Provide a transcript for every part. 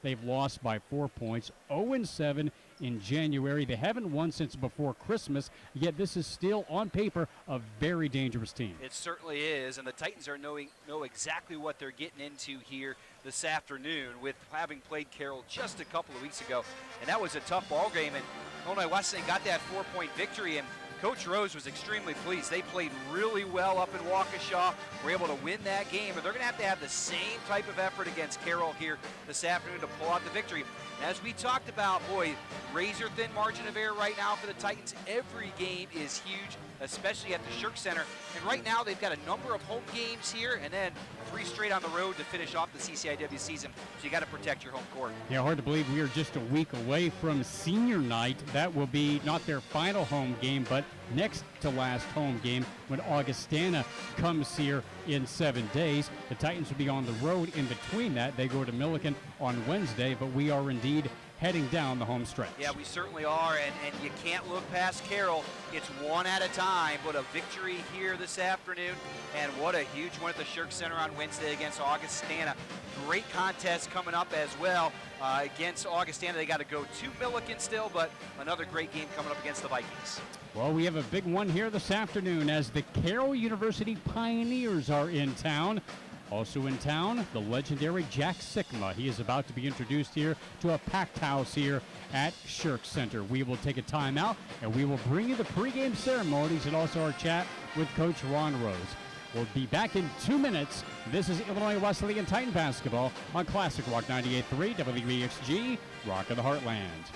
They've lost by 4 points, 0-7 in January. They haven't won since before Christmas, yet this is still, on paper, a very dangerous team. It certainly is, and the Titans know exactly what they're getting into here this afternoon with having played Carroll just a couple of weeks ago. And that was a tough ball game, and Illinois Wesleyan got that 4-point victory, and Coach Rose was extremely pleased. They played really well up in Waukesha, were able to win that game, and they're going to have the same type of effort against Carroll here this afternoon to pull out the victory. And as we talked about, boy, razor-thin margin of error right now for the Titans. Every game is huge, especially at the Shirk Center. And right now they've got a number of home games here and then 3 straight on the road to finish off the CCIW season. So you got to protect your home court. Yeah, hard to believe we are just a week away from senior night. That will be not their final home game, but next to last home game when Augustana comes here in 7 days. The Titans will be on the road in between that. They go to Milliken on Wednesday, but we are indeed heading down the home stretch. Yeah, we certainly are, and you can't look past Carroll. It's one at a time, but a victory here this afternoon, and what a huge one at the Shirk Center on Wednesday against Augustana. Great contest coming up as well against Augustana. They got to go to Milliken still, but another great game coming up against the Vikings. Well, we have a big one here this afternoon as the Carroll University Pioneers are in town. Also in town, the legendary Jack Sikma. He is about to be introduced here to a packed house here at Shirk Center. We will take a timeout, and we will bring you the pregame ceremonies and also our chat with Coach Ron Rose. We'll be back in 2 minutes. This is Illinois Wesleyan Titan basketball on Classic Rock 98.3 WBXG, Rock of the Heartland.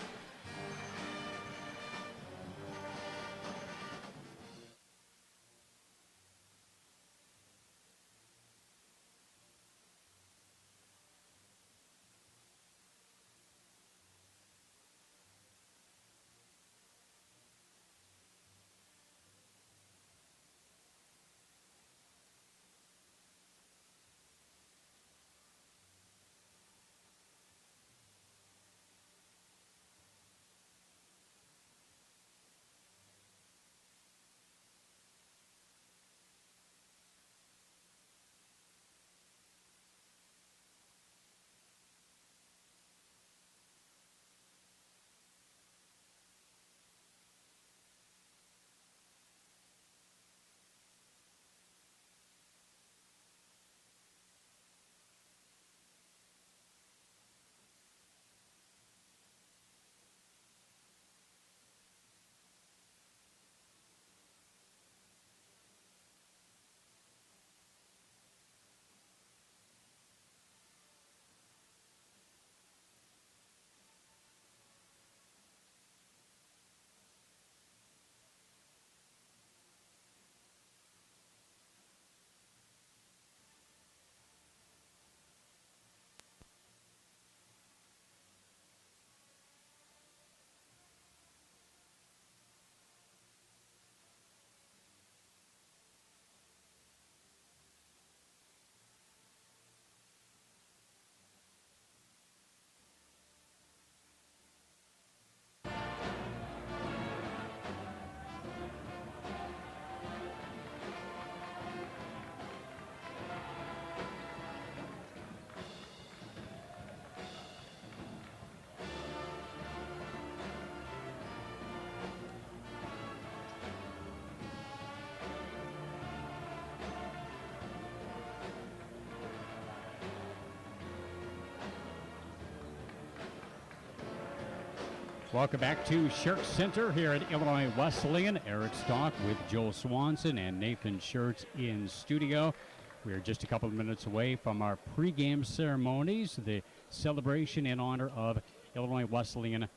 Welcome back to Shirk Center here at Illinois Wesleyan. Eric Stock with Joel Swanson and Nathan Schertz in studio. We are just a couple of minutes away from our pregame ceremonies, the celebration in honor of Illinois Wesleyan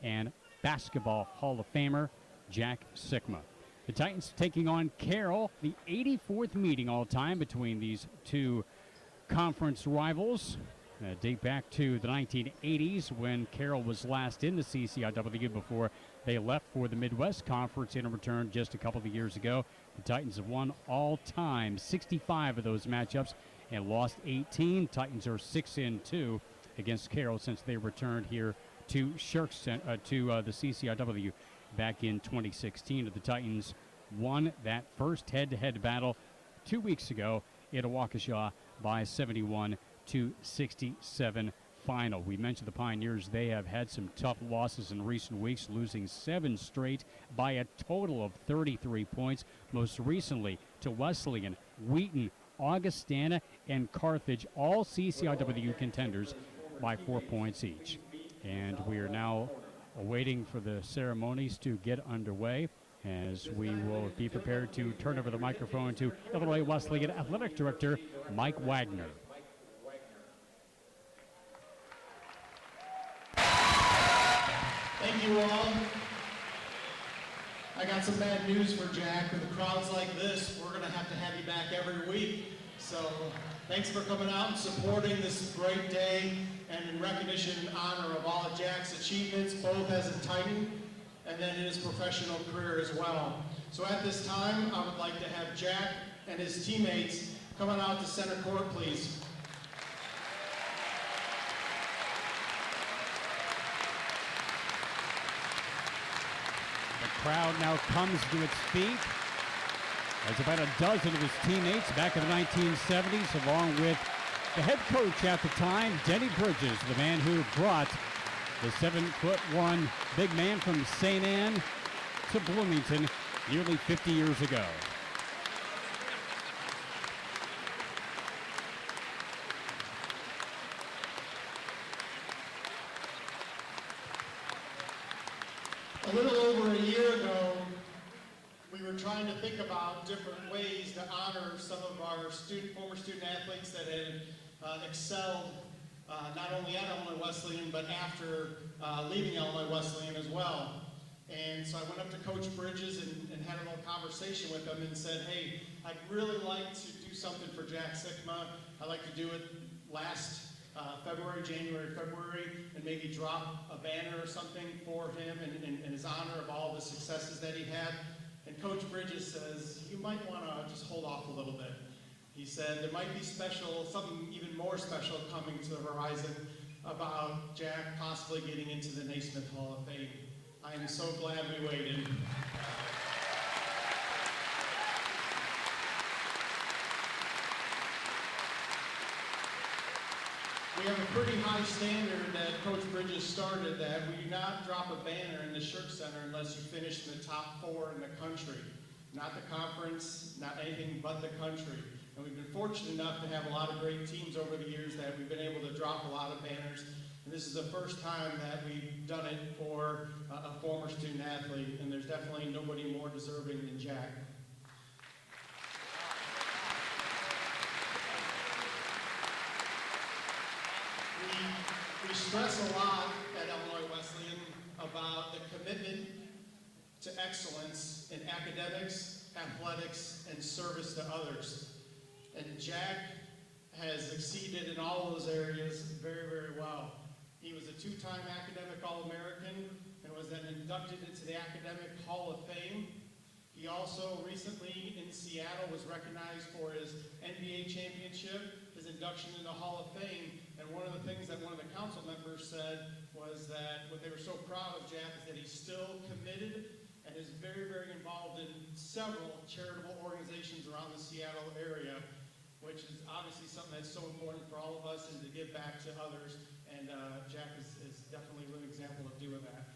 and Basketball Hall of Famer Jack Sikma. The Titans taking on Carroll, the 84th meeting all time between these two conference rivals. Date back to the 1980s when Carroll was last in the CCIW before they left for the Midwest Conference and returned just a couple of years ago. The Titans have won all time 65 of those matchups and lost 18. Titans are 6-2 against Carroll since they returned here to the CCIW back in 2016. The Titans won that first head-to-head battle 2 weeks ago in Waukesha by 71 to 67 final. We mentioned the Pioneers. They have had some tough losses in recent weeks, losing 7 straight by a total of 33 points. Most recently to Wesleyan, Wheaton, Augustana, and Carthage, all CCIW contenders by 4 points each. And we are now waiting for the ceremonies to get underway, as we will be prepared to turn over the microphone to Illinois Wesleyan Athletic Director Mike Wagner. Thank you all. I got some bad news for Jack. With crowds like this, we're going to have you back every week. So thanks for coming out and supporting this great day, and in recognition and honor of all of Jack's achievements, both as a Titan and then in his professional career as well. So at this time, I would like to have Jack and his teammates come on out to center court, please. The crowd now comes to its feet as about a dozen of his teammates back in the 1970s, along with the head coach at the time, Denny Bridges, the man who brought the 7'1" big man from St. Anne to Bloomington nearly 50 years ago. A little over a year ago, we were trying to think about different ways to honor some of our former student athletes that had excelled not only at Illinois Wesleyan, but after leaving Illinois Wesleyan as well. And so I went up to Coach Bridges and had a little conversation with him and said, hey, I'd really like to do something for Jack Sikma. I'd like to do it last January, February, and maybe drop a banner or something for him in his honor of all the successes that he had. And Coach Bridges says, you might want to just hold off a little bit. He said there might be something even more special coming to the horizon about Jack possibly getting into the Naismith Hall of Fame. I am so glad we waited. We have a pretty high standard that Coach Bridges started, that we do not drop a banner in the Shirk Center unless you finish in the top 4 in the country. Not the conference, not anything but the country. And we've been fortunate enough to have a lot of great teams over the years that we've been able to drop a lot of banners. And this is the first time that we've done it for a former student athlete, and there's definitely nobody more deserving than Jack. We stress a lot at Illinois Wesleyan about the commitment to excellence in academics, athletics, and service to others. And Jack has exceeded in all those areas very, very well. He was a 2-time academic All-American and was then inducted into the Academic Hall of Fame. He also recently in Seattle was recognized for his NBA championship, his induction in the Hall of Fame. And one of the things that one of the council members said was that what they were so proud of Jack is that he's still committed and is very, very involved in several charitable organizations around the Seattle area, which is obviously something that's so important for all of us and to give back to others. And Jack is definitely a living example of doing that.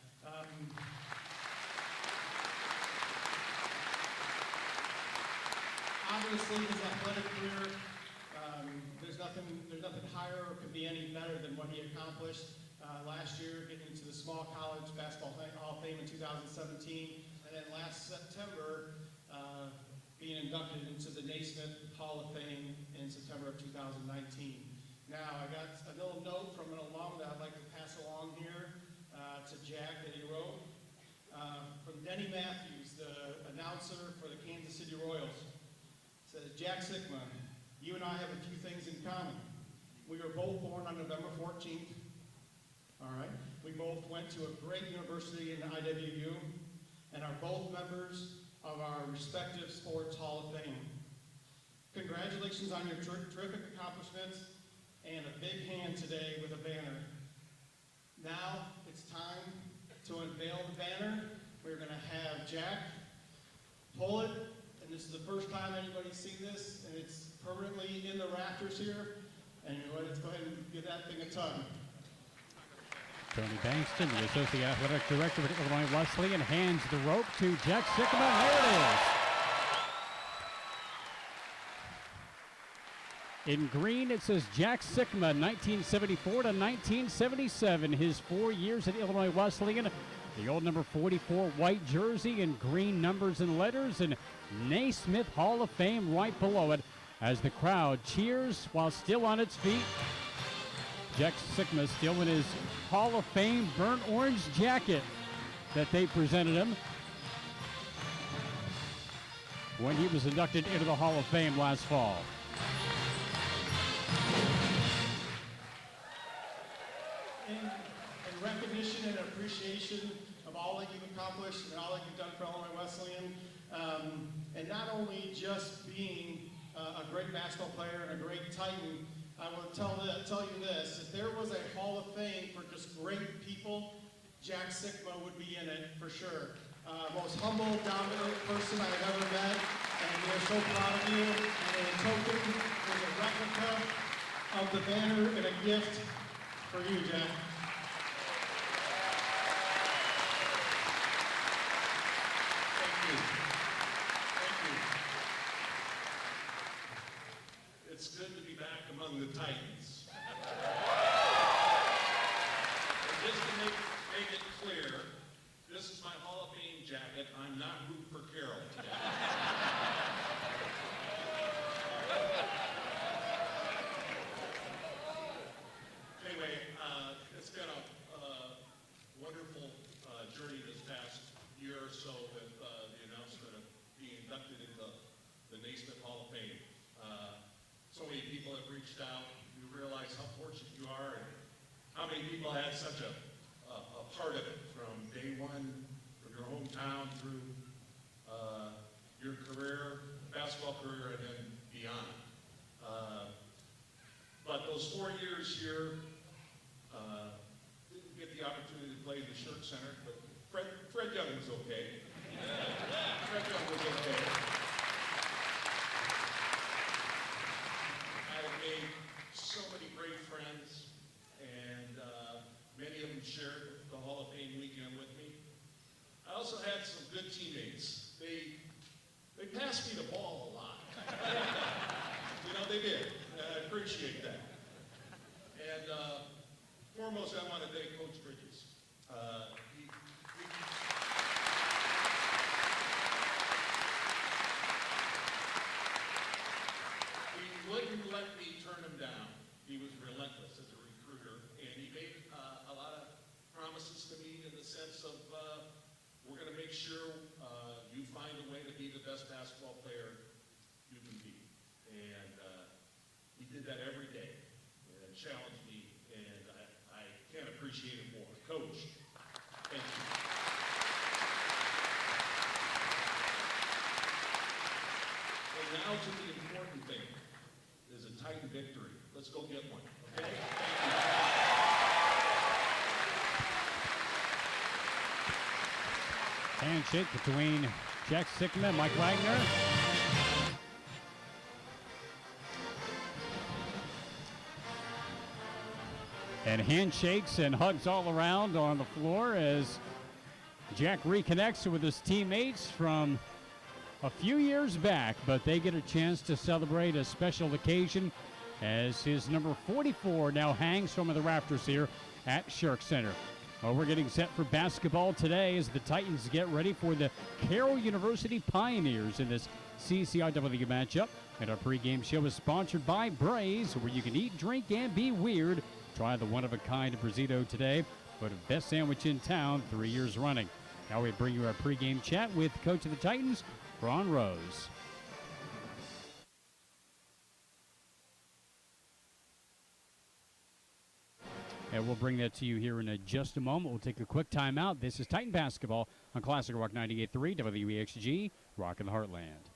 Obviously, his athletic career, there's nothing higher or could be any better than what he accomplished last year, getting into the Small College Basketball Hall of Fame in 2017, and then last September, being inducted into the Naismith Hall of Fame in September of 2019. Now, I got a little note from an alum that I'd like to pass along here to Jack that he wrote. From Denny Matthews, the announcer for the Kansas City Royals. It says, Jack Sikma, you and I have a few things in common. We were both born on November 14th. All right. We both went to a great university in the IWU and are both members of our respective sports Hall of Fame. Congratulations on your terrific accomplishments and a big hand today with a banner. Now it's time to unveil the banner. We're going to have Jack pull it, and this is the first time anybody's seen this, and it's permanently in the rafters here. And let's go ahead and give that thing a tug. Tony Bankston, the Associate Athletic Director with Illinois Wesleyan, hands the rope to Jack Sikma. There it is. In green, it says Jack Sikma, 1974 to 1977. His 4 years at Illinois Wesleyan. The old number 44 white jersey and green numbers and letters, and Naismith Hall of Fame right below it as the crowd cheers while still on its feet. Jack Sikma still in his Hall of Fame burnt orange jacket that they presented him when he was inducted into the Hall of Fame last fall. In recognition and appreciation of all that you've accomplished and all that you've done for Illinois Wesleyan, and not only just being a great basketball player and a great Titan, I will tell you this: if there was a Hall of Fame for just great people, Jack Sikma would be in it for sure. Most humble, dominant person I've ever met, and we are so proud of you. And a token, there's a replica of the banner and a gift for you, Jack. Thank you. Thank you. It's good to be back among the Titans. Just to make it clear, this is my Hall of Fame jacket. I'm not rooting for Carroll today. Anyway, it's been a wonderful journey this past year or so with the announcement of being inducted into the Naismith Hall of Fame. So many people have reached out. You realize how fortunate you are and how many people had such a part of it from day one, from your hometown through your career, basketball career, and then beyond. But those 4 years here, didn't get the opportunity to play in the Shirk Center, but Fred Young was okay. Fred Young was okay. I have made so many great friends, and many of them shared the Hall of Fame weekend with me. I also had some good teammates. They passed me the ball a lot. You know, they did. I appreciate that. And foremost, I want to thank Coach Bridges. He wouldn't let me turn him down. He was relentless as a recruiter, and he made a lot of promises to me in the sense of we're going to make sure you find a way to be the best basketball player you can be. And he did that every day and challenged me, and I can't appreciate it more. Coach, thank you. And now to the important thing, is a Titan victory. Let's go get one, okay? Thank you. Handshake between Jack Sikma and Mike Wagner. And handshakes and hugs all around on the floor as Jack reconnects with his teammates from a few years back, but they get a chance to celebrate a special occasion as his number 44 now hangs from the rafters here at Shirk Center. Well, we're getting set for basketball today as the Titans get ready for the Carroll University Pioneers in this CCIW matchup. And our pregame show is sponsored by Braze, where you can eat, drink, and be weird. Try the one-of-a-kind Brazito today for the best sandwich in town 3 years running. Now we bring you our pregame chat with coach of the Titans, Ron Rose. And we'll bring that to you here in just a moment. We'll take a quick timeout. This is Titan Basketball on Classic Rock 98.3 WEXG, Rock in the Heartland.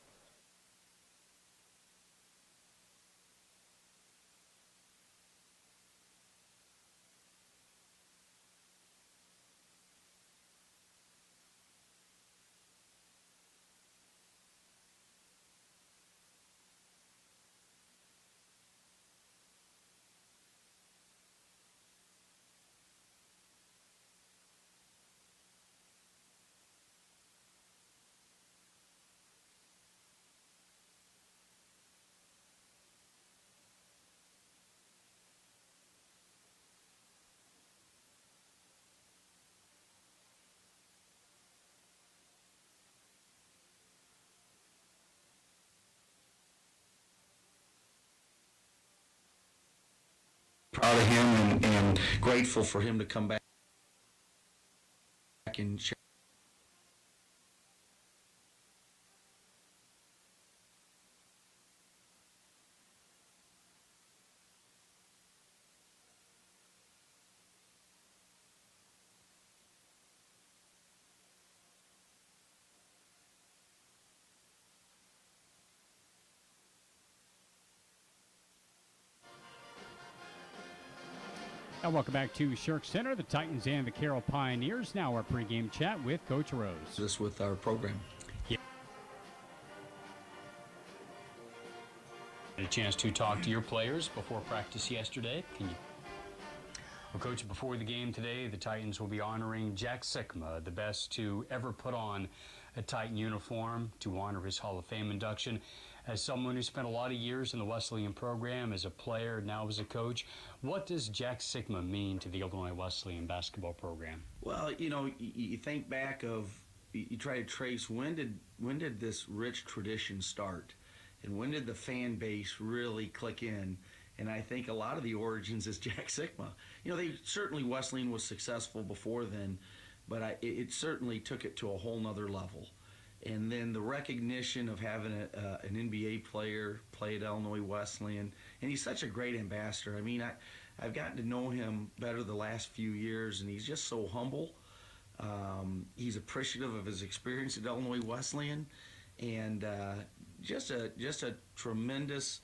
proud of him and grateful for him to come back and share. And welcome back to Shirk Center. The Titans and the Carroll Pioneers. Now our pregame chat with Coach Rose. This with our program. Had a chance to talk to your players before practice yesterday. Well, Coach, before the game today, the Titans will be honoring Jack Sikma, the best to ever put on a Titan uniform, to honor his Hall of Fame induction. As someone who spent a lot of years in the Wesleyan program, as a player, now as a coach, what does Jack Sikma mean to the Illinois Wesleyan basketball program? Well, you think back of, you try to trace when did this rich tradition start, and when did the fan base really click in? And I think a lot of the origins is Jack Sikma. Certainly Wesleyan was successful before then, but it certainly took it to a whole nother level. And then the recognition of having an NBA player play at Illinois Wesleyan, and he's such a great ambassador. I mean, I've gotten to know him better the last few years, and he's just so humble. He's appreciative of his experience at Illinois Wesleyan, and just a tremendous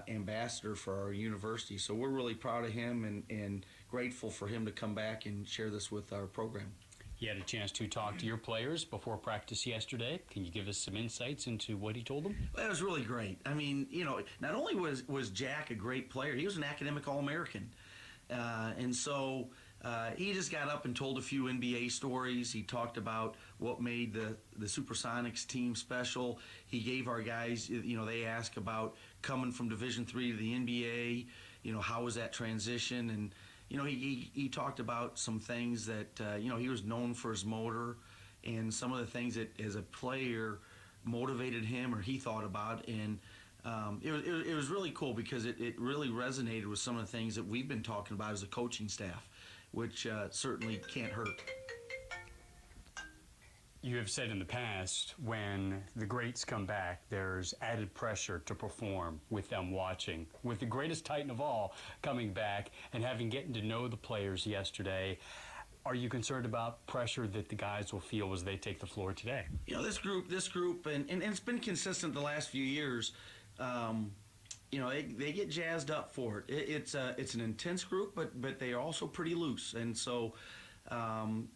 ambassador for our university. So we're really proud of him and grateful for him to come back and share this with our program. You had a chance to talk to your players before practice yesterday. Can you give us some insights into what he told them? Well, it was really great. I mean, not only was Jack a great player, he was an academic All-American. And so he just got up and told a few NBA stories. He talked about what made the Supersonics team special. He gave our guys, they asked about coming from Division III to the NBA, how was that transition? And he talked about some things that, he was known for his motor and some of the things that as a player motivated him or he thought about. And it was really cool because it really resonated with some of the things that we've been talking about as a coaching staff, which certainly can't hurt. You have said in the past, when the greats come back, there's added pressure to perform with them watching. With the greatest Titan of all coming back and getting to know the players yesterday, are you concerned about pressure that the guys will feel as they take the floor today? This group, and it's been consistent the last few years. They get jazzed up for it. It's an intense group, but they are also pretty loose, and so.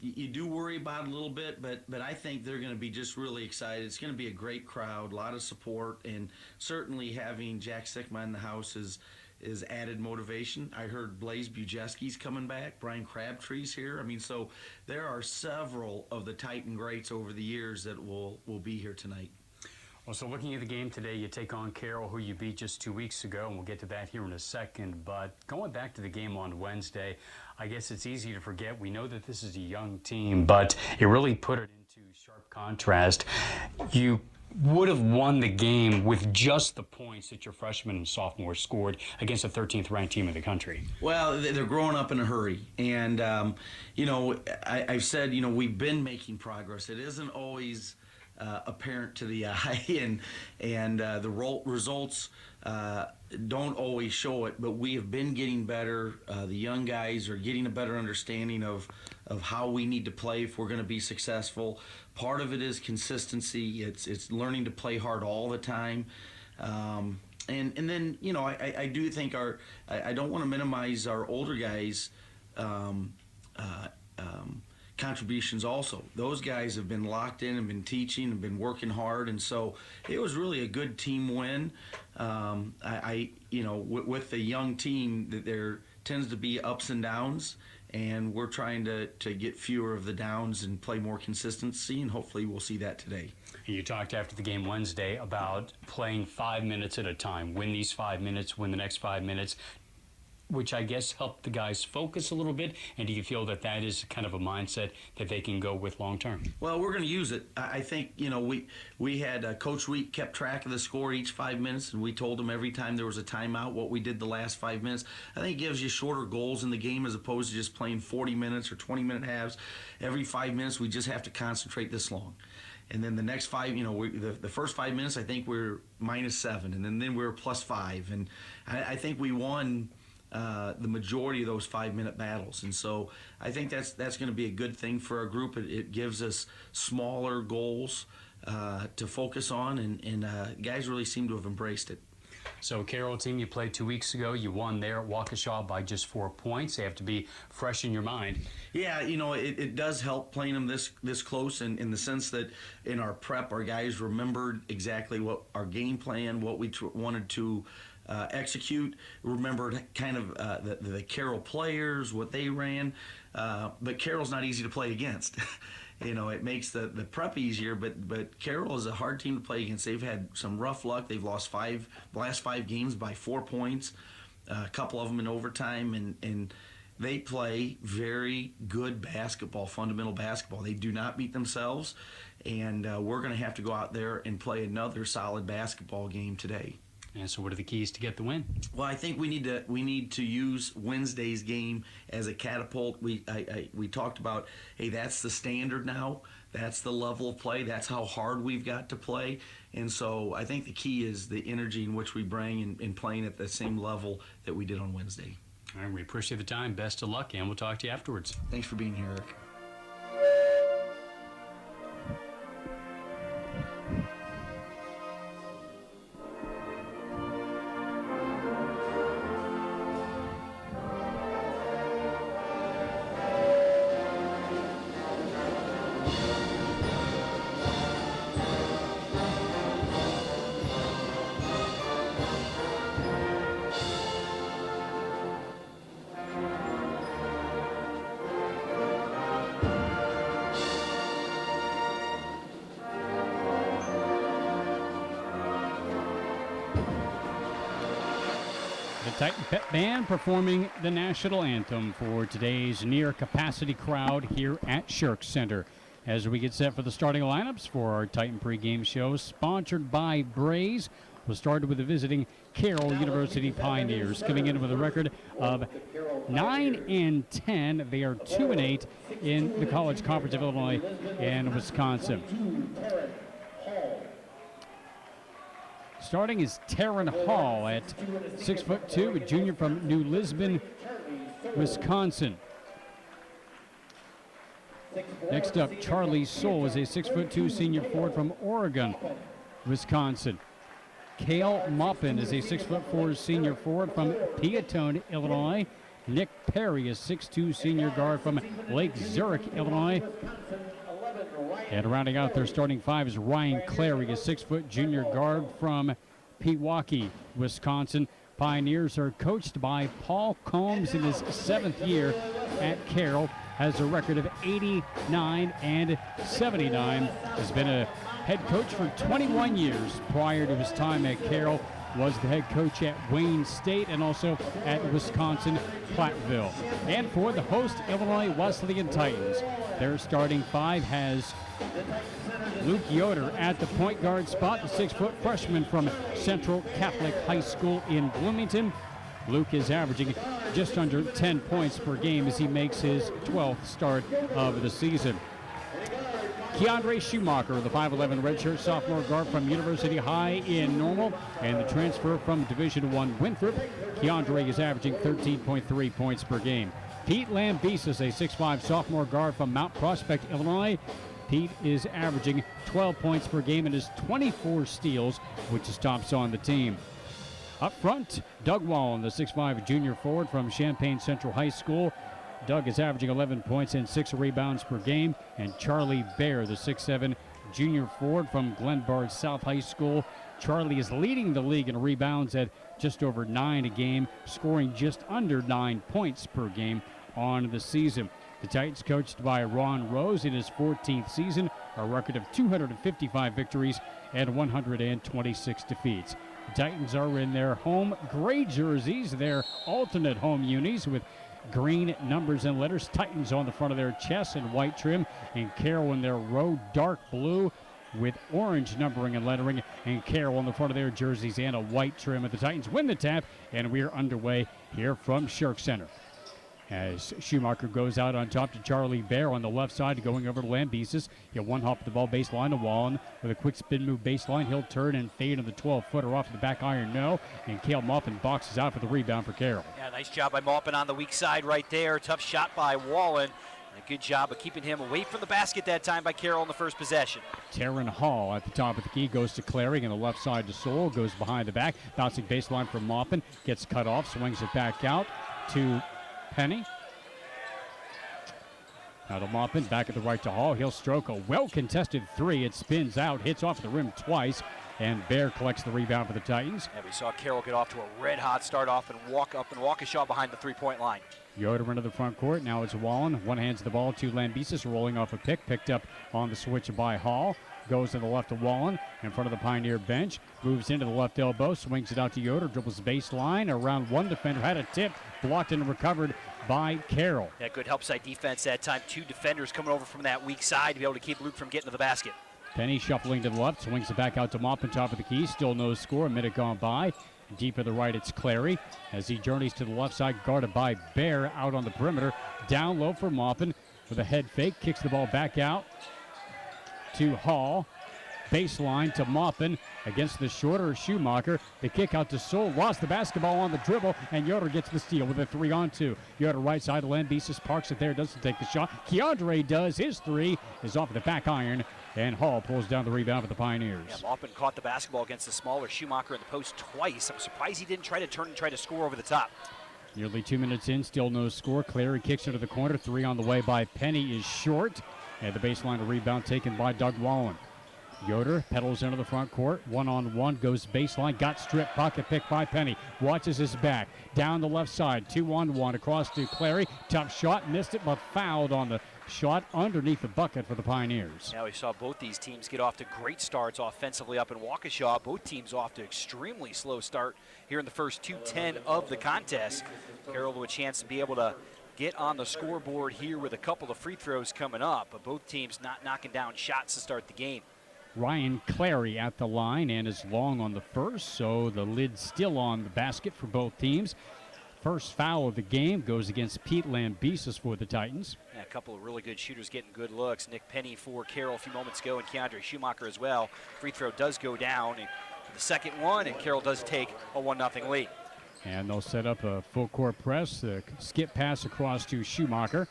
You do worry about it a little bit, but I think they're going to be just really excited. It's going to be a great crowd, a lot of support, and certainly having Jack Sikma in the house is added motivation. I heard Blaze Bujeski's coming back, Brian Crabtree's here. I mean, so there are several of the Titan greats over the years that will be here tonight. Well, so looking at the game today, you take on Carroll, who you beat just 2 weeks ago, and we'll get to that here in a second. But going back to the game on Wednesday, I guess it's easy to forget. We know that this is a young team, but it really put it into sharp contrast. You would have won the game with just the points that your freshmen and sophomores scored against the 13th ranked team in the country. Well, they're growing up in a hurry. And, I've said, we've been making progress. It isn't always apparent to the eye, and the results don't always show it, but we have been getting better. The young guys are getting a better understanding of how we need to play if we're going to be successful. Part of it is consistency. It's learning to play hard all the time. And then, I do think I don't want to minimize our older guys' contributions also. Those guys have been locked in and been teaching and been working hard, and so it was really a good team win. With the young team, there tends to be ups and downs, and we're trying to get fewer of the downs and play more consistency, and hopefully we'll see that today. You talked after the game Wednesday about playing 5 minutes at a time. Win these 5 minutes, win the next 5 minutes. which I guess helped the guys focus a little bit? And do you feel that that is kind of a mindset that they can go with long term? Well, we're going to use it. I think, we had Coach Wheat kept track of the score each 5 minutes, and we told them every time there was a timeout what we did the last 5 minutes. I think it gives you shorter goals in the game as opposed to just playing 40 minutes or 20-minute halves. Every 5 minutes, we just have to concentrate this long. And then the next five, the first 5 minutes, I think we're -7, and then we're +5. And I think we won the majority of those 5-minute battles. And so I think that's going to be a good thing for our group. It gives us smaller goals to focus on, and guys really seem to have embraced it. So Carroll team, you played 2 weeks ago. You won there at Waukesha by just 4 points. They have to be fresh in your mind. Yeah, it does help playing them this close in the sense that in our prep, our guys remembered exactly what our game plan, what we wanted to execute, remembered kind of the Carroll players, what they ran. But Carroll's not easy to play against. It makes the prep easier, but Carroll is a hard team to play against. They've had some rough luck. They've lost the last 5 games by 4 points, a couple of them in overtime, and they play very good basketball, fundamental basketball. They do not beat themselves, and we're going to have to go out there and play another solid basketball game today. And so what are the keys to get the win? Well, I think we need to use Wednesday's game as a catapult. We talked about, hey, that's the standard now. That's the level of play. That's how hard we've got to play. And so I think the key is the energy in which we bring in playing at the same level that we did on Wednesday. All right, we appreciate the time. Best of luck, and we'll talk to you afterwards. Thanks for being here, Eric. Titan Pep Band performing the national anthem for today's near-capacity crowd here at Shirk Center. As we get set for the starting lineups for our Titan pregame show, sponsored by Braze, we'll start with the visiting Carroll University Pioneers, coming in with a record of 9-10. They are 2-8 in the College Conference of Illinois and Wisconsin. Starting is Taryn Hall at 6'2", a junior from New Lisbon, Wisconsin. Next up, Charlie Soule is a 6'2" senior forward from Oregon, Wisconsin. Cale Maupin is a 6'4" senior forward from Peatone, Illinois. Nick Perry is 6'2" senior guard from Lake Zurich, Illinois. And rounding out their starting 5 is Ryan Clary, a 6' junior guard from Pewaukee, Wisconsin. Pioneers are coached by Paul Combs in his 7th year at Carroll. Has a record of 89-79. Has been a head coach for 21 years. Prior to his time at Carroll, was the head coach at Wayne State and also at Wisconsin Platteville. And for the host Illinois Wesleyan Titans, their starting 5 has Luke Yoder at the point guard spot, the 6' freshman from Central Catholic High School in Bloomington. Luke is averaging just under 10 points per game as he makes his 12th start of the season. Keandre Schumacher, the 5'11" redshirt sophomore guard from University High in Normal, and the transfer from Division I Winthrop. Keandre is averaging 13.3 points per game. Pete Lambesis, a 6'5" sophomore guard from Mount Prospect, Illinois. Pete is averaging 12 points per game and has 24 steals, which is tops on the team. Up front, Doug Wallen, the 6'5" junior forward from Champaign Central High School. Doug is averaging 11 points and 6 rebounds per game. And Charlie Bear, the 6'7" junior forward from Glenbard South High School. Charlie is leading the league in rebounds at just over 9 a game, scoring just under 9 points per game on the season. The Titans, coached by Ron Rose in his 14th season, a record of 255 victories and 126 defeats. The Titans are in their home gray jerseys, their alternate home unis with green numbers and letters. Titans on the front of their chests in white trim, and Carroll in their road dark blue with orange numbering and lettering, and Carroll on the front of their jerseys and a white trim. And the Titans win the tap, and we're underway here from Shirk Center. As Schumacher goes out on top to Charlie Bear on the left side, going over to Lambesis. He'll one-hop the ball baseline to Wallen with a quick spin move baseline. He'll turn and fade on the 12-footer off the back iron, no. And Cale Maupin boxes out for the rebound for Carroll. Yeah, nice job by Maupin on the weak side right there. Tough shot by Wallen. And a good job of keeping him away from the basket that time by Carroll in the first possession. Taryn Hall at the top of the key goes to Clary, and the left side to Soul, goes behind the back. Bouncing baseline from Maupin, gets cut off, swings it back out to Penny. Now to Maupin, back at the right to Hall. He'll stroke a well-contested three. It spins out, hits off the rim twice, and Bear collects the rebound for the Titans. Yeah, we saw Carroll get off to a red-hot start off and walk up and walk a shot behind the three-point line. Yoder into the front court. Now it's Wallen. One hands the ball to Lambesis, rolling off a pick. Picked up on the switch by Hall. Goes to the left of Wallen in front of the Pioneer bench. Moves into the left elbow. Swings it out to Yoder. Dribbles the baseline. Around one defender. Had a tip. Blocked and recovered by Carroll. Yeah, good help side defense that time. Two defenders coming over from that weak side to be able to keep Luke from getting to the basket. Penny shuffling to the left. Swings it back out to Maupin, top of the key. Still no score. A minute gone by. Deep to the right, it's Clary as he journeys to the left side, guarded by Bear out on the perimeter. Down low for Maupin with a head fake. Kicks the ball back out to Hall. Baseline to Maupin against the shorter Schumacher. The kick out to Soul. Lost the basketball on the dribble, and Yoder gets the steal with a 3-on-2. Yoder right side. Lambesis parks it there. Doesn't take the shot. Keandre does. His three is off the back iron, and Hall pulls down the rebound for the Pioneers. Yeah, Maupin caught the basketball against the smaller Schumacher in the post twice. I'm surprised he didn't try to turn and try to score over the top. Nearly 2 minutes in, still no score. Clary kicks into the corner. Three on the way by Penny is short. And the baseline rebound taken by Doug Wallen. Yoder pedals into the front court. One-on-one, goes baseline. Got stripped. Pocket pick by Penny. Watches his back. Down the left side. 2-on-1 across to Clary. Tough shot. Missed it, but fouled on the shot underneath the bucket for the Pioneers. Now we saw both these teams get off to great starts offensively up in Waukesha. Both teams off to extremely slow start here in the first 2:10 of the contest. Carroll with a chance to be able to get on the scoreboard here with a couple of free throws coming up, but both teams not knocking down shots to start the game. Ryan Clary at the line and is long on the first, so the lid's still on the basket for both teams. First foul of the game goes against Pete Lambesis for the Titans. Yeah, a couple of really good shooters getting good looks. Nick Penny for Carroll a few moments ago, and Keandre Schumacher as well. Free throw does go down and the second one, and Carroll does take a 1-0 lead. And they'll set up a full court press, a skip pass across to Schumacher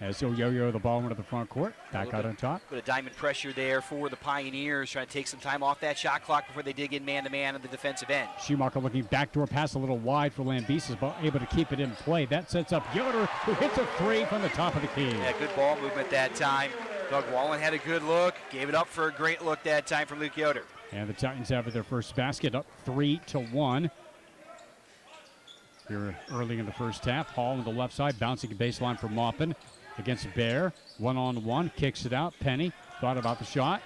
as he'll yo-yo the ball into the front court. Back out on top. Bit of diamond pressure there for the Pioneers, trying to take some time off that shot clock before they dig in man-to-man on the defensive end. Schumacher looking backdoor pass a little wide for Lambesis, but able to keep it in play. That sets up Yoder, who hits a three from the top of the key. Yeah, good ball movement that time. Doug Wallen had a good look, gave it up for a great look that time from Luke Yoder. And the Titans have their first basket, up 3-1. Here early in the first half. Hall on the left side, bouncing baseline for Maupin against Bear. One-on-one, kicks it out. Penny thought about the shot.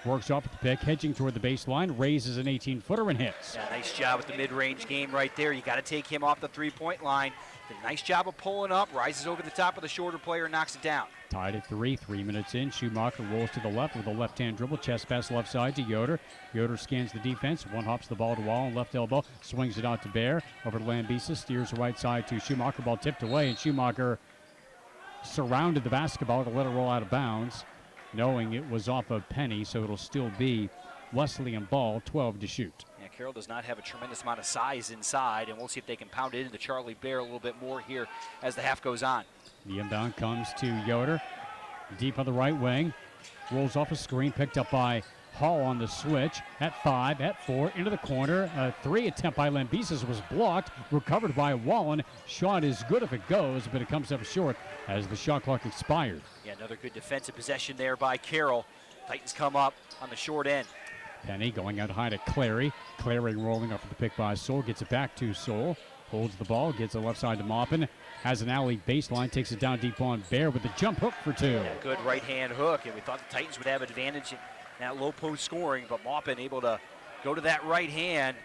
Works off the pick, hedging toward the baseline, raises an 18-footer and hits. Yeah, nice job with the mid-range game right there. You got to take him off the three-point line. Did a nice job of pulling up, rises over the top of the shorter player and knocks it down. Tied at 3 minutes in. Schumacher rolls to the left with a left-hand dribble. Chest pass left side to Yoder. Yoder scans the defense. One hops the ball to Wall on left elbow. Swings it out to Bear. Over to Lambesis. Steers the right side to Schumacher. Ball tipped away, and Schumacher surrounded the basketball to let it roll out of bounds, knowing it was off of Penny, so it'll still be Wesleyan ball, 12 to shoot. Yeah, Carroll does not have a tremendous amount of size inside, and we'll see if they can pound it into Charlie Bear a little bit more here as the half goes on. The inbound comes to Yoder. Deep on the right wing. Rolls off a screen, picked up by Hall on the switch. At 5, at 4, into the corner. A three attempt by Lambesis was blocked. Recovered by Wallen. Shot is good if it goes, but it comes up short as the shot clock expired. Yeah, another good defensive possession there by Carroll. Titans come up on the short end. Penny going out high to Clary. Clary rolling off the pick by Soul. Gets it back to Soul. Holds the ball. Gets the left side to Maupin. Has an alley baseline. Takes it down deep on Bear with a jump hook for 2. Yeah, good right-hand hook, and we thought the Titans would have advantage in that low post scoring, but Maupin able to go to that right hand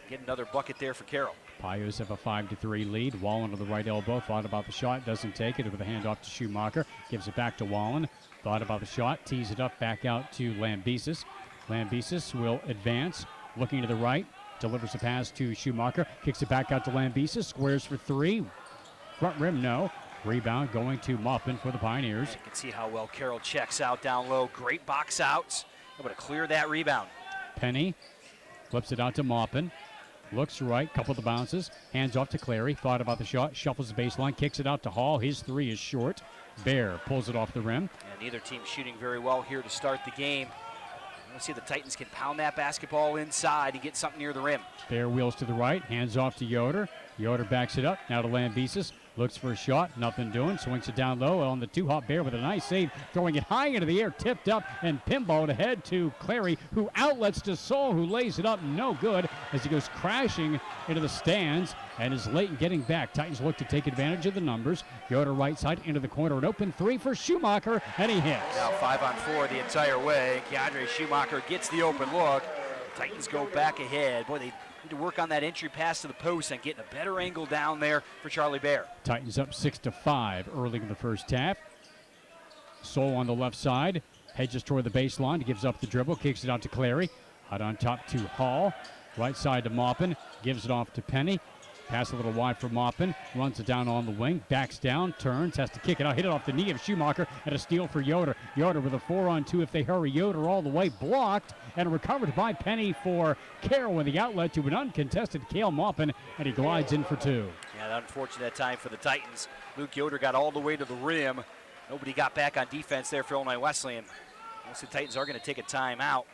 get another bucket there for Carroll. Pios have a 5-3 lead. Wallen to the right elbow. Thought about the shot. Doesn't take it with a handoff to Schumacher. Gives it back to Wallen. Thought about the shot. Tees it up. Back out to Lambesis. Lambesis will advance. Looking to the right. Delivers a pass to Schumacher. Kicks it back out to Lambesis. Squares for three. Front rim, no. Rebound going to Muffin for the Pioneers. You can see how well Carroll checks out down low. Great box outs. Able to clear that rebound. Penny flips it out to Maupin. Looks right, couple of the bounces. Hands off to Clary. Thought about the shot. Shuffles the baseline. Kicks it out to Hall. His three is short. Bear pulls it off the rim. And neither team shooting very well here to start the game. Let's see if the Titans can pound that basketball inside and get something near the rim. Bear wheels to the right. Hands off to Yoder. Yoder backs it up. Now to Lambesis. Looks for a shot. Nothing doing. Swings it down low on the two-hop. Bear with a nice save. Throwing it high into the air. Tipped up and pinballed ahead to Clary, who outlets to Saul, who lays it up. No good as he goes crashing into the stands and is late in getting back. Titans look to take advantage of the numbers. Yoder right side into the corner. An open three for Schumacher, and he hits. Now 5-on-4 the entire way. Keandre Schumacher gets the open look. Titans go back ahead. Boy, they need to work on that entry pass to the post and getting a better angle down there for Charlie Bear. Titans up 6-5 early in the first half. Soul on the left side. Hedges toward the baseline. Gives up the dribble. Kicks it out to Clary. Out on top to Hall. Right side to Maupin. Gives it off to Penny. Pass a little wide for Maupin. Runs it down on the wing. Backs down. Turns. Has to kick it out. Hit it off the knee of Schumacher. And a steal for Yoder. Yoder with a 4-on-2 if they hurry. Yoder all the way. Blocked. And recovered by Penny for Carroll in the outlet to an uncontested Cale Maupin. And he glides in for two. Yeah, unfortunate time for the Titans. Luke Yoder got all the way to the rim. Nobody got back on defense there for Illinois Wesleyan. Most of the Titans are going to take a timeout.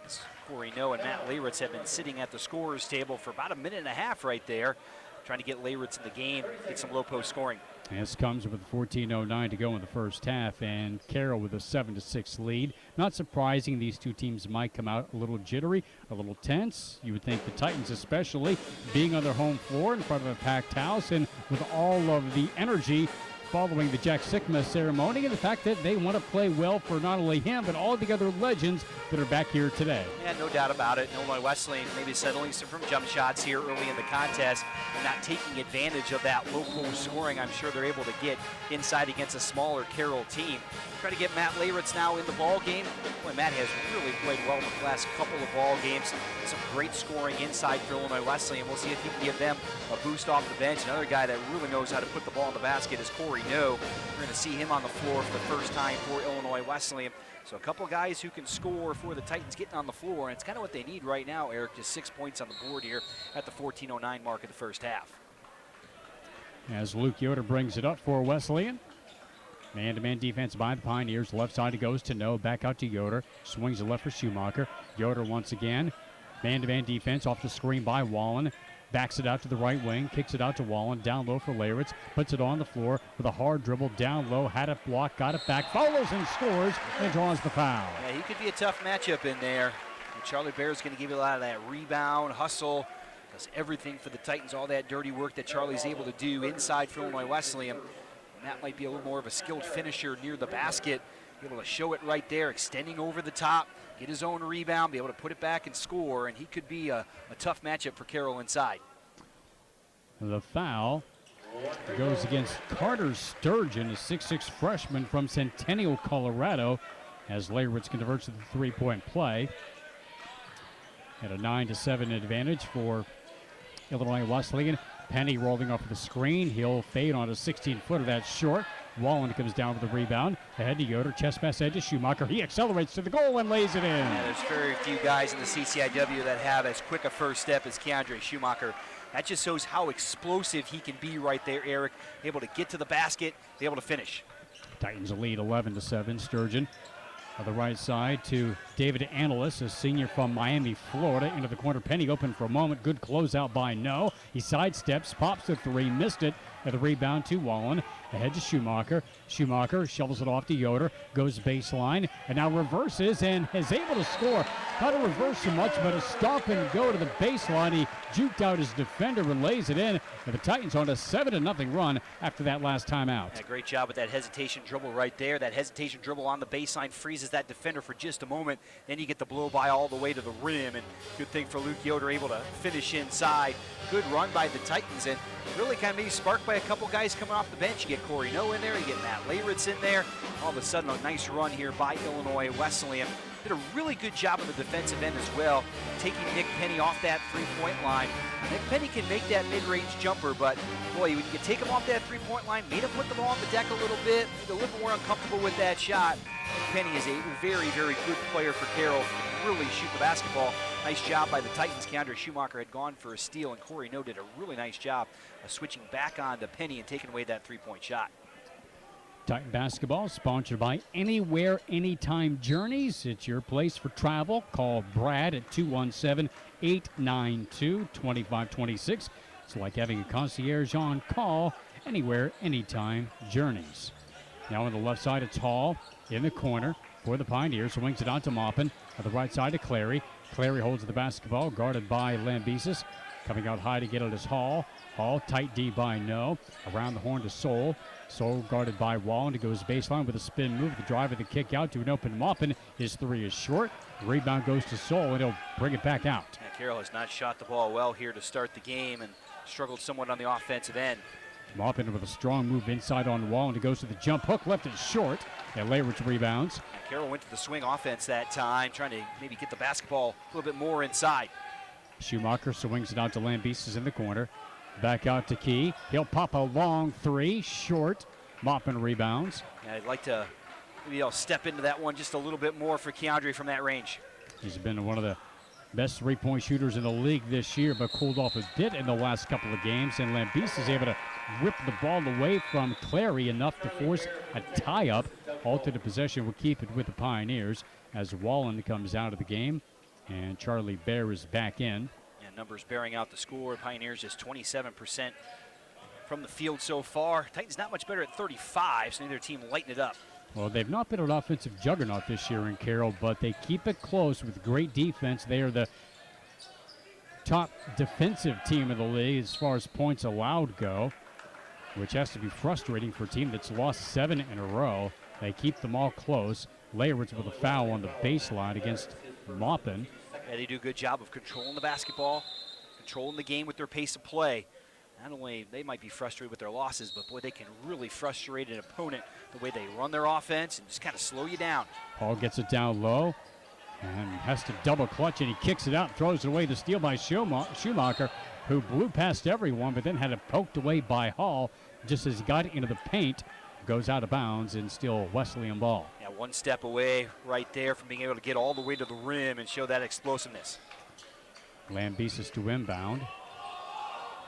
Corey No and Matt Leyritz have been sitting at the scorer's table for about a minute and a half right there, trying to get Leyritz in the game, get some low post scoring. This comes with 14:09 to go in the first half, and Carroll with a 7-6 lead. Not surprising, these two teams might come out a little jittery, a little tense. You would think the Titans especially, being on their home floor in front of a packed house and with all of the energy following the Jack Sikma ceremony and the fact that they want to play well for not only him, but all the other legends that are back here today. Yeah, no doubt about it. Illinois Wesleyan maybe settling some from jump shots here early in the contest and not taking advantage of that low post scoring I'm sure they're able to get inside against a smaller Carroll team. Try to get Matt Leyritz now in the ball game. Boy, Matt has really played well in the last couple of ball games. Some great scoring inside for Illinois Wesleyan. We'll see if he can give them a boost off the bench. Another guy that really knows how to put the ball in the basket is Corey No. We're going to see him on the floor for the first time for Illinois Wesleyan. So a couple guys who can score for the Titans getting on the floor, and it's kind of what they need right now, Eric. Just 6 points on the board here at the 14:09 mark of the first half. As Luke Yoder brings it up for Wesleyan. Man-to-man defense by the Pioneers. Left side it goes to No. Back out to Yoder. Swings it left for Schumacher. Yoder once again. Man-to-man defense off the screen by Wallen. Backs it out to the right wing. Kicks it out to Wallen. Down low for Leyritz. Puts it on the floor with a hard dribble. Down low. Had it blocked. Got it back. Follows and scores and draws the foul. Yeah, he could be a tough matchup in there. And Charlie Bear is going to give you a lot of that rebound, hustle. Does everything for the Titans. All that dirty work that Charlie's able to do inside for Illinois Wesleyan. Matt might be a little more of a skilled finisher near the basket, be able to show it right there, extending over the top, get his own rebound, be able to put it back and score, and he could be a tough matchup for Carroll inside. The foul goes against Carter Sturgeon, a 6'6 freshman from Centennial, Colorado, as Leyritz converts to the three-point play. At a 9-7 advantage for Illinois Wesleyan. Penny rolling off the screen. He'll fade on a 16-footer. That's short. Wallen comes down with the rebound. Ahead to Yoder. Chest pass ahead to Schumacher. He accelerates to the goal and lays it in. Yeah, there's very few guys in the CCIW that have as quick a first step as Keandre Schumacher. That just shows how explosive he can be right there, Eric. Able to get to the basket, be able to finish. Titans lead 11-7. Sturgeon on the right side to David Analis, a senior from Miami, Florida. Into the corner. Penny open for a moment. Good closeout by No. He sidesteps, pops the three, missed it. And the rebound to Wallen. Ahead to Schumacher. Schumacher shovels it off to Yoder. Goes baseline. And now reverses and is able to score. Not a reverse so much, but a stop and go to the baseline. He juked out his defender and lays it in. And the Titans on a 7-0 run after that last timeout. Yeah, great job with that hesitation dribble right there. That hesitation dribble on the baseline freezes that defender for just a moment. Then you get the blow by all the way to the rim, and good thing for Luke Yoder, able to finish inside. Good run by the Titans, and really kind of maybe sparked by a couple guys coming off the bench. You get Corey Noe in there, you get Matt Layritz in there. All of a sudden, a nice run here by Illinois Wesleyan. Did a really good job on the defensive end as well, taking Nick Penny off that three-point line. Nick Penny can make that mid-range jumper, but boy, when you take him off that three-point line, made him put the ball on the deck a little bit, maybe a little more uncomfortable with that shot. Nick Penny is a very, very good player for Carroll. Really shoot the basketball. Nice job by the Titans. Keandre Schumacher had gone for a steal, and Corey Noe did a really nice job of switching back on to Penny and taking away that three-point shot. Titan basketball sponsored by Anywhere, Anytime Journeys. It's your place for travel. Call Brad at 217-892-2526. It's like having a concierge on call. Anywhere, Anytime Journeys. Now on the left side, it's Hall in the corner for the Pioneers. Swings it on to Maupin. On the right side to Clary. Clary holds the basketball, guarded by Lambesis. Coming out high to get it is Hall. Hall, tight D by No. Around the horn to Soul. Soul guarded by Wallen. He goes baseline with a spin move. The drive of the kick out to an open Maupin. His three is short. The rebound goes to Soul, and he'll bring it back out. Yeah, Carroll has not shot the ball well here to start the game and struggled somewhat on the offensive end. Maupin with a strong move inside on Wallen. He goes to the jump hook, left it short. And Layritz rebounds. And Carroll went to the swing offense that time, trying to maybe get the basketball a little bit more inside. Schumacher swings it out to Lambesis in the corner. Back out to Key. He'll pop a long three, short. Maupin rebounds. Yeah, I'd like to maybe I'll step into that one just a little bit more for Keandre from that range. He's been one of the best three-point shooters in the league this year, but cooled off a bit in the last couple of games. And Lambesis is able to rip the ball away from Clary enough to force a tie-up. Alternate possession will keep it with the Pioneers as Wallen comes out of the game. And Charlie Bear is back in. Yeah, numbers bearing out the score. Pioneers just 27% from the field so far. Titans not much better at 35, so neither team lighten it up. Well, they've not been an offensive juggernaut this year in Carroll, but they keep it close with great defense. They are the top defensive team in the league as far as points allowed go, which has to be frustrating for a team that's lost 7 in a row. They keep them all close. Layritz with a foul on the baseline against Maupin. Yeah, they do a good job of controlling the basketball, controlling the game with their pace of play. Not only they might be frustrated with their losses, but boy, they can really frustrate an opponent the way they run their offense and just kind of slow you down. Paul gets it down low and has to double clutch, and he kicks it out, throws it away. The steal by Schumacher, who blew past everyone, but then had it poked away by Hall just as he got into the paint. Goes out of bounds and still Wesleyan ball. Yeah, one step away right there from being able to get all the way to the rim and show that explosiveness. Lambesis to inbound.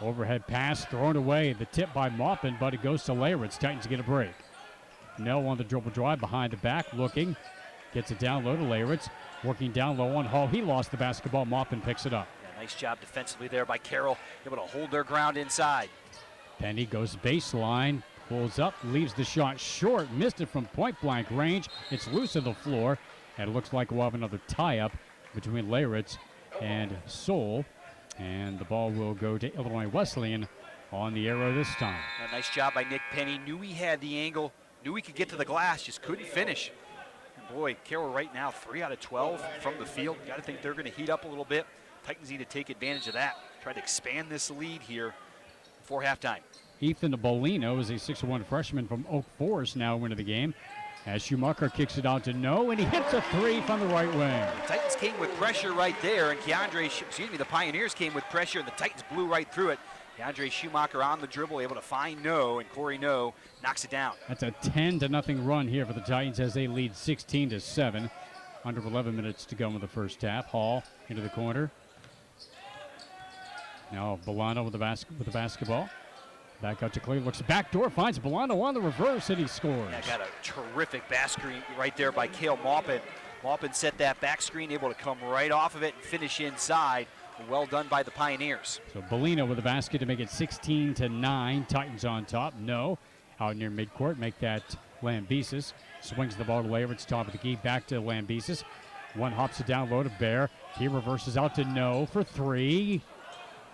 Overhead pass thrown away. The tip by Maupin, but it goes to Layritz. Titans get a break. Nell on the dribble drive behind the back, looking. Gets it down low to Layritz. Working down low on Hall. He lost the basketball. Maupin picks it up. Yeah, nice job defensively there by Carroll. Able to hold their ground inside. Penny goes baseline. Pulls up, leaves the shot short, missed it from point-blank range. It's loose on the floor, and it looks like we'll have another tie-up between Layritz and Soul, and the ball will go to Illinois Wesleyan on the arrow this time. Yeah, nice job by Nick Penny. Knew he had the angle, knew he could get to the glass, just couldn't finish. And boy, Carroll right now, 3 out of 12 from the field. Got to think they're going to heat up a little bit. Titans need to take advantage of that. Try to expand this lead here before halftime. Ethan Bolino is a 6'1" freshman from Oak Forest now into the game. As Schumacher kicks it out to No, and he hits a three from the right wing. The Titans came with pressure right there, and the Pioneers came with pressure, and the Titans blew right through it. Keandre Schumacher on the dribble, able to find No, and Corey Noe knocks it down. That's a 10-0 run here for the Titans as they lead 16-7. Under 11 minutes to go in the first half. Hall into the corner. Now Bolano with the basketball. Back out to Clay, looks backdoor, finds Bolano on the reverse, and he scores. Yeah, got a terrific back screen right there by Cale Maupin. Maupin set that back screen, able to come right off of it and finish inside. Well done by the Pioneers. So Bolino with the basket to make it 16-9. Titans on top. No. Out near midcourt, make that Lambesis. Swings the ball to Layritz, top of the key, back to Lambesis. One hops it down low to Bear. He reverses out to No for three.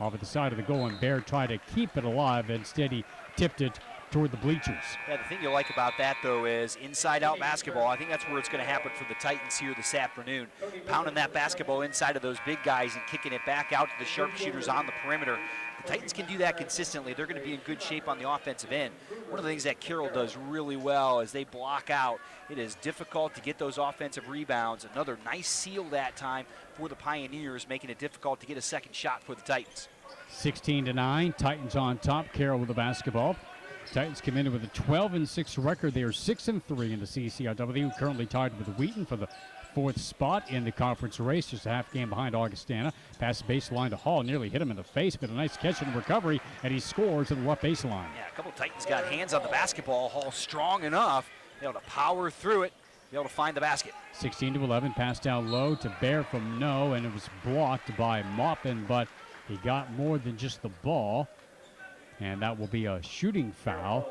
Off at the side of the goal, and Bear tried to keep it alive. Instead, he tipped it toward the bleachers. Yeah, the thing you like about that, though, is inside-out basketball. I think that's where it's going to happen for the Titans here this afternoon. Pounding that basketball inside of those big guys and kicking it back out to the sharpshooters on the perimeter. The Titans can do that consistently. They're going to be in good shape on the offensive end. One of the things that Carroll does really well is they block out. It is difficult to get those offensive rebounds. Another nice seal that time for the Pioneers, making it difficult to get a second shot for the Titans. 16-9, Titans on top. Carroll with the basketball. Titans come in with a 12-6 record. They are 6-3 in the CCRW, currently tied with Wheaton for the 4th spot in the conference race, just a half game behind Augustana. Pass baseline to Hall, nearly hit him in the face, but a nice catch and recovery, and he scores at the left baseline. Yeah, a couple of Titans got hands on the basketball. Hall strong enough, able to power through it, be able to find the basket. 16-11, pass down low to Bear from No, and it was blocked by Maupin, but he got more than just the ball, and that will be a shooting foul.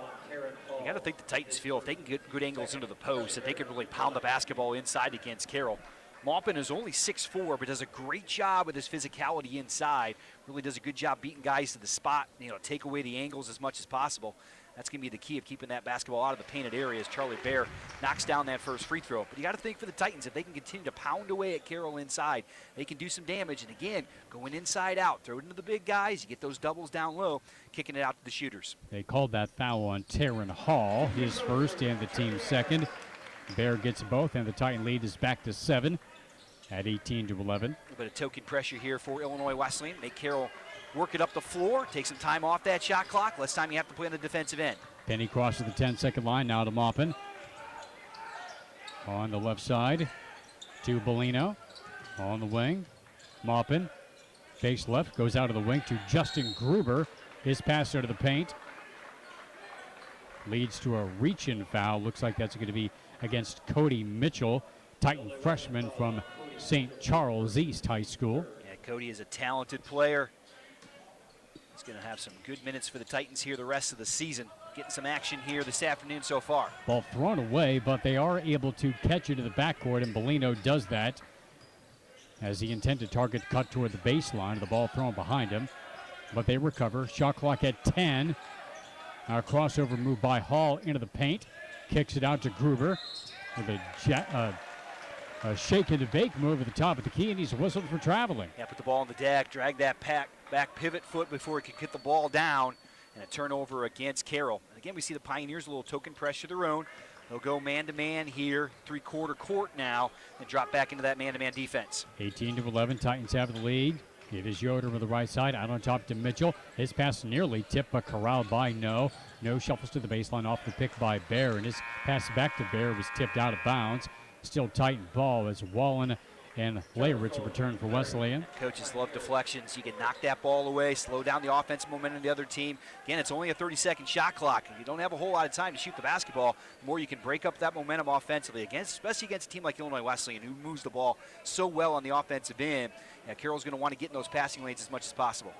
You got to think the Titans feel if they can get good angles into the post, that they can really pound the basketball inside against Carroll. Maupin is only 6'4", but does a great job with his physicality inside. Really does a good job beating guys to the spot, take away the angles as much as possible. That's going to be the key of keeping that basketball out of the painted area as Charlie Bear knocks down that first free throw. But you got to think for the Titans, if they can continue to pound away at Carroll inside, they can do some damage. And again, going inside out, throw it into the big guys, you get those doubles down low, kicking it out to the shooters. They called that foul on Taryn Hall, his first and the team's second. Bear gets both, and the Titan lead is back to 7 at 18-11. A little bit of token pressure here for Illinois Wesleyan. Make Carroll work it up the floor, take some time off that shot clock. Less time you have to play on the defensive end. Penny crosses the 10-second line, now to Maupin. On the left side to Bellino. On the wing, Maupin. Fakes left, goes out of the wing to Justin Gruber. His pass out of the paint leads to a reach-in foul. Looks like that's going to be against Cody Mitchell, Titan freshman from St. Charles East High School. Yeah, Cody is a talented player. He's going to have some good minutes for the Titans here the rest of the season. Getting some action here this afternoon so far. Ball thrown away, but they are able to catch it to the backcourt, and Bellino does that as the intended target cut toward the baseline. The ball thrown behind him, but they recover. Shot clock at 10. A crossover move by Hall into the paint. Kicks it out to Gruber with a shake and bake move at the top of the key, and he's whistled for traveling. Yeah, put the ball on the deck, drag that back pivot foot before he can get the ball down, and a turnover against Carroll. And again, we see the Pioneers a little token pressure of their own. They'll go man-to-man here, three-quarter court now, and drop back into that man-to-man defense. 18-11, Titans have the lead. It is Yoder with the right side, out on top to Mitchell. His pass nearly tipped, but corralled by No. No shuffles to the baseline off the pick by Bear, and his pass back to Bear was tipped out of bounds. Still Titan ball as Wallen and Layritz return for Wesleyan. Coaches love deflections. You can knock that ball away, slow down the offensive momentum of the other team. Again, it's only a 30-second shot clock. You don't have a whole lot of time to shoot the basketball. The more you can break up that momentum offensively, especially against a team like Illinois Wesleyan, who moves the ball so well on the offensive end. Yeah, Carroll's going to want to get in those passing lanes as much as possible.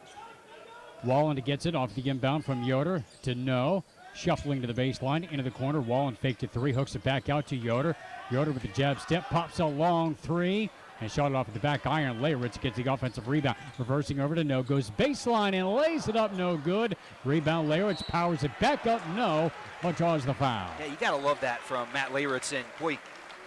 Wallen gets it off the inbound from Yoder to No. Shuffling to the baseline, into the corner. Wallen faked it 3, hooks it back out to Yoder. Yoder with the jab step, pops a long 3, and shot it off at the back iron. Layritz gets the offensive rebound. Reversing over to No, goes baseline and lays it up, no good. Rebound, Layritz powers it back up, No, but draws the foul. Yeah, you got to love that from Matt Layritz. And boy,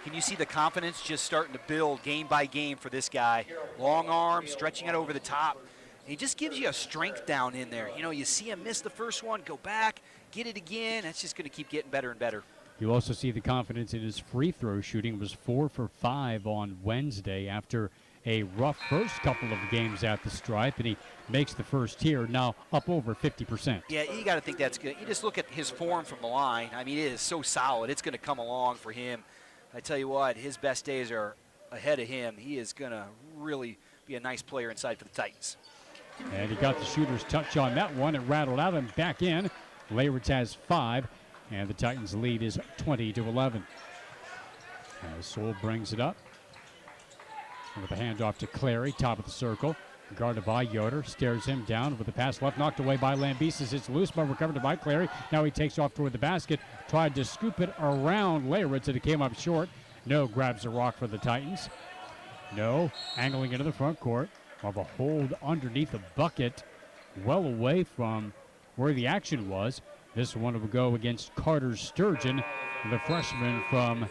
can you see the confidence just starting to build game by game for this guy? Long arm, stretching it over the top. He just gives you a strength down in there. You see him miss the first one, go back, get it again. That's just going to keep getting better and better. You also see the confidence in his free throw shooting. Was 4 for 5 on Wednesday after a rough first couple of games at the stripe, and he makes the first here, now up over 50%. Yeah, you got to think that's good. You just look at his form from the line. I mean, it is so solid. It's going to come along for him. I tell you what, his best days are ahead of him. He is going to really be a nice player inside for the Titans. And he got the shooter's touch on that one. It rattled out and back in. Layritz has 5, and the Titans' lead is 20-11. As Soule brings it up with a handoff to Clary, top of the circle. Guarded by Yoder, stares him down with the pass left, knocked away by Lambesis. It's loose, but recovered by Clary. Now he takes off toward the basket, tried to scoop it around Layritz, and it came up short. No grabs the rock for the Titans. No, angling into the front court. Of a hold underneath the bucket, well away from where the action was. This one will go against Carter Sturgeon, the freshman from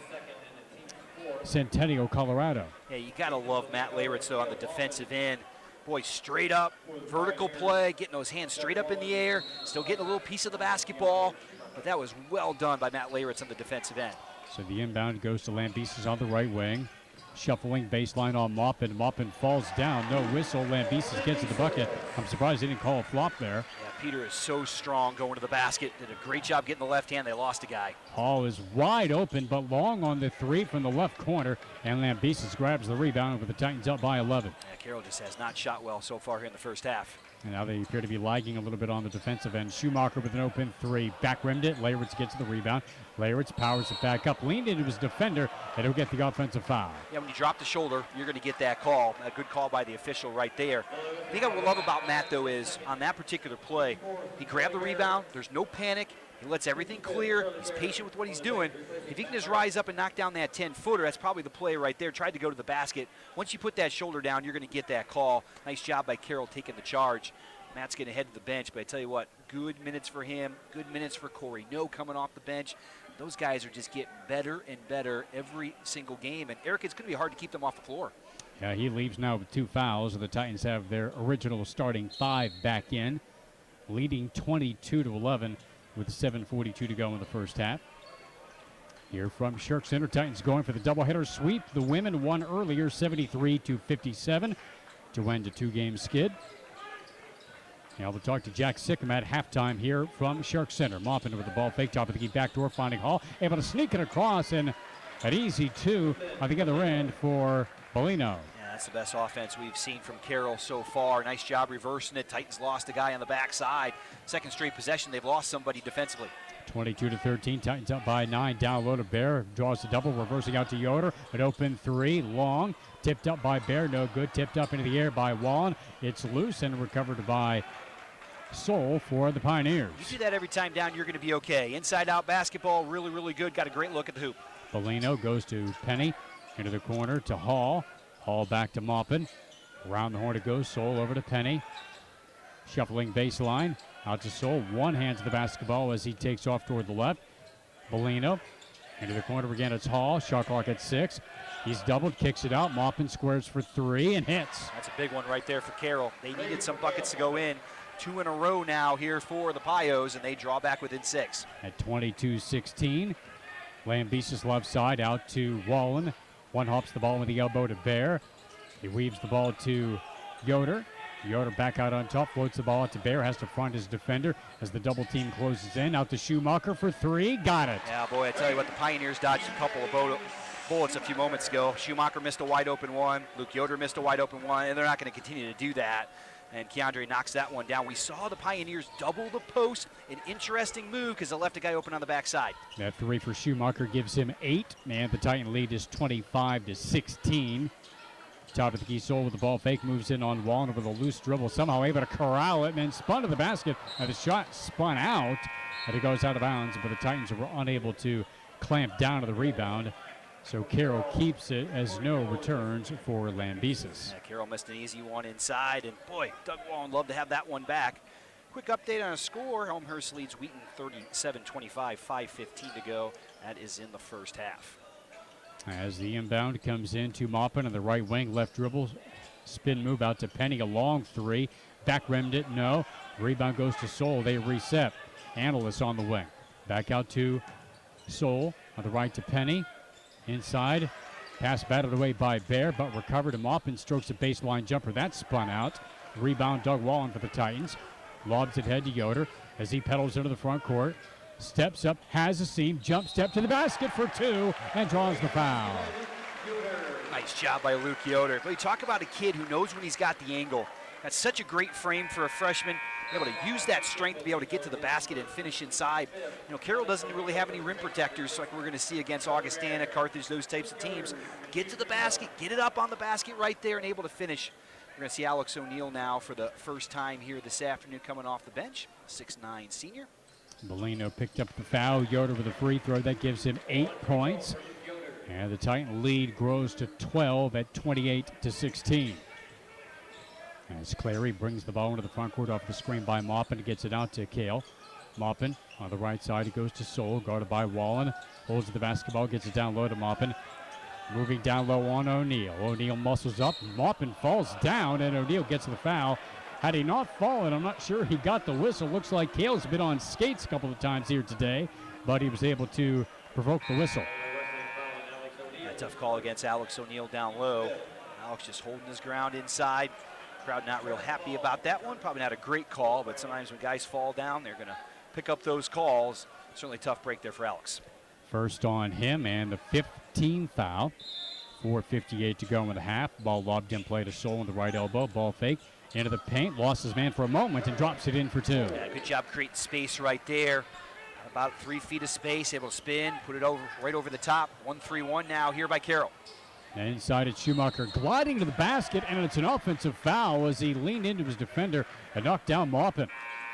Centennial, Colorado. Yeah, you got to love Matt Leyritz, though, on the defensive end. Boy, straight up, vertical play, getting those hands straight up in the air, still getting a little piece of the basketball. But that was well done by Matt Leyritz on the defensive end. So the inbound goes to Lambesis on the right wing. Shuffling baseline on Maupin. Maupin falls down. No whistle. Lambesis gets to the bucket. I'm surprised they didn't call a flop there. Yeah, Peter is so strong going to the basket. Did a great job getting the left hand. They lost a guy. Hall is wide open, but long on the three from the left corner. And Lambesis grabs the rebound with the Titans up by 11. Yeah, Carroll just has not shot well so far here in the first half. And now they appear to be lagging a little bit on the defensive end. Schumacher with an open three. Back rimmed it. Leyritz gets the rebound. Leyritz powers it back up. Leaned into his defender, and he'll get the offensive foul. Yeah, when you drop the shoulder, you're going to get that call. A good call by the official right there. The thing I love about Matt, though, is on that particular play, he grabbed the rebound. There's no panic. He lets everything clear. He's patient with what he's doing. If he can just rise up and knock down that 10-footer, that's probably the play right there. Tried to go to the basket. Once you put that shoulder down, you're going to get that call. Nice job by Carroll taking the charge. Matt's going to head to the bench, but I tell you what, good minutes for him, good minutes for Corey No coming off the bench. Those guys are just getting better and better every single game. And, Eric, it's going to be hard to keep them off the floor. Yeah, he leaves now with 2 fouls. The Titans have their original starting 5 back in, leading 22-11 with 7:42 to go in the first half. Here from Shirk Center, Titans going for the doubleheader sweep. The women won earlier, 73-57, to end a 2-game skid. Now we'll talk to Jack Sikma at halftime here from Shark Center. Maupin with the ball fake, top of the key, backdoor, finding Hall. Able to sneak it across, and an easy 2 on the other end for Bellino. Yeah, that's the best offense we've seen from Carroll so far. Nice job reversing it. Titans lost a guy on the backside. Second straight possession, they've lost somebody defensively. 22-13, Titans up by 9. Down low to Bear, draws the double, reversing out to Yoder. An open 3, long, tipped up by Bear, no good. Tipped up into the air by Wallen. It's loose and recovered by Soul for the Pioneers. You do that every time down, you're going to be okay. Inside-out basketball, really, really good. Got a great look at the hoop. Bellino goes to Penny, into the corner to Hall. Hall back to Maupin. Around the horn it goes. Soul over to Penny. Shuffling baseline. Out to Soul. One hand to the basketball as he takes off toward the left. Bellino into the corner again. It's Hall. Shot clock at 6. He's doubled, kicks it out. Maupin squares for 3 and hits. That's a big one right there for Carroll. They needed some buckets to go in. 2 in a row now here for the Pios, and they draw back within 6. At 22-16, Lambesis left side out to Wallen. One hops the ball with the elbow to Bear. He weaves the ball to Yoder. Yoder back out on top, floats the ball out to Bear, has to front his defender as the double team closes in. Out to Schumacher for 3, got it. Yeah, boy, I tell you what, the Pioneers dodged a couple of bullets a few moments ago. Schumacher missed a wide open one. Luke Yoder missed a wide open one, and they're not going to continue to do that. And Keandre knocks that one down. We saw the Pioneers double the post. An interesting move because they left a guy open on the backside. That 3 for Schumacher gives him 8. And the Titan lead is 25-16. Top of the key, Soul with the ball fake, moves in on Wallen with a loose dribble. Somehow able to corral it and then spun to the basket. And the shot spun out. And it goes out of bounds. But the Titans were unable to clamp down to the rebound. So Carroll keeps it as no returns for Lambesis. Yeah, Carroll missed an easy one inside, and boy, Doug Wallen loved to have that one back. Quick update on a score. Elmhurst leads Wheaton 37-25, 5:15 to go. That is in the first half. As the inbound comes in to Maupin on the right wing, left dribble, spin move out to Penny, a long 3. Back rimmed it, no. Rebound goes to Soul, they reset. Analyst on the wing. Back out to Soul, on the right to Penny. Inside, pass batted away by Bear, but recovered. Maupin strokes a baseline jumper. That spun out. Rebound, Doug Wallen for the Titans. Lobs it head to Yoder as he pedals into the front court. Steps up, has a seam, jump step to the basket for 2, and draws the foul. Nice job by Luke Yoder. But you talk about a kid who knows when he's got the angle. That's such a great frame for a freshman. Be able to use that strength to be able to get to the basket and finish inside. You know, Carroll doesn't really have any rim protectors like we're going to see against Augustana, Carthage, those types of teams. Get to the basket, get it up on the basket right there and able to finish. We're going to see Alex O'Neal now for the first time here this afternoon coming off the bench, 6'9" senior. Bellino picked up the foul. Yoder with a free throw. That gives him 8 points. And the Titan lead grows to 12 at 28-16. As Clary brings the ball into the front court off the screen by Maupin, gets it out to Kale. Maupin on the right side. It goes to Soul, guarded by Wallen. Holds the basketball, gets it down low to Maupin. Moving down low on O'Neal. O'Neal muscles up. Maupin falls down, and O'Neal gets the foul. Had he not fallen, I'm not sure he got the whistle. Looks like Cale's been on skates a couple of times here today, but he was able to provoke the whistle. A tough call against Alex O'Neal down low. Alex just holding his ground inside. Crowd not real happy about that one. Probably not a great call, but sometimes when guys fall down, they're going to pick up those calls. Certainly tough break there for Alex. First on him, and the 15th foul. 4:58 to go in the half. Ball lobbed in play to Soul on the right elbow. Ball fake into the paint. Lost his man for a moment and drops it in for two. Yeah, good job creating space right there. About 3 feet of space, able to spin, put it over right over the top. 1-3-1 now here by Carroll. And inside it's Schumacher gliding to the basket, and it's an offensive foul as he leaned into his defender and knocked down Maupin.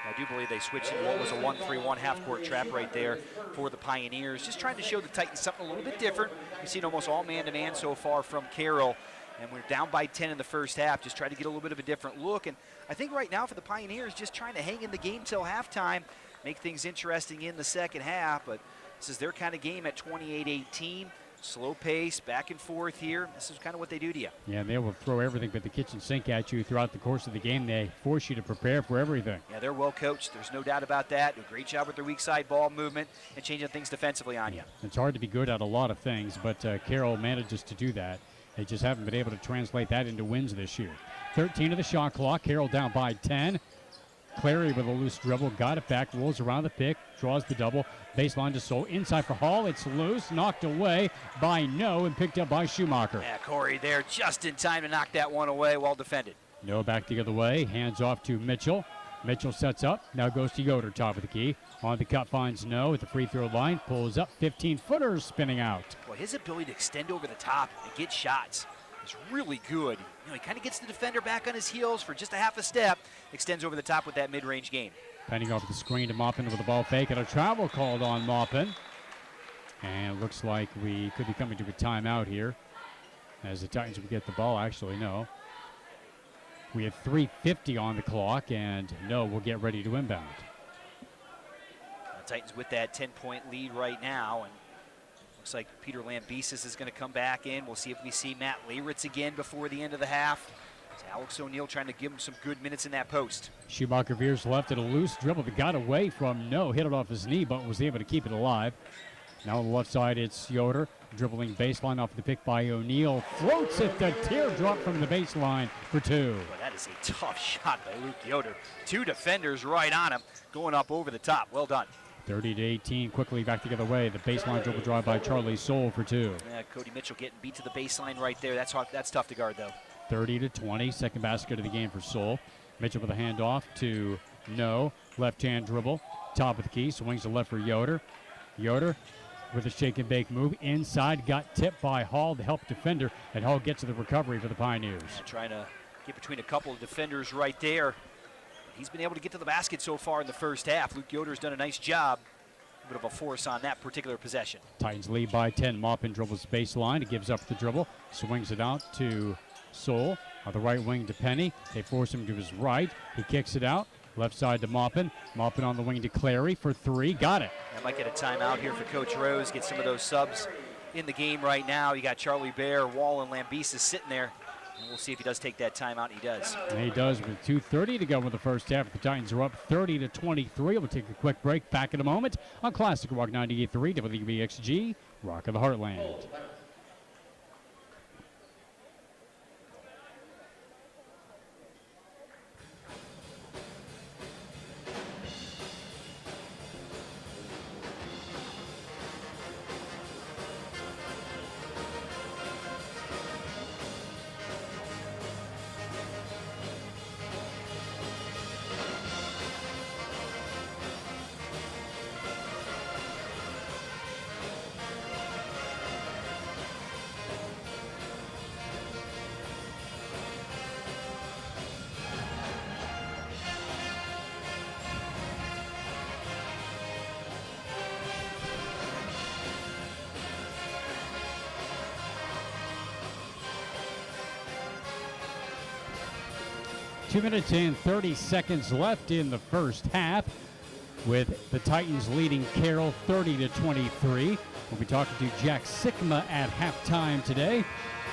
I do believe they switched into what was a 1-3-1 half-court trap right there for the Pioneers. Just trying to show the Titans something a little bit different. We've seen almost all man-to-man so far from Carroll, and we're down by 10 in the first half. Just trying to get a little bit of a different look. And I think right now for the Pioneers, just trying to hang in the game till halftime, make things interesting in the second half. But this is their kind of game at 28-18. Slow pace, back and forth here. This is kind of what they do to you. Yeah, they will throw everything but the kitchen sink at you throughout the course of the game. They force you to prepare for everything. Yeah, they're well coached. There's no doubt about that. Do a great job with their weak side ball movement and changing things defensively on you. It's hard to be good at a lot of things, but Carroll manages to do that. They just haven't been able to translate that into wins this year. 13 of the shot clock. Carroll down by 10. Clary with a loose dribble, got it back, rolls around the pick, draws the double, baseline to Soul, inside for Hall, it's loose, knocked away by No and picked up by Schumacher. Yeah, Corey there just in time to knock that one away, well defended. No back the other way, hands off to Mitchell. Mitchell sets up, now goes to Yoder, top of the key. On the cut finds No at the free throw line, pulls up, 15-footers spinning out. Well, his ability to extend over the top and get shots is really good. You know, he kind of gets the defender back on his heels for just a half a step, extends over the top with that mid-range game. Pending off the screen to Maupin with the ball fake, and a travel called on Maupin. And it looks like we could be coming to a timeout here as the Titans would get the ball. Actually, no. We have 3:50 on the clock, and No will get ready to inbound. The Titans with that 10-point lead right now, and looks like Peter Lambesis is going to come back in. We'll see if we see Matt Leyritz again before the end of the half. It's Alex O'Neal trying to give him some good minutes in that post. Schumacher veers left at a loose dribble that got away from No, hit it off his knee, but was able to keep it alive. Now on the left side, it's Yoder dribbling baseline off the pick by O'Neal. Floats it, the teardrop from the baseline for two. Boy, that is a tough shot by Luke Yoder. Two defenders right on him, going up over the top. Well done. 30-18, quickly back the other way. The baseline dribble drive by Charlie Soul for two. Yeah, Cody Mitchell getting beat to the baseline right there. That's tough to guard, though. 30-20, second basket of the game for Soul. Mitchell with a handoff to No. Left-hand dribble, top of the key, swings to left for Yoder. Yoder with a shake and bake move inside, got tipped by Hall, the help defender, and Hall gets to the recovery for the Pioneers. Trying to get between a couple of defenders right there. He's been able to get to the basket so far in the first half. Luke Yoder's done a nice job. A bit of a force on that particular possession. Titans lead by 10. Maupin dribbles baseline. He gives up the dribble, swings it out to Soul. On the right wing to Penny. They force him to his right. He kicks it out. Left side to Maupin. Maupin on the wing to Clary for three. Got it. I might get a timeout here for Coach Rose. Get some of those subs in the game right now. You got Charlie Bear, Wall, and Lambesis sitting there. And we'll see if he does take that timeout. He does. And he does with 2:30 to go in the first half. The Titans are up 30-23. We'll take a quick break. Back in a moment on Classic Rock 98.3 WBXG, Rock of the Heartland. Two minutes and 30 seconds left in the first half. with the Titans leading Carroll 30-23. We'll be talking to Jack Sikma at halftime today.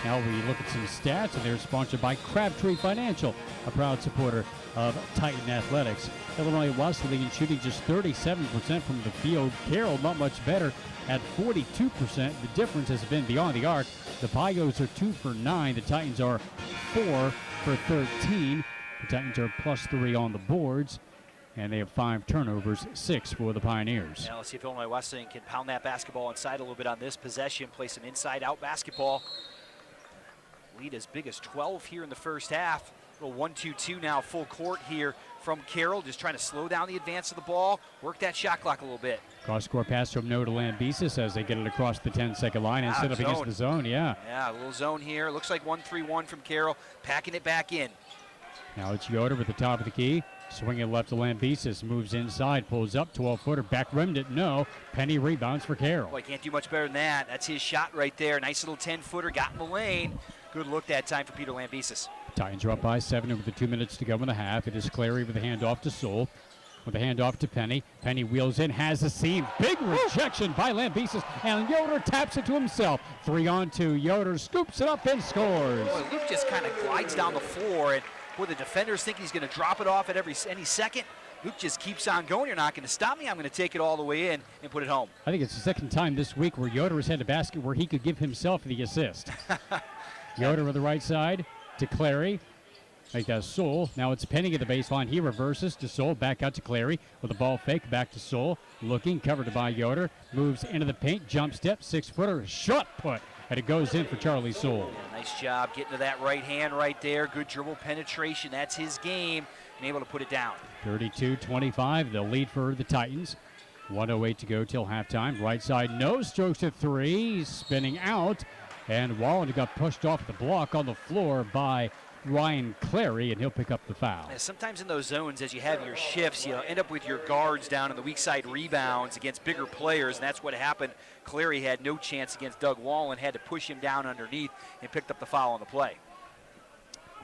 Now we look at some stats, and they're sponsored by Crabtree Financial, a proud supporter of Titan Athletics. Illinois Wesleyan shooting just 37% from the field. Carroll not much better at 42%. The difference has been beyond the arc. The Payos are 2 for 9. The Titans are 4 for 13. The Titans are +3 on the boards, and they have 5 turnovers, 6 for the Pioneers. Now let's see if Illinois Wesleyan can pound that basketball inside a little bit on this possession, play some inside-out basketball. Lead as big as 12 here in the first half. A little 1-2-2 now, full court here from Carroll, just trying to slow down the advance of the ball, work that shot clock a little bit. Cross-court pass from No to Lambesis as they get it across the 10-second line and set up against the zone. Yeah, a little zone here. Looks like 1-3-1 from Carroll, packing it back in. now it's Yoder with the top of the key. Swinging left to Lambesis, moves inside, pulls up, 12-footer, back rimmed it, no. Penny rebounds for Carroll. Boy, can't do much better than that. That's his shot right there. Nice little 10-footer, got in the lane. Good look that time for Peter Lambesis. Titans are up by 7 with the 2 minutes to go in the half. It is Clary with the handoff to Soul. With the handoff to Penny. Penny wheels in, has a seam. Big rejection by Lambesis, and Yoder taps it to himself. 3-on-2. Yoder scoops it up and scores. Boy, Luke just kind of glides down the floor, and boy, the defenders think he's going to drop it off at any second. Luke just keeps on going. You're not going to stop me. I'm going to take it all the way in and put it home. I think it's the second time this week where Yoder has had a basket where he could give himself the assist. Yoder with the right side to Clary. Like that Soul. Now it's Penny at the baseline. He reverses to Soul. Back out to Clary with a ball fake. Back to Soul. Looking, covered by Yoder. Moves into the paint. Jump step. 6-footer. Shot put. And it goes in for Charlie Soul. Yeah, nice job getting to that right hand right there. Good dribble penetration. That's his game. And able to put it down. 32-25. The lead for the Titans. 1:08 to go till halftime. Right side. No strokes at 3. Spinning out. And Wallen got pushed off the block on the floor by Ryan Clary, and he'll pick up the foul. Yeah, sometimes in those zones, as you have your shifts, you end up with your guards down in the weak side rebounds against bigger players, and that's what happened. Clary had no chance against Doug Wallen, had to push him down underneath and picked up the foul on the play.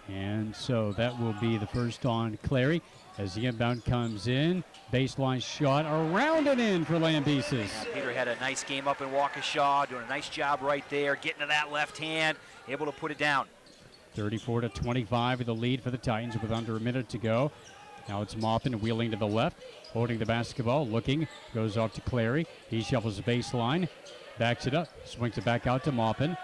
And so that will be the first on Clary as the inbound comes in. Baseline shot around and in for Lambesis. Yeah, Peter had a nice game up in Waukesha, doing a nice job right there, getting to that left hand, able to put it down. 34-25 with the lead for the Titans with under a minute to go. Now it's Maupin wheeling to the left, holding the basketball, looking, goes off to Clary. He shuffles the baseline, backs it up, swings it back out to Maupin.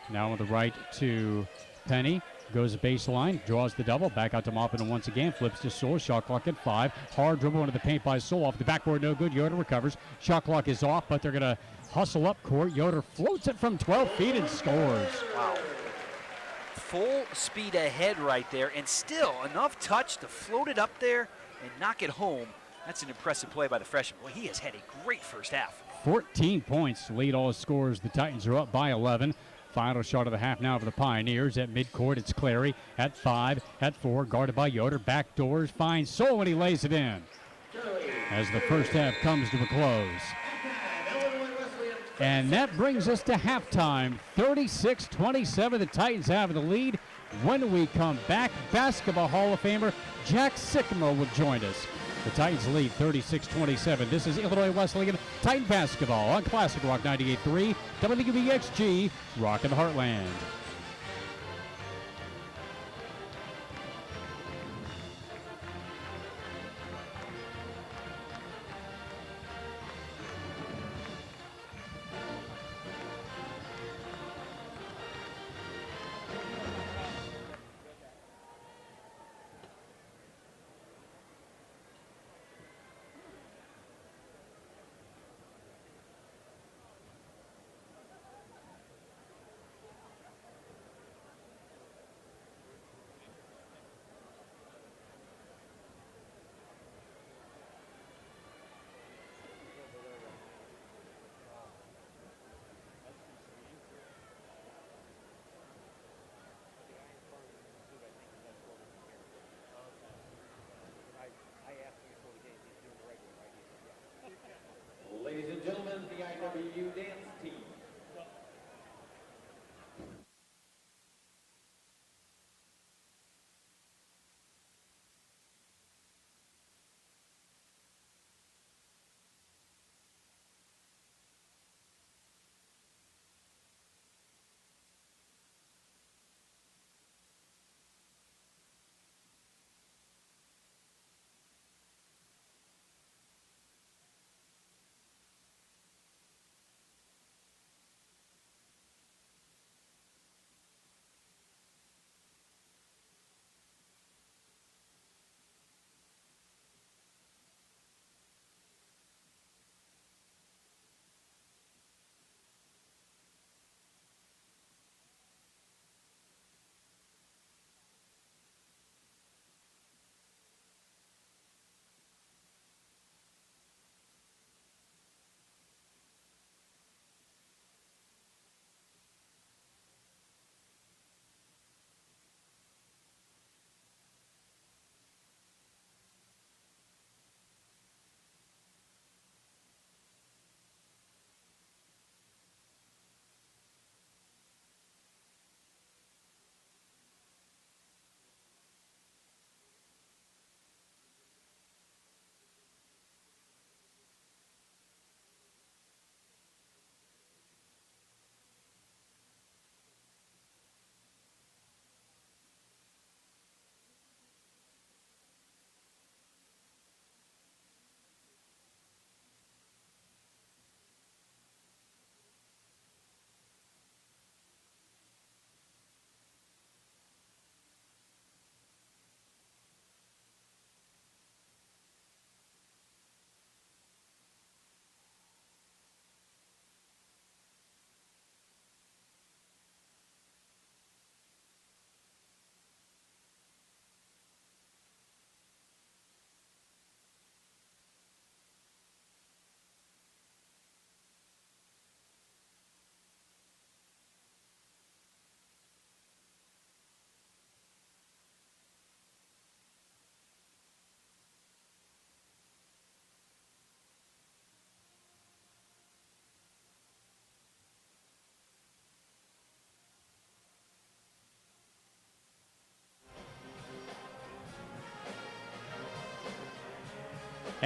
Now on the right to Penny. Goes the baseline, draws the double, back out to Maupin once again, flips to Soul, shot clock at 5. Hard dribble into the paint by Soul, off the backboard, no good. Yoder recovers, shot clock is off, but they're going to hustle up court. Yoder floats it from 12 feet and scores. Wow. Full speed ahead right there, and still enough touch to float it up there and knock it home. That's an impressive play by the freshman. Well, he has had a great first half. 14 points to lead all scores. The Titans are up by 11. Final shot of the half now for the Pioneers. At midcourt, it's Clary at 5, at 4, guarded by Yoder. Back doors, finds Soul when he lays it in. As the first half comes to a close. And that brings us to halftime. 36-27, the Titans have the lead. When we come back, Basketball Hall of Famer Jack Sikma will join us. The Titans lead 36-27. This is Illinois Wesleyan Titan Basketball on Classic Rock 98.3, WBXG, Rock in the Heartland.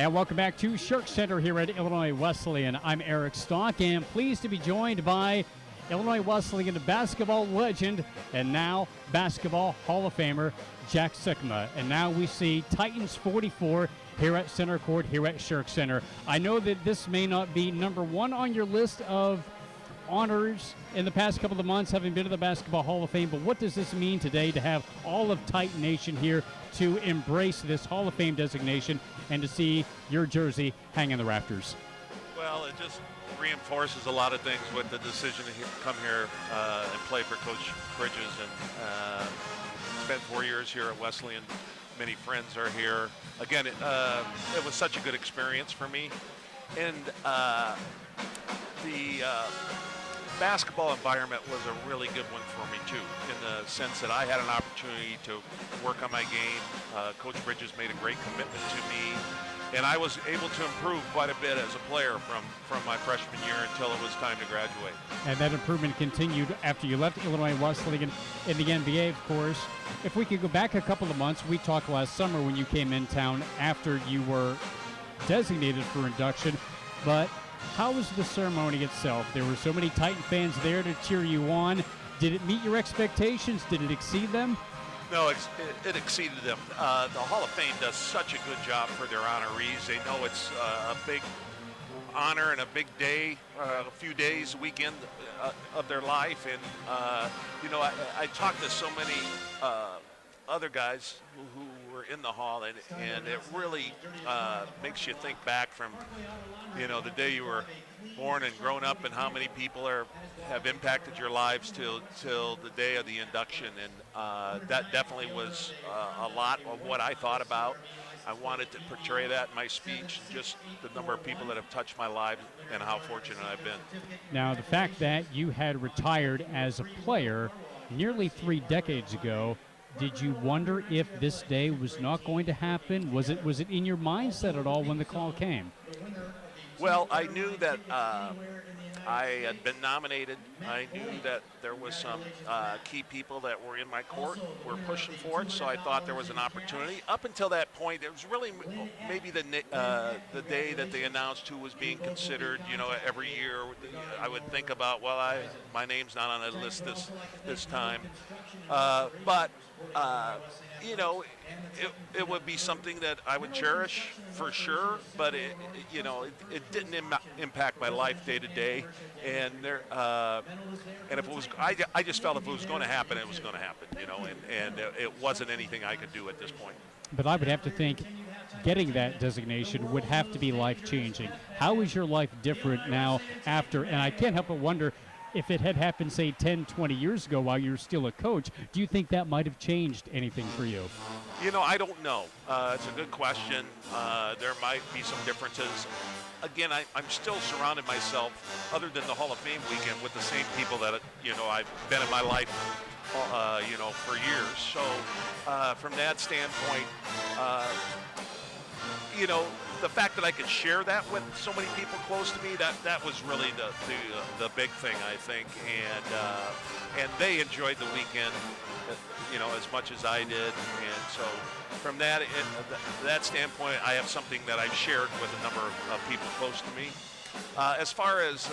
And welcome back to Shirk Center here at Illinois Wesleyan. I'm Eric Stock, and pleased to be joined by Illinois Wesleyan basketball legend and now basketball Hall of Famer Jack Sikma. And now we see Titans 44 here at Center Court, here at Shirk Center. I know that this may not be number one on your list of honors in the past couple of months, having been to the Basketball Hall of Fame, but what does this mean today to have all of Titan Nation here to embrace this Hall of Fame designation and to see your jersey hang in the rafters? Well, it just reinforces a lot of things with the decision to come here and play for Coach Bridges. And spent 4 years here at Wesleyan. Many friends are here. Again, it was such a good experience for me. And the basketball environment was a really good one for me too, in the sense that I had an opportunity to work on my game. Coach Bridges made a great commitment to me, and I was able to improve quite a bit as a player from my freshman year until it was time to graduate. And that improvement continued after you left Illinois Wesleyan in the NBA, of course. If we could go back a couple of months, we talked last summer when you came in town after you were designated for induction, but how was the ceremony itself? There were so many Titan fans there to cheer you on. Did it meet your expectations? Did it exceed them? No, it exceeded them. The Hall of Fame does such a good job for their honorees. They know it's a big honor and a big day, a few days, weekend of their life. And, I talked to so many other guys who were in the hall, and it really makes you think back from, the day you were born and grown up, and how many people have impacted your lives till the day of the induction. And that definitely was a lot of what I thought about. I wanted to portray that in my speech, just the number of people that have touched my life and how fortunate I've been. Now, the fact that you had retired as a player nearly 3 decades ago, did you wonder if this day was not going to happen? Was it in your mindset at all when the call came? Well, I knew that I had been nominated. I knew that there was some key people that were in my court, were pushing for it, so I thought there was an opportunity. Up until that point, it was really maybe the day that they announced who was being considered. Every year I would think about, my name's not on the list this time. But it would be something that I would cherish for sure, but it didn't impact my life day to day. And and if it was, I just felt if it was going to happen, it was going to happen, and it wasn't anything I could do at this point. But I would have to think getting that designation would have to be life-changing. How is your life different now after? And I can't help but wonder, if it had happened, say, 10, 20 years ago while you were still a coach, do you think that might have changed anything for you? I don't know. It's a good question. There might be some differences. Again, I'm still surrounded myself, other than the Hall of Fame weekend, with the same people that, I've been in my life, for years. So from that standpoint, the fact that I could share that with so many people close to me, that was really the big thing, I think. And they enjoyed the weekend, as much as I did. And so from that standpoint, I have something that I've shared with a number of people close to me. As far as,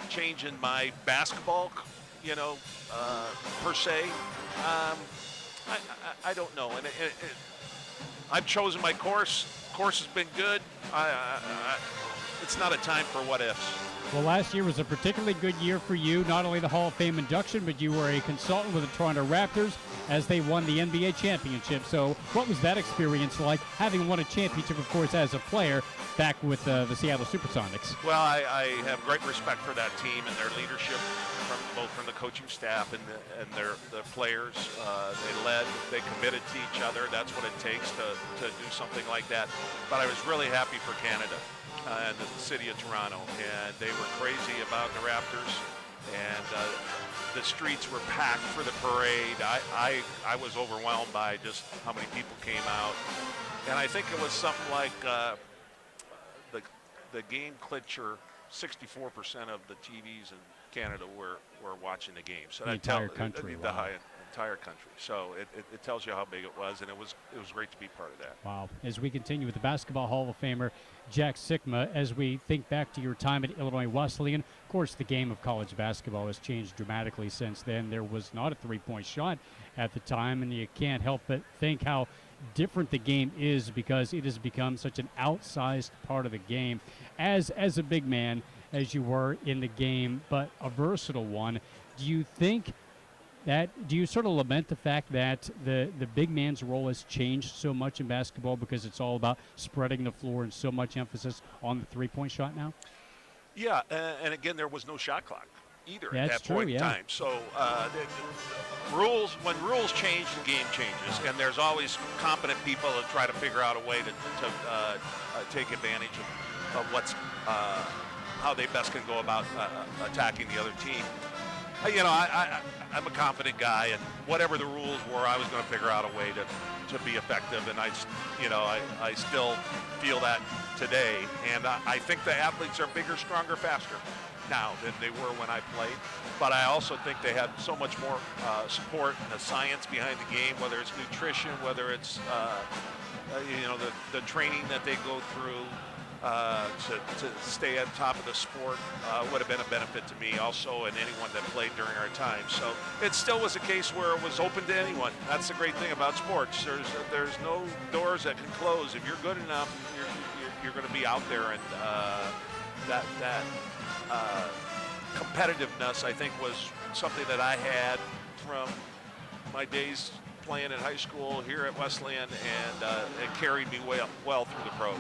changing my basketball, per se, I don't know. And I've chosen my course. Course has been good. It's not a time for what ifs. Well, last year was a particularly good year for you. Not only the Hall of Fame induction, but you were a consultant with the Toronto Raptors as they won the NBA championship. So what was that experience like, having won a championship, of course, as a player back with the Seattle Supersonics? Well, I have great respect for that team and their leadership, both from the coaching staff and the players. They committed to each other. That's what it takes to do something like that. But I was really happy for Canada and the city of Toronto, and they were crazy about the Raptors, and the streets were packed for the parade. I was overwhelmed by just how many people came out, and I think it was something like the game clincher. 64% of the TVs in Canada were watching the game. So the entire country. The Wow. entire country. So it tells you how big it was, and it was great to be part of that. Wow. As we continue with the Basketball Hall of Famer Jack Sikma, as we think back to your time at Illinois Wesleyan, of course, the game of college basketball has changed dramatically since then. There was not a three-point shot at the time, and you can't help but think how different the game is because it has become such an outsized part of the game. As a big man, as you were in the game, but a versatile one, do you sort of lament the fact that the big man's role has changed so much in basketball because it's all about spreading the floor and so much emphasis on the three-point shot now? Yeah, and again, there was no shot clock either Yeah, at that it's true, point in yeah. time. So the rules, when rules change, the game changes, and there's always competent people that try to figure out a way to take advantage of what's how they best can go about attacking the other team. I'm a confident guy, and whatever the rules were, I was going to figure out a way to be effective, and I still feel that today. And I think the athletes are bigger, stronger, faster now than they were when I played. But I also think they have so much more support and the science behind the game, whether it's nutrition, whether it's the training that they go through. To stay at the top of the sport would have been a benefit to me also and anyone that played during our time. So it still was a case where it was open to anyone. That's the great thing about sports. There's no doors that can close. If you're good enough, you're going to be out there, and that competitiveness, I think, was something that I had from my days playing in high school here at Wesleyan, and it carried me well through the pros.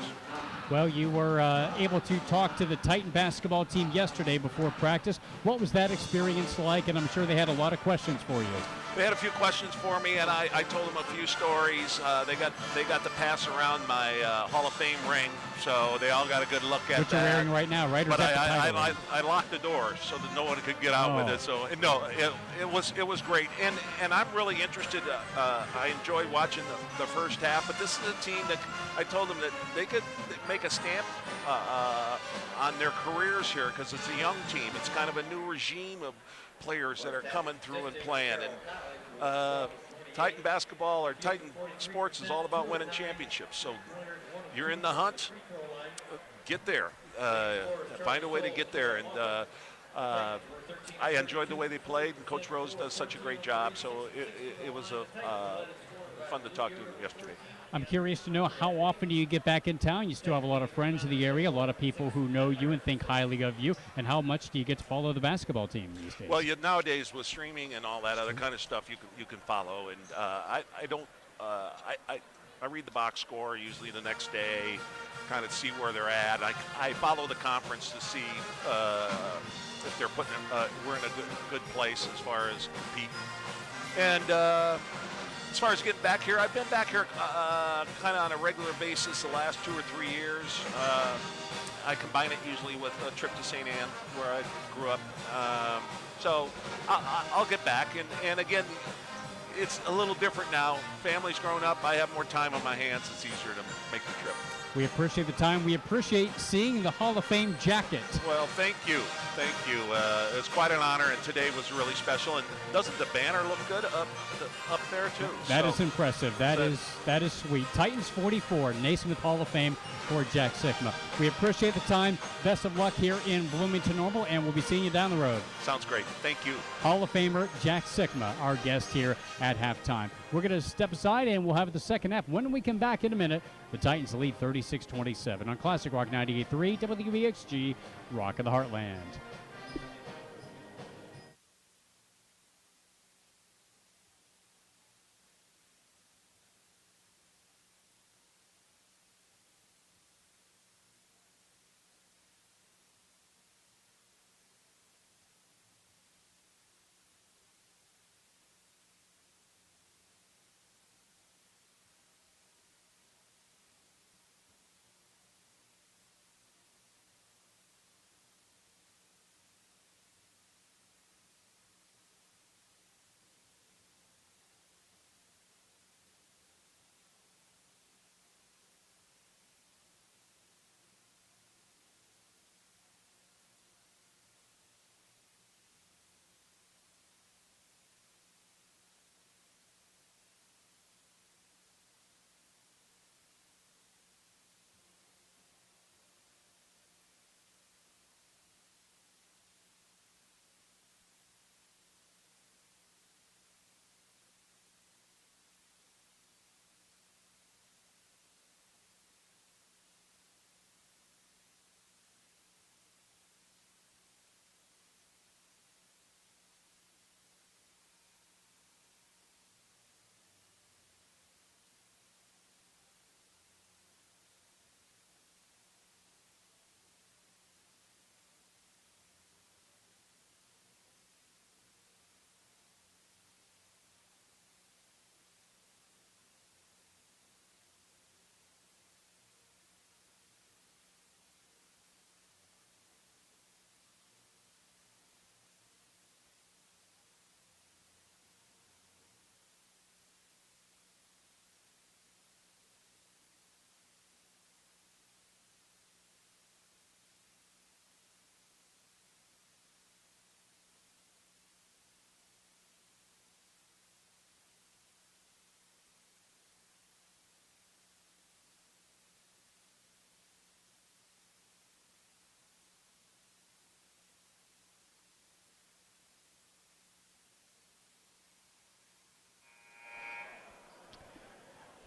Well, you were able to talk to the Titan basketball team yesterday before practice. What was that experience like? And I'm sure they had a lot of questions for you. They had a few questions for me, and I told them a few stories. They got to pass around my Hall of Fame ring, so they all got a good look at Which that. you're wearing right now, right? Or But is that the title ring? I locked the door so that no one could get out with it. So no, it was great, and I'm really interested. I enjoyed watching the first half, but this is a team that I told them that they could make a stamp on their careers here because it's a young team. It's kind of a new regime of players that are coming through and playing. And Titan basketball or Titan sports is all about winning championships. So you're in the hunt, get there. Find a way to get there. And I enjoyed the way they played, and Coach Rose does such a great job. So it was fun to talk to him yesterday. I'm curious to know, how often do you get back in town? You still have a lot of friends in the area, a lot of people who know you and think highly of you. And how much do you get to follow the basketball team these days? Well, nowadays with streaming and all that other kind of stuff, you can follow. And I read the box score usually the next day, kind of see where they're at. I follow the conference to see if they're we're in a good place as far as compete. And as far as getting back here, I've been back here kind of on a regular basis the last 2 or 3 years. I combine it usually with a trip to St. Anne, where I grew up. So I'll get back. And again, it's a little different now. Family's grown up. I have more time on my hands. It's easier to make the trip. We appreciate the time. We appreciate seeing the Hall of Fame jacket. Well, thank you. Thank you. It was quite an honor, and today was really special. And doesn't the banner look good up there, too? That is impressive. That is sweet. Titans 44, Naismith Hall of Fame for Jack Sikma. We appreciate the time. Best of luck here in Bloomington Normal, and we'll be seeing you down the road. Sounds great. Thank you. Hall of Famer Jack Sikma, our guest here at halftime. We're going to step aside, and we'll have the second half. When we come back in a minute, the Titans lead 36-27 on Classic Rock 98.3 WBXG, Rock of the Heartland.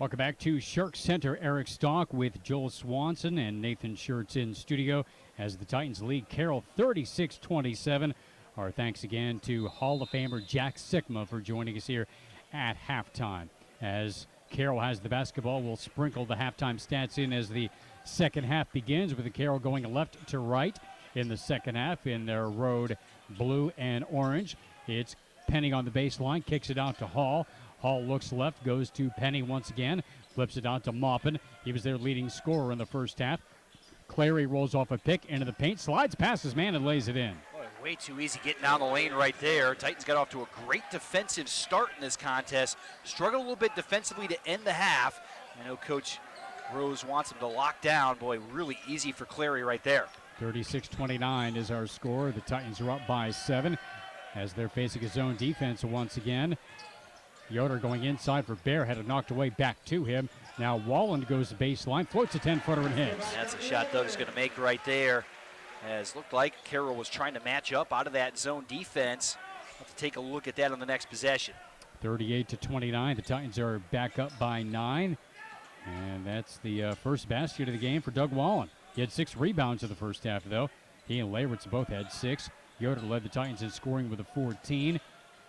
Welcome back to Shark Center. Eric Stock with Joel Swanson and Nathan Schertz in studio as the Titans lead Carroll 36-27. Our thanks again to Hall of Famer Jack Sikma for joining us here at halftime. As Carroll has the basketball, we'll sprinkle the halftime stats in as the second half begins, with the Carroll going left to right in the second half in their road blue and orange. It's Penny on the baseline, kicks it out to Hall. Hall looks left, goes to Penny once again, flips it out to Maupin. He was their leading scorer in the first half. Clary rolls off a pick into the paint, slides past his man and lays it in. Boy, way too easy getting down the lane right there. Titans got off to a great defensive start in this contest. Struggled a little bit defensively to end the half. I know Coach Rose wants him to lock down. Boy, really easy for Clary right there. 36-29 is our score. The Titans are up by 7 as they're facing a zone defense once again. Yoder going inside for Bear, had it knocked away back to him. Now Wallen goes to baseline, floats a 10-footer and hits. That's a shot Doug's going to make right there. As looked like Carroll was trying to match up out of that zone defense. Have to take a look at that on the next possession. 38-29, the Titans are back up by 9. And that's the first basket of the game for Doug Wallen. He had 6 rebounds in the first half, though. He and Leyritz both had 6. Yoder led the Titans in scoring with a 14.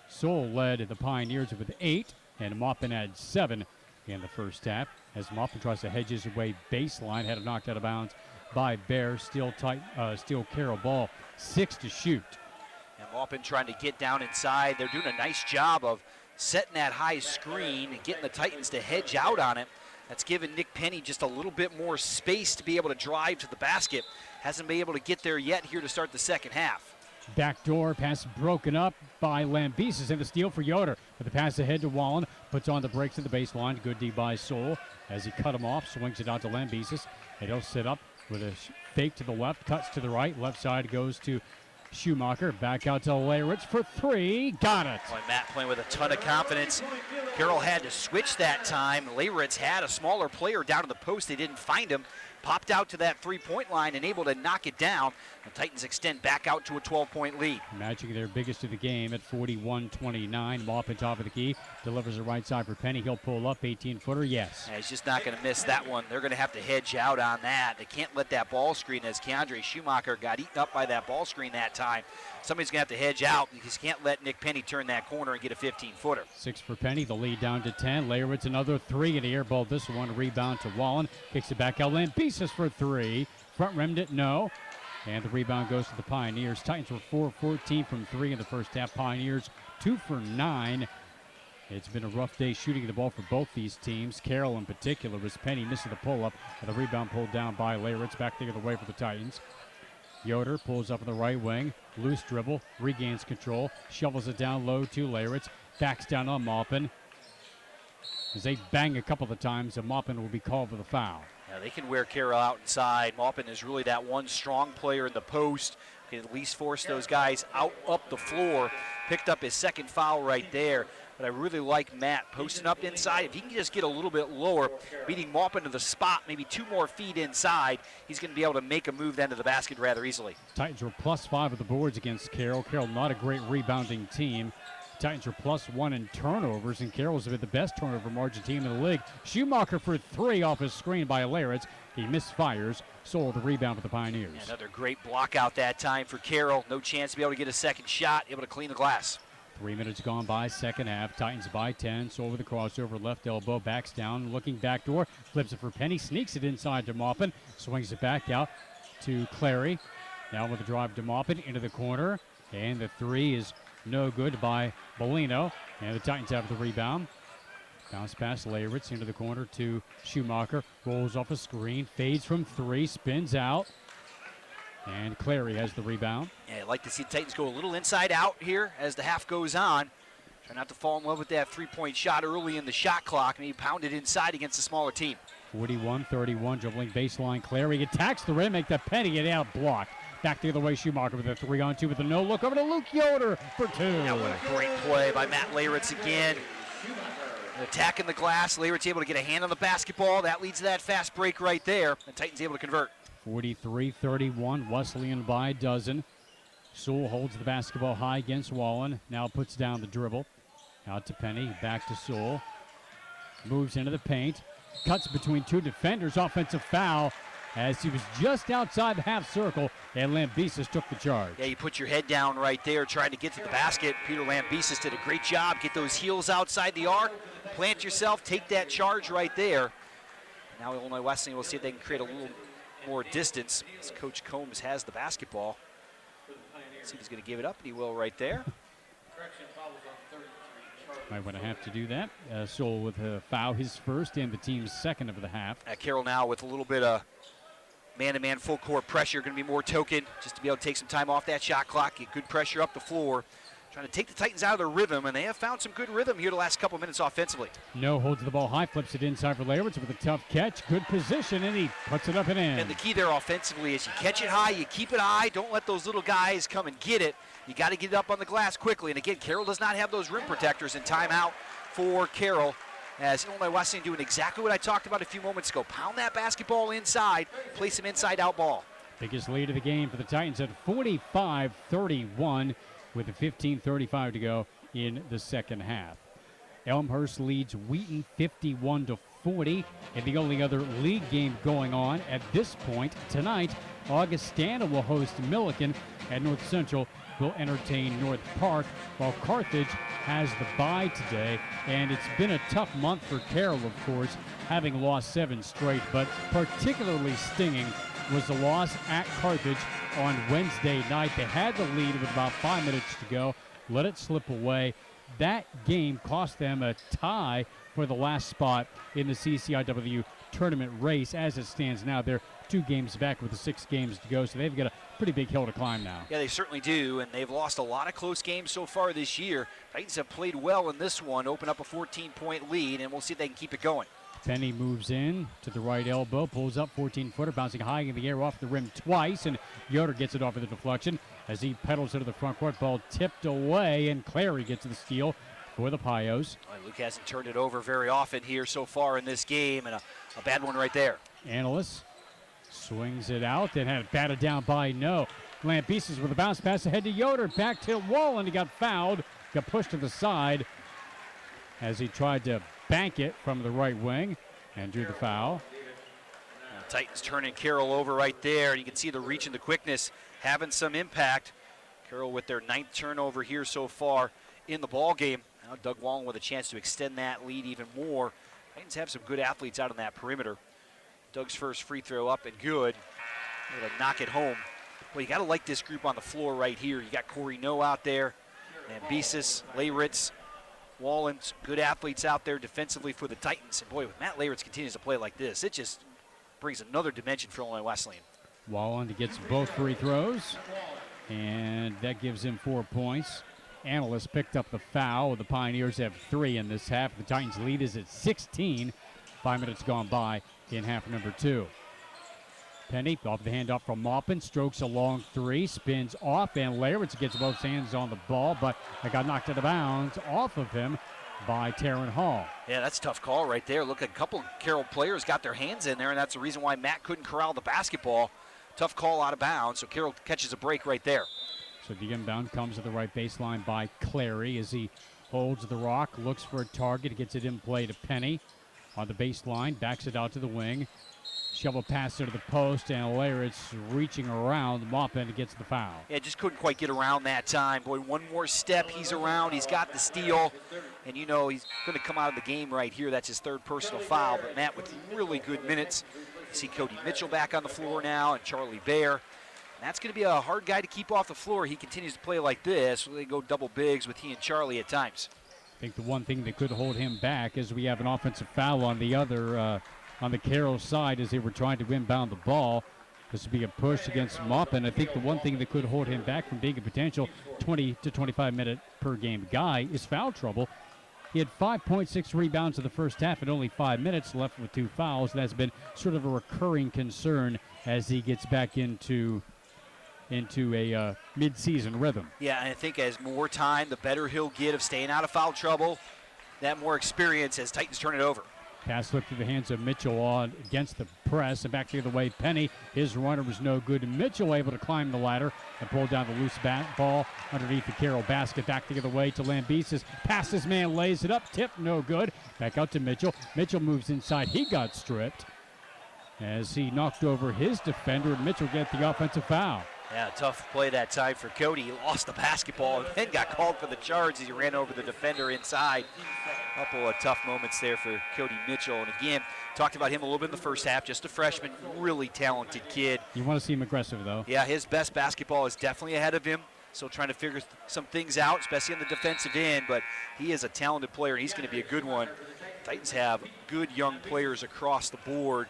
Soule led the Pioneers with 8, and Maupin had 7 in the first half. As Maupin tries to hedge his way baseline, had it knocked out of bounds by Bear. Still Carroll ball, 6 to shoot. And Maupin trying to get down inside. They're doing a nice job of setting that high screen and getting the Titans to hedge out on it. That's given Nick Penny just a little bit more space to be able to drive to the basket. Hasn't been able to get there yet here to start the second half. Backdoor pass broken up by Lambesis, and the steal for Yoder. With the pass ahead to Wallen, puts on the brakes at the baseline. Good D by Soule as he cut him off, swings it out to Lambesis. And he'll sit up with a fake to the left, cuts to the right. Left side goes to Schumacher. Back out to Leyritz for 3. Got it. Boy, Matt playing with a ton of confidence. Carroll had to switch that time. Leyritz had a smaller player down to the post. They didn't find him. Popped out to that three-point line and able to knock it down. The Titans extend back out to a 12-point lead. Matching their biggest of the game at 41-29. Maupin top of the key. Delivers the right side for Penny. He'll pull up. 18-footer, yes. Yeah, he's just not going to miss that one. They're going to have to hedge out on that. They can't let that ball screen, as Keandre Schumacher got eaten up by that ball screen that time. Somebody's going to have to hedge out because you can't let Nick Penny turn that corner and get a 15-footer. 6 for Penny. The lead down to 10. Leyritz another 3 in the air ball. This one rebound to Wallen. Kicks it back out. Lambesis for 3. Front rimmed it, no. And the rebound goes to the Pioneers. Titans were 4-14 from 3 in the first half. Pioneers 2 for 9. It's been a rough day shooting the ball for both these teams. Carroll in particular, was Penny missing the pull-up. And the rebound pulled down by Leyritz. Back the other way for the Titans. Yoder pulls up in the right wing. Loose dribble. Regains control. Shovels it down low to Leyritz. Backs down on Maupin. As they bang a couple of times, and Maupin will be called for the foul. Yeah, they can wear Carroll out inside. Maupin is really that one strong player in the post. Can at least force those guys out up the floor. Picked up his second foul right there. But I really like Matt posting up inside. If he can just get a little bit lower, beating Maupin to the spot, maybe 2 more feet inside, he's going to be able to make a move then to the basket rather easily. Titans were +5 of the boards against Carroll. Carroll not a great rebounding team. Titans were +1 in turnovers, and Carroll's been the best turnover margin team in the league. Schumacher for 3 off his screen by Leyritz. He misfires. Soule the rebound for the Pioneers. Yeah, another great block out that time for Carroll. No chance to be able to get a second shot, able to clean the glass. 3 minutes gone by, second half. Titans by 10. Soule with the crossover, left elbow, backs down, looking backdoor, flips it for Penny, sneaks it inside to Maupin, swings it back out to Clary. Now with the drive to Maupin into the corner, and the 3 is no good by Bellino, and the Titans have the rebound. Bounce pass Leyritz into the corner to Schumacher, rolls off a screen, fades from 3, spins out. And Clary has the rebound. Yeah, I'd like to see the Titans go a little inside out here as the half goes on. Try not to fall in love with that 3-point shot early in the shot clock. Maybe pound it inside against a smaller team. 41-31, dribbling baseline. Clary attacks the rim, make the Penny get out, blocked. Back the other way, Schumacher with a 3-on-2 with a no-look over to Luke Yoder for 2. Yeah, what a great play by Matt Leyritz again. Attacking the glass. Leyritz able to get a hand on the basketball. That leads to that fast break right there. The Titans able to convert. 43-31, Wesleyan by a dozen. Soule holds the basketball high against Wallen. Now puts down the dribble. Out to Penny, back to Soule. moves into the paint, cuts between two defenders, offensive foul as he was just outside the half circle, and Lambesis took the charge. Yeah, you put your head down right there trying to get to the basket. Peter Lambesis did a great job. Get those heels outside the arc, plant yourself, take that charge right there. Now Illinois Wesleyan will see if they can create a little more distance as Coach Combs has the basketball. Let's see if he's going to give it up, and he will right there. Might want to have to do that. Soul with a foul, his first and the team's second of the half. Carroll now with a little bit of man-to-man full court pressure, going to be more token just to be able to take some time off that shot clock, get good pressure up the floor. Trying to take the Titans out of their rhythm, and they have found some good rhythm here the last couple minutes offensively. No holds the ball high, flips it inside for Laywitz with a tough catch. Good position, and he puts it up and in. And the key there offensively is you catch it high, you keep it high, don't let those little guys come and get it. You got to get it up on the glass quickly. And again, Carroll does not have those rim protectors, and timeout for Carroll as Illinois Wesleyan doing exactly what I talked about a few moments ago. Pound that basketball inside, play some inside-out ball. Biggest lead of the game for the Titans at 45-31 with a 15:35 to go in the second half. Elmhurst leads Wheaton 51-40, and the only other league game going on at this point tonight, Augustana will host Milliken, and North Central will entertain North Park, while Carthage has the bye today. And it's been a tough month for Carroll, of course, having lost 7 straight, but particularly stinging was the loss at Carthage on Wednesday night. They had the lead with about 5 minutes to go, let it slip away. That game cost them a tie for the last spot in the CCIW tournament race. As it stands now, they're 2 games back with the 6 games to go, so they've got a pretty big hill to climb now. Yeah, they certainly do, and they've lost a lot of close games so far this year. Titans have played well in this one, open up a 14-point lead, and we'll see if they can keep it going. Penny moves in to the right elbow, pulls up 14-footer, bouncing high in the air off the rim twice, and Yoder gets it off of the deflection as he pedals it to the front court. Ball tipped away, and Clary gets the steal for the Pios. Well, Luke hasn't turned it over very often here so far in this game, and a bad one right there. Analyst swings it out and had it batted down by No. Lambesis with a bounce pass ahead to Yoder. Back to Wall, and he got fouled. Got pushed to the side as he tried to bank it from the right wing and drew the foul. Titans turning Carroll over right there. You can see the reach and the quickness having some impact. Carroll with their 9th turnover here so far in the ball game. Now Doug Wallen with a chance to extend that lead even more. Titans have some good athletes out on that perimeter. Doug's first free throw up and good. Able to knock it home. Well, you got to like this group on the floor right here. You got Corey No out there, Lambesis, Layritz, Wallen's good athletes out there defensively for the Titans. And boy, when Matt Layritz continues to play like this, it just brings another dimension for Illinois Wesleyan. Wallen gets both free throws, and that gives him 4 points. Analyst picked up the foul. The Pioneers have 3 in this half. The Titans' lead is at 16. 5 minutes gone by in half number 2. Penny off the handoff from Maupin, strokes a long 3, spins off, and Layritz gets both hands on the ball, but it got knocked out of bounds off of him by Taryn Hall. Yeah, that's a tough call right there. Look, a couple Carroll players got their hands in there, and that's the reason why Matt couldn't corral the basketball. Tough call out of bounds, so Carroll catches a break right there. So the inbound comes to the right baseline by Clary as he holds the rock, looks for a target, gets it in play to Penny on the baseline, backs it out to the wing. Shovel pass to the post, and Layritz reaching around. Maupin gets the foul. Yeah, just couldn't quite get around that time. Boy, one more step, he's around, he's got the steal, and you know he's going to come out of the game right here. That's his 3rd personal foul, but Matt with really good minutes. You see Cody Mitchell back on the floor now, and Charlie Bear. And that's going to be a hard guy to keep off the floor. He continues to play like this. They go double bigs with he and Charlie at times. I think the one thing that could hold him back is we have an offensive foul on the other on the Carroll side as they were trying to inbound the ball. This would be a push against Maupin. I think the one thing that could hold him back from being a potential 20 to 25 minute per game guy is foul trouble. He had 5.6 rebounds in the first half and only 5 minutes left with 2 fouls. That's been sort of a recurring concern as he gets back into a mid-season rhythm. Yeah, and I think as more time, the better he'll get of staying out of foul trouble, that more experience as Titans turn it over. Pass slipped through the hands of Mitchell on against the press, and back the other way. Penny, his runner was no good. Mitchell able to climb the ladder and pull down the loose ball underneath the Carroll basket. Back the other way to Lambesis. Passes man, lays it up. Tip, no good. Back out to Mitchell. Mitchell moves inside. He got stripped as he knocked over his defender, and Mitchell get the offensive foul. Yeah, tough play that time for Cody. He lost the basketball and then got called for the charge as he ran over the defender inside. A couple of tough moments there for Cody Mitchell. And again, talked about him a little bit in the first half. Just a freshman, really talented kid. You want to see him aggressive, though. Yeah, his best basketball is definitely ahead of him. Still trying to figure some things out, especially on the defensive end. But he is a talented player, and he's going to be a good one. Titans have good young players across the board.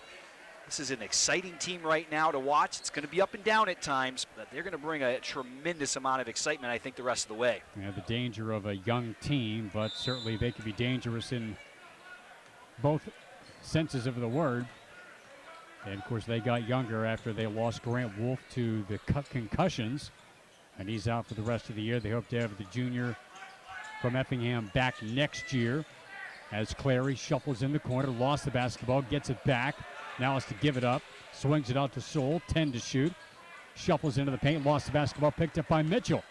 This is an exciting team right now to watch. It's going to be up and down at times, but they're going to bring a tremendous amount of excitement, I think, the rest of the way. Yeah, the danger of a young team, but certainly they can be dangerous in both senses of the word. And, of course, they got younger after they lost Grant Wolf to the concussions, and he's out for the rest of the year. They hope to have the junior from Effingham back next year as Clary shuffles in the corner, lost the basketball, gets it back. Now has to give it up. Swings it out to Soule. 10 to shoot. Shuffles into the paint. Lost the basketball. Picked up by Mitchell.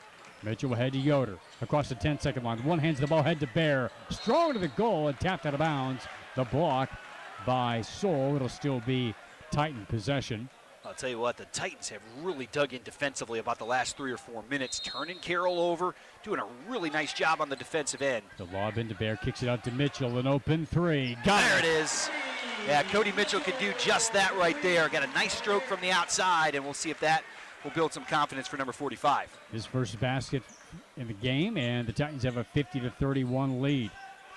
Mitchell ahead to Yoder. Across the 10-second line. One hands the ball. Head to Bear. Strong to the goal and tapped out of bounds. The block by Soule. It'll still be Titan possession. I'll tell you what, the Titans have really dug in defensively about the last 3 or 4 minutes, turning Carroll over, doing a really nice job on the defensive end. The lob into Bear. Kicks it out to Mitchell. An open three. There it is. Yeah, Cody Mitchell could do just that right there. Got a nice stroke from the outside, and we'll see if that will build some confidence for number 45. His first basket in the game, and the Titans have a 50-31 lead.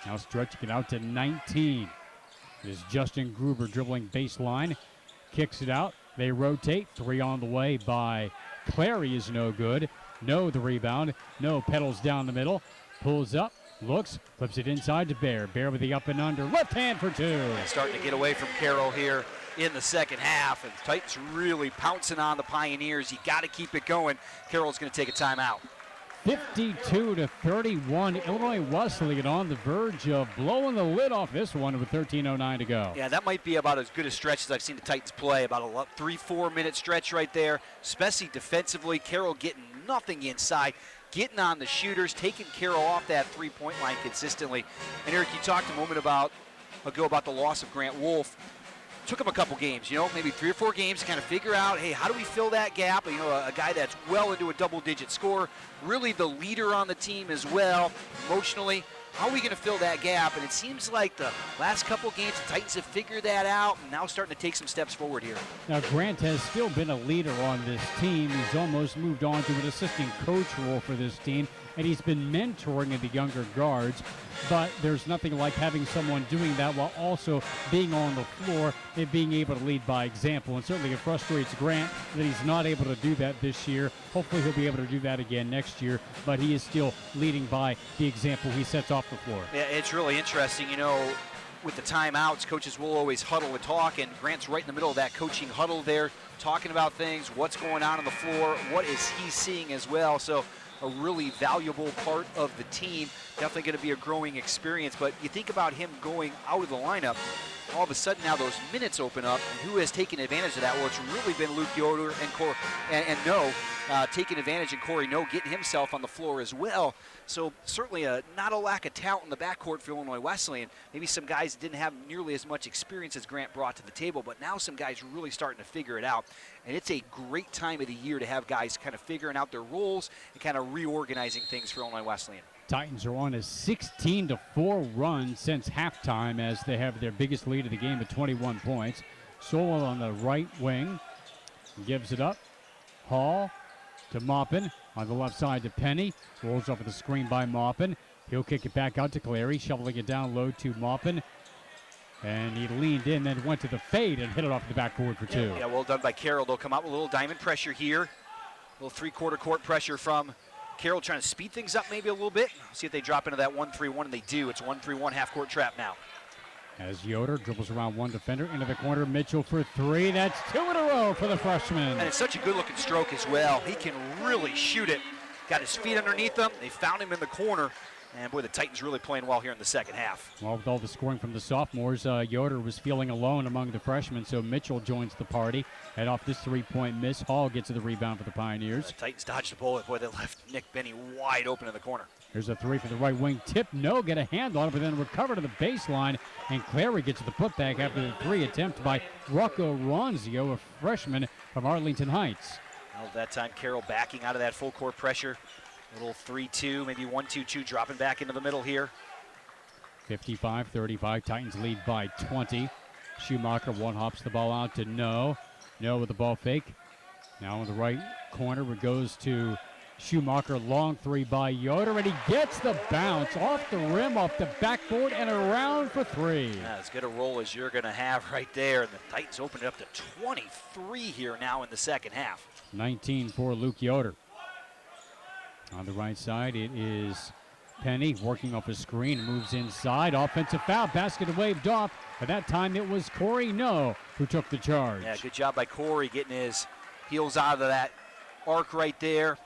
Now stretching it out to 19. It is Justin Gruber dribbling baseline. Kicks it out. They rotate. 3 on the way by Clary is no good. No, the rebound. No, pedals down the middle. Pulls up. Looks, flips it inside to Bear. Bear with the up and under. Left hand for 2. Starting to get away from Carroll here in the second half. And the Titans really pouncing on the Pioneers. You got to keep it going. Carroll's going to take a timeout. 52-31. Illinois Wesleyan on the verge of blowing the lid off this one with 13:09 to go. Yeah, that might be about as good a stretch as I've seen the Titans play. About a 3-4 minute stretch right there, especially defensively. Carroll getting nothing inside. Getting on the shooters, taking Carroll off that three-point line consistently. And Eric, you talked a moment ago about the loss of Grant Wolf. Took him a couple games, maybe 3 or 4 games to kind of figure out, hey, how do we fill that gap? A guy that's well into a double-digit score, really the leader on the team as well, emotionally. How are we going to fill that gap? And it seems like the last couple games, the Titans have figured that out and now starting to take some steps forward here. Now, Grant has still been a leader on this team. He's almost moved on to an assistant coach role for this team, and he's been mentoring the younger guards. But there's nothing like having someone doing that while also being on the floor and being able to lead by example. And certainly it frustrates Grant that he's not able to do that this year. Hopefully he'll be able to do that again next year, but he is still leading by the example he sets off the floor. Yeah, it's really interesting, with the timeouts, coaches will always huddle and talk, and Grant's right in the middle of that coaching huddle there, talking about things, what's going on the floor, what is he seeing as well. So a really valuable part of the team. Definitely going to be a growing experience, but you think about him going out of the lineup, all of a sudden now those minutes open up, and who has taken advantage of that? Well, it's really been Luke Yoder and No taking advantage, and Corey No getting himself on the floor as well. So certainly not a lack of talent in the backcourt for Illinois Wesleyan. Maybe some guys didn't have nearly as much experience as Grant brought to the table, but now some guys really starting to figure it out. And it's a great time of the year to have guys kind of figuring out their roles and kind of reorganizing things for Illinois Wesleyan. Titans are on a 16-4 run since halftime as they have their biggest lead of the game at 21 points. Soule on the right wing gives it up. Hall to Maupin on the left side to Penny. Rolls over the screen by Maupin. He'll kick it back out to Clary, shoveling it down low to Maupin. And he leaned in, then went to the fade and hit it off the backboard for 2. Yeah, well done by Carroll. They'll come out with a little diamond pressure here. A little three-quarter court pressure from Carroll, trying to speed things up maybe a little bit. See if they drop into that 1-3-1, and they do. It's 1-3-1 half-court trap now. As Yoder dribbles around one defender into the corner, Mitchell for 3. That's 2 in a row for the freshman. And it's such a good-looking stroke as well. He can really shoot it. Got his feet underneath him. They found him in the corner, And boy, the Titans really playing well here in the second half. Well, with all the scoring from the sophomores, Yoder was feeling alone among the freshmen, so Mitchell joins the party. And off this three-point miss, Hall gets to the rebound for the Pioneers. The Titans dodged the bullet. Boy, they left Nick Benny wide open in the corner. Here's a three for the right wing. Tip, no, get a hand on it, but then recover to the baseline. And Clary gets the putback after the three attempt by Rocco Ronzio, a freshman from Arlington Heights. Well, that time Carroll backing out of that full court pressure. Little 3-2, maybe 1-2-2, dropping back into the middle here. 55-35, Titans lead by 20. Schumacher one-hops the ball out to No. No with the ball fake. Now in the right corner, it goes to Schumacher, long three by Yoder, and he gets the bounce off the rim, off the backboard, and around for three. Yeah, as good a roll as you're going to have right there. And the Titans open it up to 23 here now in the second half. 19 for Luke Yoder. On the right side, it is Penny working off a screen, moves inside, offensive foul, basket waved off. At that time, it was Corey No who took the charge. Yeah, good job by Corey getting his heels out of that arc right there.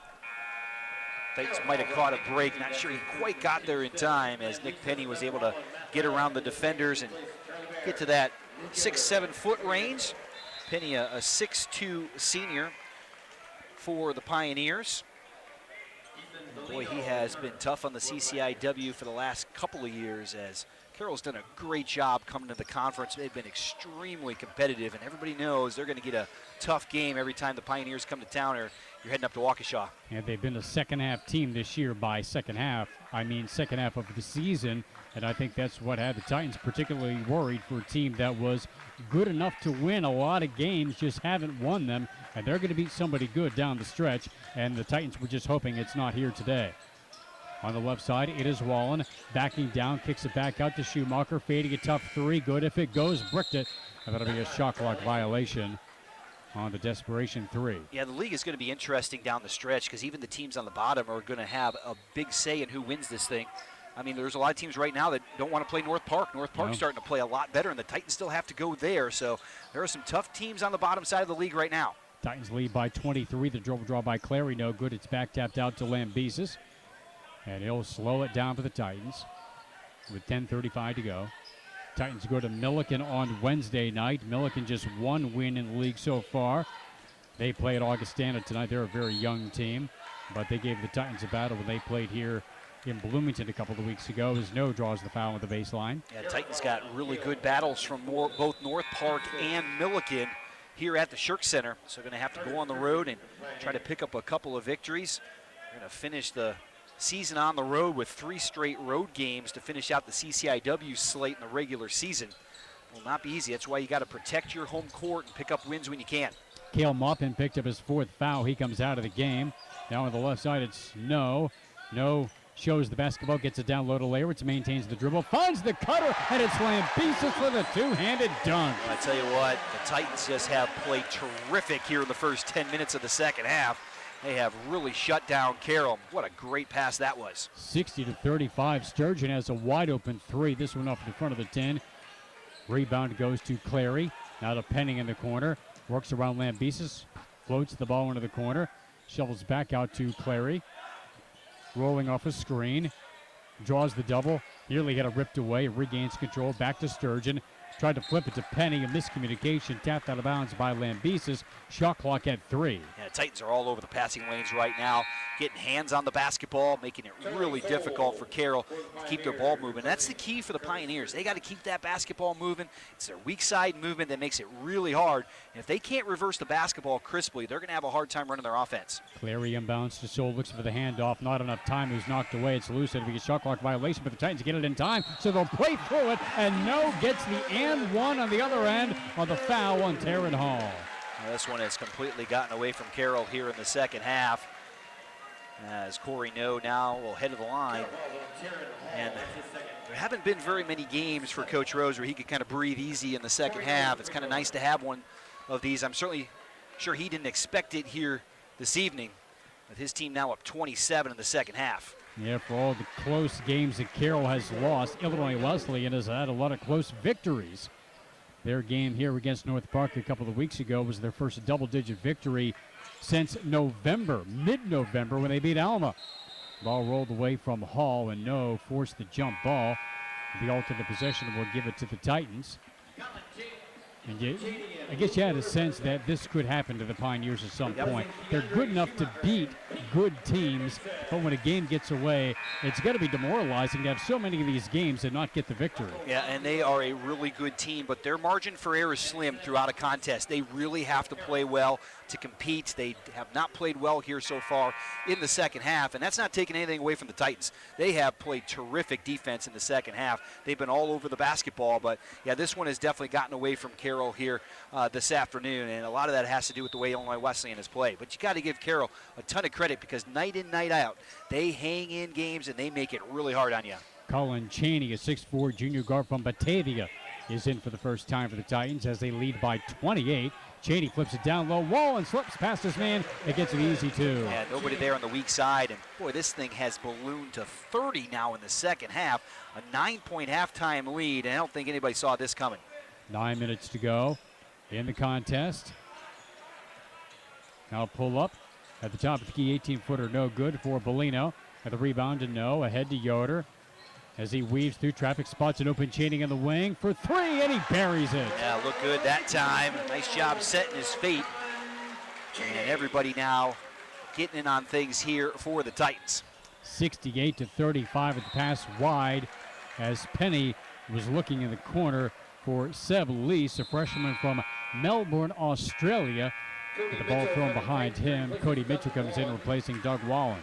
Titans might have caught a break. Not sure he quite got there in time as Nick Penny was able to get around the defenders and get to that 6-7 foot range. Penny, a 6'2 senior for the Pioneers. Boy, he has been tough on the CCIW for the last couple of years as Carroll's done a great job coming to the conference. They've been extremely competitive, and everybody knows they're going to get a tough game every time the Pioneers come to town or you're heading up to Waukesha. And they've been a second-half team this year. By second half, I mean second half of the season, and I think that's what had the Titans particularly worried for a team that was good enough to win a lot of games, just haven't won them, and they're going to beat somebody good down the stretch, and the Titans were just hoping it's not here today. On the left side, it is Wallen backing down, kicks it back out to Schumacher, fading a tough three, good if it goes, bricked it, and that'll be a shot clock violation on the desperation three. Yeah, the league is going to be interesting down the stretch because even the teams on the bottom are going to have a big say in who wins this thing. I mean, there's a lot of teams right now that don't want to play North Park. North Park's starting to play a lot better, and the Titans still have to go there. So there are some tough teams on the bottom side of the league right now. Titans lead by 23. The dribble draw by Clary, no good. It's back tapped out to Lambesis. And he'll slow it down for the Titans with 10:35 to go. Titans go to Milliken on Wednesday night. Milliken just one win in the league so far. They play at Augustana tonight. They're a very young team, but they gave the Titans a battle when they played here in Bloomington a couple of weeks ago as No draws the foul at the baseline. Yeah, Titans got really good battles from both North Park and Milliken here at the Shirk Center. So going to have to go on the road and try to pick up a couple of victories. We're going to finish the season on the road with 3 straight road games to finish out the CCIW slate in the regular season. Will not be easy. That's why you got to protect your home court and pick up wins when you can. Cale Maupin picked up his 4th foul. He comes out of the game. Now on the left side, it's No. No shows the basketball, gets it down low to Leyritz, maintains the dribble, finds the cutter, and it's Lambesis with a two-handed dunk. I tell you what, the Titans just have played terrific here in the first 10 minutes of the second half. They have really shut down Carroll. What a great pass that was. 60-35. Sturgeon has a wide-open three. This one up in front of the 10. Rebound goes to Clary. Now to Penning in the corner. Works around Lambesis. Floats the ball into the corner. Shovels back out to Clary. Rolling off a screen. Draws the double. Nearly had it ripped away. Regains control. Back to Sturgeon. Tried to flip it to Penny. A miscommunication. Tapped out of bounds by Lambesis. Shot clock at 3. Yeah, Titans are all over the passing lanes right now, getting hands on the basketball, making it really difficult for Carroll to keep their ball moving. That's the key for the Pioneers. They got to keep that basketball moving. It's their weak side movement that makes it really hard. And if they can't reverse the basketball crisply, they're going to have a hard time running their offense. Clary inbounds to Soul, looks for the handoff. Not enough time. Who's knocked away. It's loose. It'll be a shot clock violation, but the Titans get it in time, so they'll play through it. And No gets the and one on the other end on the foul on Taryn Hall. Well, this one has completely gotten away from Carroll here in the second half. As Corey No now will head of the line. And there haven't been very many games for Coach Rose where he could kind of breathe easy in the second half. It's kind of nice to have one of these. I'm certainly sure he didn't expect it here this evening with his team now up 27 in the second half. Yeah, for all the close games that Carroll has lost, Illinois Wesleyan has had a lot of close victories. Their game here against North Park a couple of weeks ago was their first double-digit victory since November, mid-November, when they beat Alma. Ball rolled away from Hall, and no forced the jump ball. The alternate possession will give it to the Titans. And I guess you had a sense that this could happen to the Pioneers at some point. They're good enough to beat good teams, but when a game gets away, it's got to be demoralizing to have so many of these games and not get the victory. Yeah, and they are a really good team, but their margin for error is slim throughout a contest. They really have to play well to compete. They have not played well here so far in the second half, and that's not taking anything away from the Titans. They have played terrific defense in the second half. They've been all over the basketball, but yeah, this one has definitely gotten away from Carroll here this afternoon, and a lot of that has to do with the way Illinois Wesleyan has played. But you got to give Carroll a ton of credit because night in, night out, they hang in games and they make it really hard on you. Colin Cheney, a 6'4 junior guard from Batavia, is in for the first time for the Titans as they lead by 28. Cheney flips it down low, wall, and slips past his man. It gets it easy, too. Yeah, nobody there on the weak side. And, boy, this thing has ballooned to 30 now in the second half. A 9-point halftime lead, and I don't think anybody saw this coming. 9 minutes to go in the contest. Now pull up at the top of the key, 18-footer, no good for Bellino. At the rebound to No, ahead to Yoder. As he weaves through traffic, spots an open Cheney in the wing for three, and he buries it. Yeah, looked good that time. Nice job setting his feet. And everybody now getting in on things here for the Titans. 68-35 at the pass wide as Penny was looking in the corner for Seb Lease, a freshman from Melbourne, Australia. With the ball thrown behind him, Cody Mitchell comes in replacing Doug Wallen.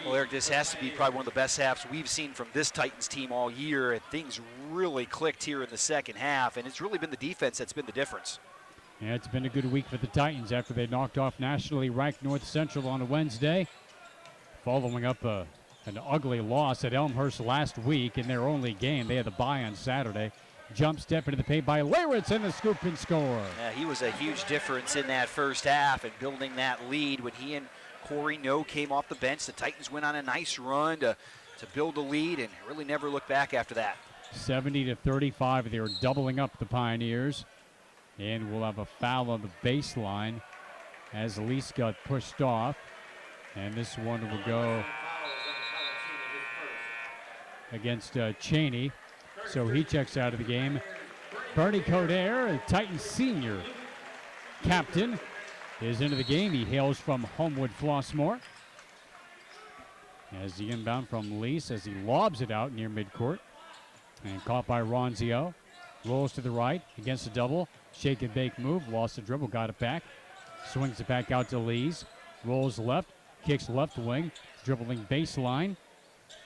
Well, Eric, this has to be probably one of the best halves we've seen from this Titans team all year. And things really clicked here in the second half, and it's really been the defense that's been the difference. Yeah, it's been a good week for the Titans after they knocked off nationally ranked North Central on a Wednesday, following up an ugly loss at Elmhurst last week in their only game. They had the bye on Saturday. Jump step into the paint by Lawrence and the scoop and score. Yeah, he was a huge difference in that first half and building that lead when he and Corey No came off the bench. The Titans went on a nice run to build a lead and really never looked back after that. 70-35, they were doubling up the Pioneers. And we'll have a foul on the baseline as Lease got pushed off. And this one will go against Cheney. So he checks out of the game. Bernie Coderre, a Titans senior captain, is into the game. He hails from Homewood Flossmoor. As the inbound from Lease as he lobs it out near midcourt. And caught by Ronzio. Rolls to the right against a double. Shake and bake move. Lost the dribble. Got it back. Swings it back out to Lees. Rolls left. Kicks left wing. Dribbling baseline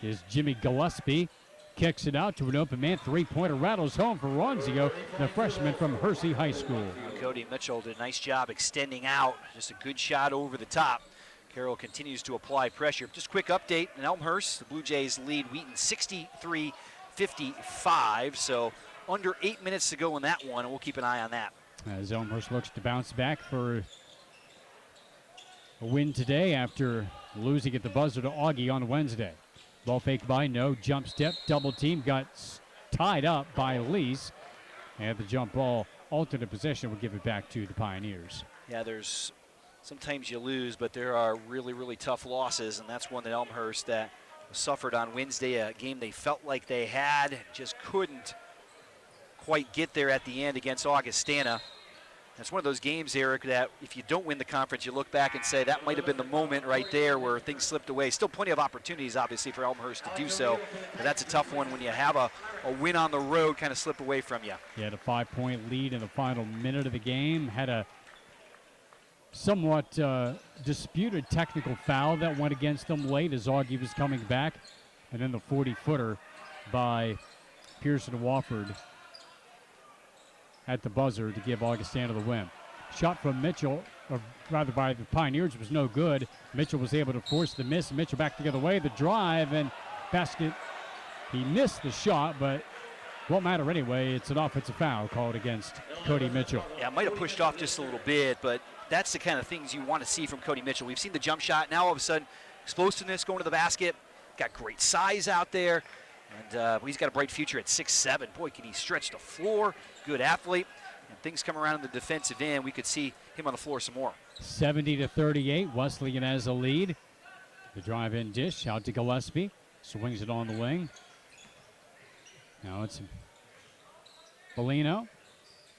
is Jimmy Gillespie. Kicks it out to an open man. Three-pointer rattles home for Ronzio, the freshman from Hersey High School. Cody Mitchell did a nice job extending out. Just a good shot over the top. Carroll continues to apply pressure. Just a quick update in Elmhurst. The Blue Jays lead Wheaton 63-55. So under 8 minutes to go in that one, and we'll keep an eye on that. As Elmhurst looks to bounce back for a win today after losing at the buzzer to Augie on Wednesday. Ball fake by No, jump step, double team, got tied up by Lease. And the jump ball, alternate possession, will give it back to the Pioneers. Yeah, there's sometimes you lose, but there are really, really tough losses, and that's one that Elmhurst that suffered on Wednesday, a game they felt like they had, just couldn't quite get there at the end against Augustana. It's one of those games, Eric, that if you don't win the conference, you look back and say that might have been the moment right there where things slipped away. Still plenty of opportunities, obviously, for Elmhurst to do so. But that's a tough one when you have a win on the road kind of slip away from you. He had a 5-point lead in the final minute of the game. Had a somewhat disputed technical foul that went against them late as Augie was coming back. And then the 40-footer by Pearson Wofford at the buzzer to give Augustana the win. Shot from Mitchell, or rather by the Pioneers, was no good. Mitchell was able to force the miss. Mitchell back the other way. The drive and basket. He missed the shot, but won't matter anyway. It's an offensive foul called against Cody Mitchell. Yeah, might have pushed off just a little bit, but that's the kind of things you want to see from Cody Mitchell. We've seen the jump shot. Now all of a sudden, explosiveness going to the basket. Got great size out there. And he's got a bright future at 6'7". Boy, can he stretch the floor. Good athlete. And things come around in the defensive end. We could see him on the floor some more. 70-38. Wesleyan has a lead. The drive-in dish out to Gillespie. Swings it on the wing. Now it's Bellino.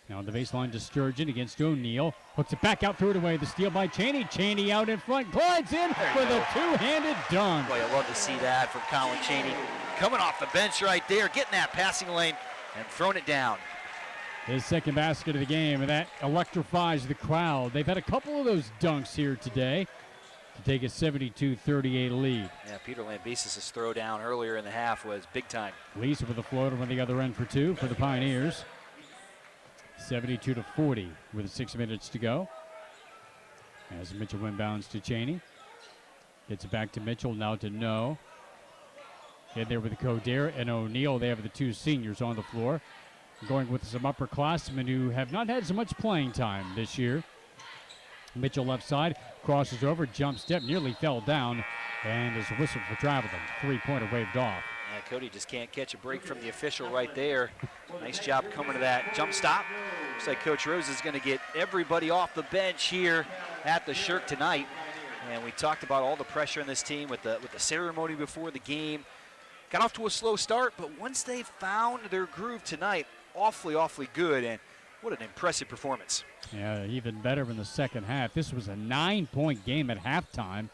Now on the baseline to Sturgeon against O'Neal. Hooks it back out, threw it away. The steal by Cheney. Cheney out in front. Glides in with a two-handed dunk. Boy, I love to see that from Colin Cheney. Coming off the bench right there, getting that passing lane and throwing it down. His second basket of the game, and that electrifies the crowd. They've had a couple of those dunks here today to take a 72-38 lead. Yeah, Peter Lambesis' throwdown earlier in the half was big time. Lease with a floater on the other end for two for the Pioneers. 72-40 with 6 minutes to go. As Mitchell inbounds to Cheney. Gets it back to Mitchell, now to No. In there with Coderre and O'Neal. They have the two seniors on the floor. Going with some upperclassmen who have not had so much playing time this year. Mitchell left side, crosses over, jump step, nearly fell down, and is whistled for traveling. Three-pointer waved off. Yeah, Cody just can't catch a break from the official right there. Nice job coming to that jump stop. Looks like Coach Rose is going to get everybody off the bench here at the Shirk tonight. And we talked about all the pressure in this team with the ceremony before the game. Got off to a slow start, but once they found their groove tonight, awfully good, and what an impressive performance. Yeah, even better in the second half. This was a 9-point game at halftime,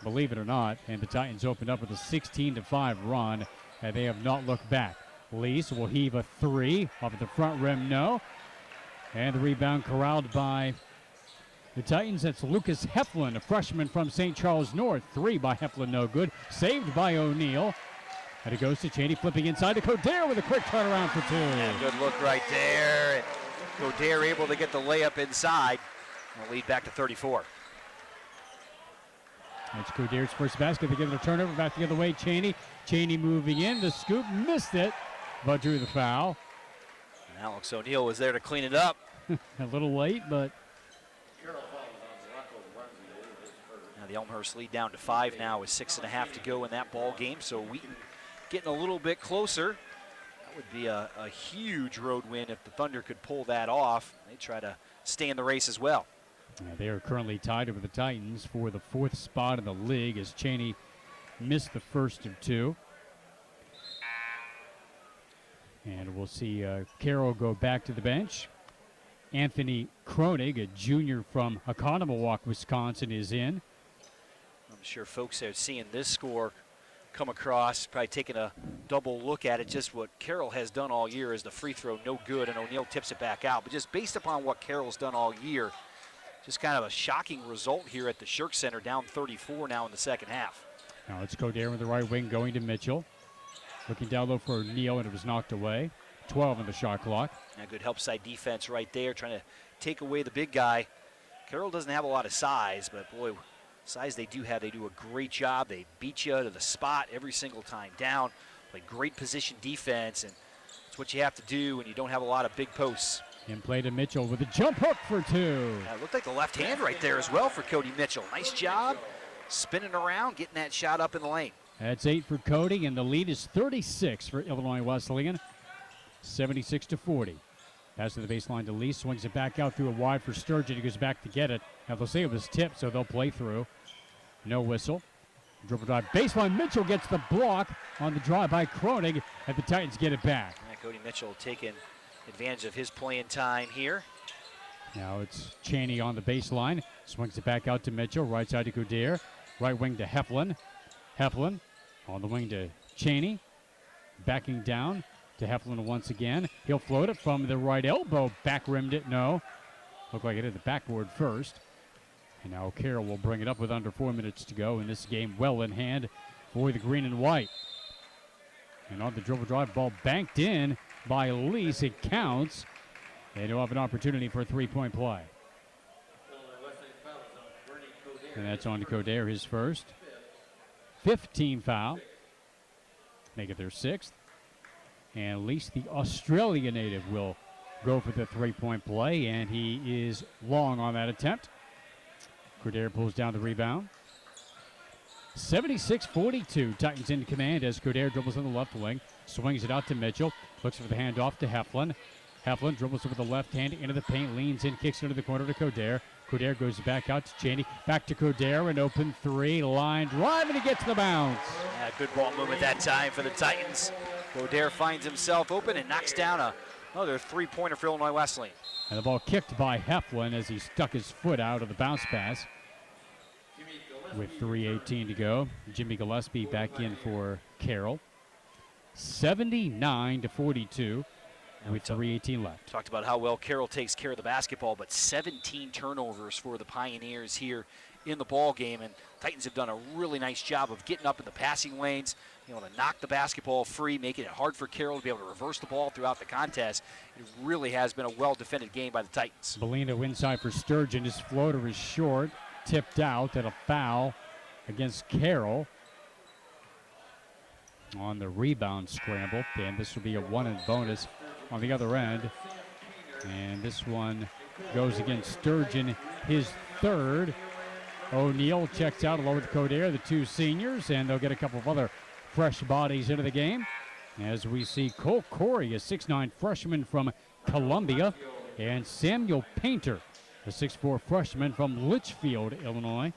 believe it or not, and the Titans opened up with a 16-5 run, and they have not looked back. Lease will heave a three off at the front rim, no. And the rebound corralled by the Titans. That's Lucas Heflin, a freshman from St. Charles North. Three by Heflin, no good. Saved by O'Neal. And it goes to Cheney, flipping inside to Coderre with a quick turnaround for two. Yeah, good look right there. And Coderre able to get the layup inside. And lead back to 34. That's Coderre's first basket. They give it a turnover back the other way. Cheney moving in. The scoop missed it, but drew the foul. And Alex O'Neal was there to clean it up. A little late, but Now the Elmhurst lead down to 5 now with 6.5 to go in that ball game. So Wheaton getting a little bit closer. That would be a huge road win if the Thunder could pull that off. They try to stay in the race as well. they are currently tied with the Titans for the 4th spot in the league as Cheney missed the first of two. And we'll see Carroll go back to the bench. Anthony Kronig, a junior from Oconomowoc, Wisconsin, is in. I'm sure folks are seeing this score come across, probably taking a double look at it. Just what Carroll has done all year is the free throw no good, and O'Neal tips it back out. But just based upon what Carroll's done all year, just kind of a shocking result here at the Shirk Center, down 34 now in the second half. Now it's Coderre with the right wing going to Mitchell. Looking down low for O'Neal, and it was knocked away. 12 on the shot clock. A good help side defense right there, trying to take away the big guy. Carroll doesn't have a lot of size, but boy, size they do have. They do a great job. They beat you to the spot every single time down. Play great position defense, and it's what you have to do when you don't have a lot of big posts. In play to Mitchell with a jump hook for two. It looked like the left hand right there as well for Cody Mitchell. Nice job spinning around, getting that shot up in the lane. That's 8 for Cody, and the lead is 36 for Illinois Wesleyan. 76-40. Pass to the baseline to Lee, swings it back out through a wide for Sturgeon. He goes back to get it. Now they'll say it was tipped, so they'll play through. No whistle. Dribble drive. Baseline, Mitchell gets the block on the drive by Kronig, and the Titans get it back. Yeah, Cody Mitchell taking advantage of his playing time here. Now it's Cheney on the baseline. Swings it back out to Mitchell. Right side to Coderre. Right wing to Heflin. Heflin on the wing to Cheney. Backing down to Heflin once again. He'll float it from the right elbow. Back rimmed it. No. Looked like it hit the backboard first. And now Carroll will bring it up with under 4 minutes to go in this game. Well in hand for the green and white. And on the dribble drive, ball banked in by Lease. It counts. And he'll have an opportunity for a three-point play. And that's on to Coderre, his first. 15 foul. Make it their 6th. And Lease, the Australia native, will go for the three-point play, and he is long on that attempt. Coderre pulls down the rebound. 76-42, Titans in command as Coderre dribbles on the left wing, swings it out to Mitchell, looks for the handoff to Heflin. Heflin dribbles over the left hand into the paint, leans in, kicks it into the corner to Coderre. Codere goes back out to Cheney. Back to Codere, an open three, line drive, and he gets the bounce. Yeah, good ball movement that time for the Titans. Codere finds himself open and knocks down another three-pointer for Illinois Wesleyan. And the ball kicked by Heflin as he stuck his foot out of the bounce pass. With 3:18 to go, Jimmy Gillespie back in for Carroll. 79-42. With 3:18 left. Talked about how well Carroll takes care of the basketball, but 17 turnovers for the Pioneers here in the ball game, and Titans have done a really nice job of getting up in the passing lanes, able to knock the basketball free, making it hard for Carroll to be able to reverse the ball throughout the contest. It really has been a well-defended game by the Titans. Bellino inside for Sturgeon. His floater is short, tipped out, and a foul against Carroll on the rebound scramble, and this will be a one-and bonus on the other end. And this one goes against Sturgeon, his third. O'Neal checks out along with Codere, the two seniors, and they'll get a couple of other fresh bodies into the game. As we see Cole Corey, a 6'9 freshman from Columbia, and Samuel Painter, a 6'4 freshman from Litchfield, Illinois.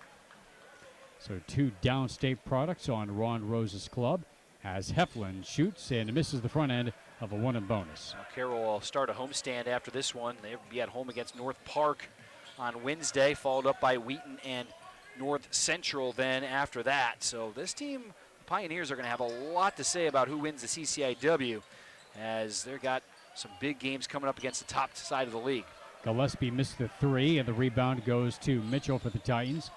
So two downstate products on Ron Rose's club, as Heflin shoots and misses the front end of a one-and bonus. Now Carroll will start a homestand after this one. They'll be at home against North Park on Wednesday, followed up by Wheaton and North Central then after that. So this team, the Pioneers, are going to have a lot to say about who wins the CCIW, as they've got some big games coming up against the top side of the league. Gillespie missed the three, and the rebound goes to Mitchell for the Titans.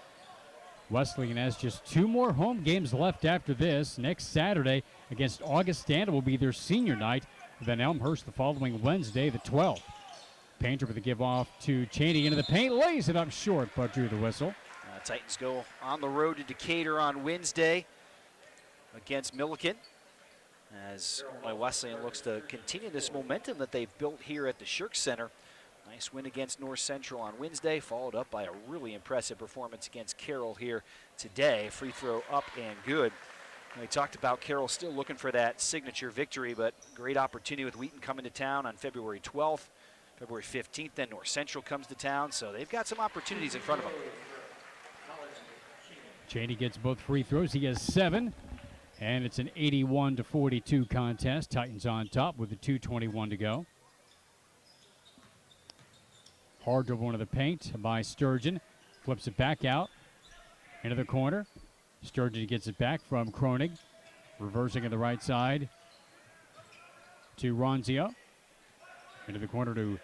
Wesleyan has just two more home games left after this. Next Saturday against Augustana will be their senior night. Then Elmhurst the following Wednesday, the 12th. Painter with the give off to Cheney into the paint, lays it up short, but drew the whistle. Titans go on the road to Decatur on Wednesday against Milliken, as Illinois Wesleyan looks to continue this momentum that they've built here at the Shirk Center. Nice win against North Central on Wednesday, followed up by a really impressive performance against Carroll here today. Free throw up and good. And we talked about Carroll still looking for that signature victory, but great opportunity with Wheaton coming to town on February 12th. February 15th, then North Central comes to town, so they've got some opportunities in front of them. Cheney gets both free throws. He has 7, and it's an 81-42 contest. Titans on top with the 2:21 to go. Hard dribble into the paint by Sturgeon. Flips it back out into the corner. Sturgeon gets it back from Kronig. Reversing to the right side to Ronzio. Into the corner to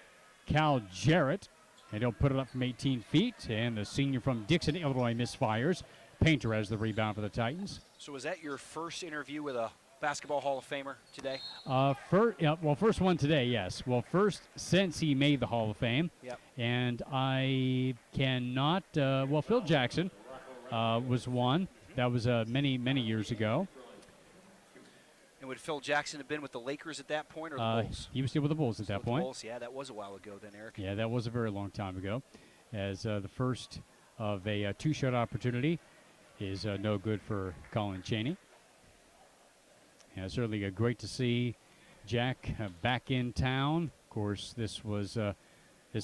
Cal Jarrett. And he'll put it up from 18 feet. And the senior from Dixon, Illinois, misfires. Painter has the rebound for the Titans. So was that your first interview with a Basketball Hall of Famer today? First one today, yes. Well, first since he made the Hall of Fame. Yep. And I cannot, Phil Jackson was one. That was many, many years ago. And would Phil Jackson have been with the Lakers at that point, or the Bulls? He was still with the Bulls at that point. Bulls, yeah, that was a while ago then, Eric. Yeah, that was a very long time ago. As the first of a two-shot opportunity is no good for Colin Cheney. Yeah, certainly great to see Jack back in town. Of course, this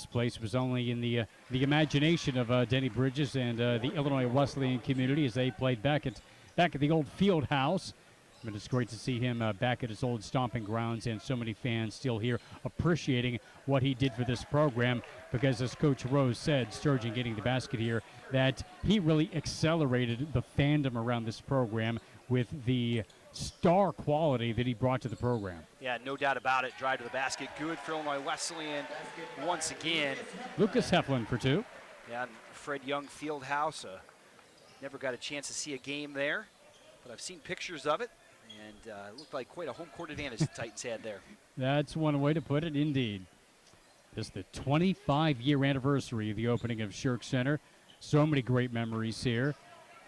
place was only in the imagination of Denny Bridges and the Illinois Wesleyan community as they played back at the old field house. But it's great to see him back at his old stomping grounds, and so many fans still here appreciating what he did for this program, because as Coach Rose said, Sturgeon getting the basket here, that he really accelerated the fandom around this program with the star quality that he brought to the program. Yeah, no doubt about it. Drive to the basket, good for Illinois Wesleyan once again. Lucas Heflin for 2. Yeah, Fred Young Fieldhouse. Never got a chance to see a game there, but I've seen pictures of it, and it looked like quite a home court advantage the Titans had there. That's one way to put it, indeed. It's the 25-year anniversary of the opening of Shirk Center. So many great memories here,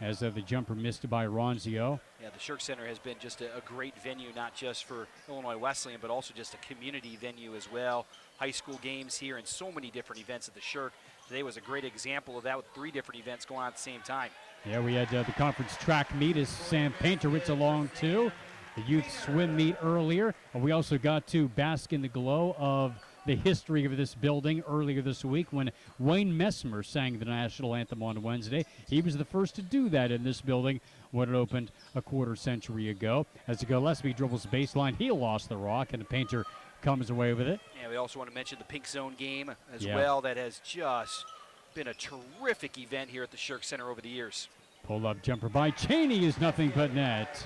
as the jumper missed by Ronzio. Yeah, the Shirk Center has been just a great venue, not just for Illinois Wesleyan, but also just a community venue as well. High school games here and so many different events at the Shirk. Today was a great example of that, with 3 different events going on at the same time. Yeah, we had the conference track meet as Sam Painterwitz along too. The youth swim meet earlier. And we also got to bask in the glow of the history of this building earlier this week when Wayne Messmer sang the national anthem on Wednesday. He was the first to do that in this building when it opened a quarter century ago. As Gillespie dribbles the baseline, he lost the rock, and the Painter comes away with it. Yeah, we also want to mention the Pink Zone game as well. That has just been a terrific event here at the Shirk Center over the years. Pull-up jumper by Cheney is nothing but net.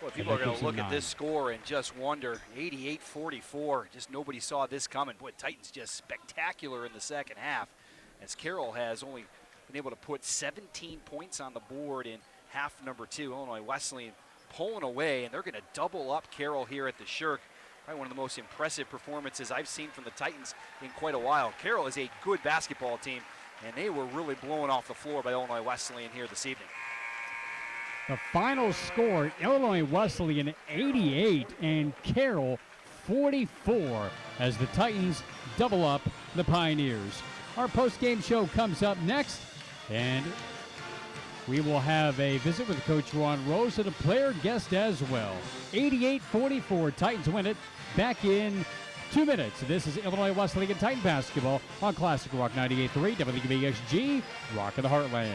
Boy, people are going to look at this score and just wonder, 88-44, just nobody saw this coming. Boy, Titans just spectacular in the second half, as Carroll has only been able to put 17 points on the board in half number 2. Illinois Wesleyan pulling away, and they're going to double up Carroll here at the Shirk. Probably one of the most impressive performances I've seen from the Titans in quite a while. Carroll is a good basketball team, and they were really blown off the floor by Illinois Wesleyan here this evening. The final score, Illinois Wesleyan 88 and Carroll 44 as the Titans double up the Pioneers. Our post-game show comes up next, and we will have a visit with Coach Ron Rose and a player guest as well. 88-44, Titans win it. Back in 2 minutes. This is Illinois Wesleyan Titan basketball on Classic Rock 98.3 WBXG, Rock of the Heartland.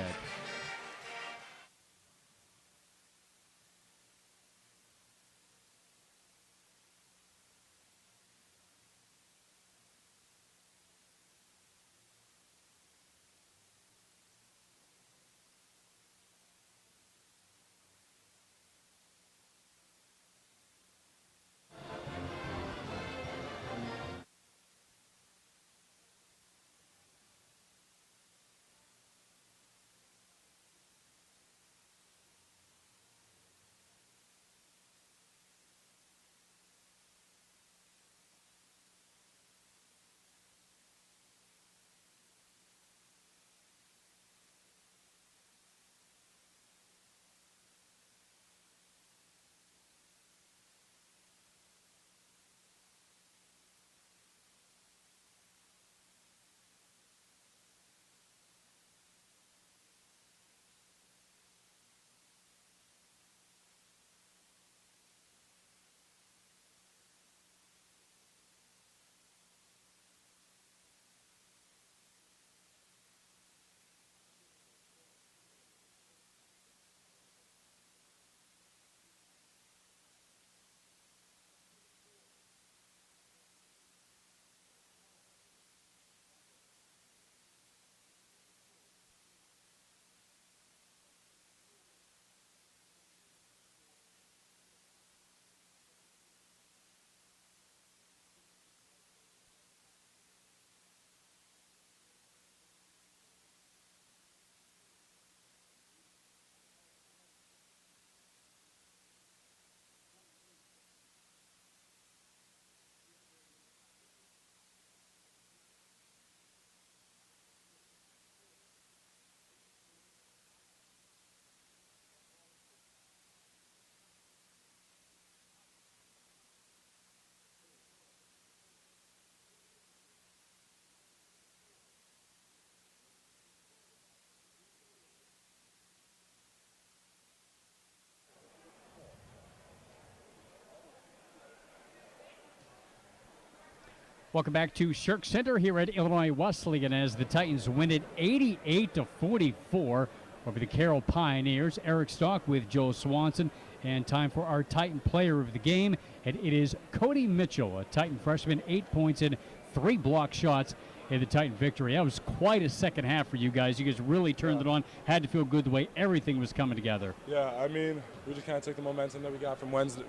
Welcome back to Shirk Center here at Illinois Wesleyan as the Titans win it 88-44 over the Carroll Pioneers. Eric Stock with Joe Swanson, and time for our Titan player of the game, and it is Cody Mitchell, a Titan freshman, 8 points and 3 block shots in the Titan victory. That was quite a second half for you guys. You guys really turned it on, had to feel good the way everything was coming together. Yeah, I mean, we just kind of took the momentum that we got from Wednesday.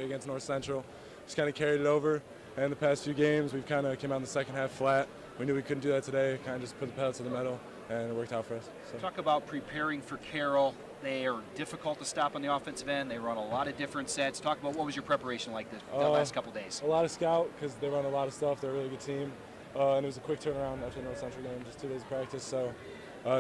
Against North Central. Just kind of carried it over. And the past few games, we've kind of came out in the second half flat. We knew we couldn't do that today. Kind of just put the pedal to the metal, and it worked out for us. So. Talk about preparing for Carroll. They are difficult to stop on the offensive end. They run a lot of different sets. Talk about what was your preparation like the last couple days? A lot of scout, because they run a lot of stuff. They're a really good team. And it was a quick turnaround after the North Central game, just 2 days of practice. So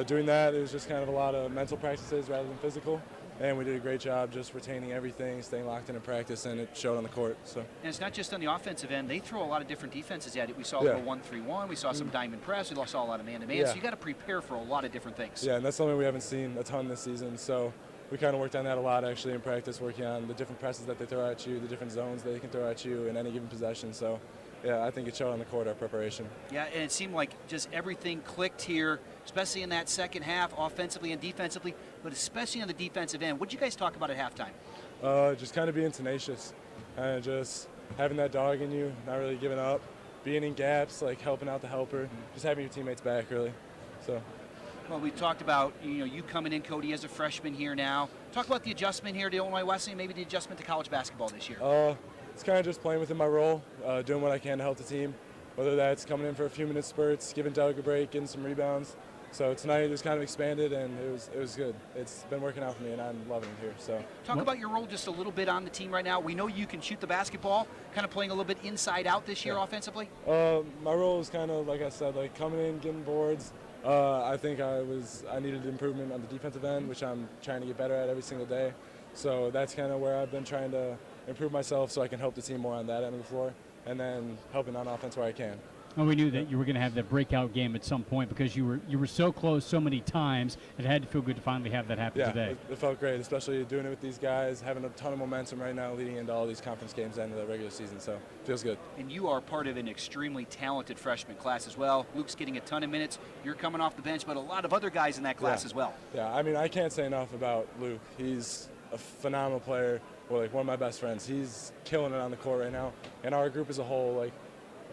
doing that, it was just kind of a lot of mental practices rather than physical. And we did a great job just retaining everything, staying locked in practice, and it showed on the court. So. And it's not just on the offensive end. They throw a lot of different defenses at it. We saw a little 1-3-1. We saw some diamond press. We saw a lot of man-to-man. So you got to prepare for a lot of different things. Yeah, and that's something we haven't seen a ton this season. So we kind of worked on that a lot actually in practice, working on the different presses that they throw at you, the different zones that they can throw at you in any given possession. So, yeah, I think it showed on the court, our preparation. Yeah, and it seemed like just everything clicked here, especially in that second half, offensively and defensively, but especially on the defensive end. What did you guys talk about at halftime? Just kind of being tenacious, kind of just having that dog in you, not really giving up, being in gaps, like helping out the helper, just having your teammates back, really. So. Well, we talked about you coming in, Cody, as a freshman here now. Talk about the adjustment here to Illinois Wesleyan, maybe the adjustment to college basketball this year. It's kind of just playing within my role, doing what I can to help the team, whether that's coming in for a few minute spurts, giving Doug a break, getting some rebounds. So tonight it was kind of expanded, and it was good. It's been working out for me, and I'm loving it here. So talk about your role just a little bit on the team right now. We know you can shoot the basketball, kind of playing a little bit inside out this year offensively. My role is kind of like I said, like coming in, getting boards. I think I needed improvement on the defensive end, which I'm trying to get better at every single day. So that's kind of where I've been trying to improve myself so I can help the team more on that end of the floor, and then helping on offense where I can. Well, we knew that you were going to have that breakout game at some point because you were so close so many times. It had to feel good to finally have that happen today. It felt great, especially doing it with these guys, having a ton of momentum right now leading into all these conference games and the regular season, so it feels good. And you are part of an extremely talented freshman class as well. Luke's getting a ton of minutes. You're coming off the bench, but a lot of other guys in that class as well. Yeah, I mean, I can't say enough about Luke. He's a phenomenal player, like one of my best friends. He's killing it on the court right now, and our group as a whole, like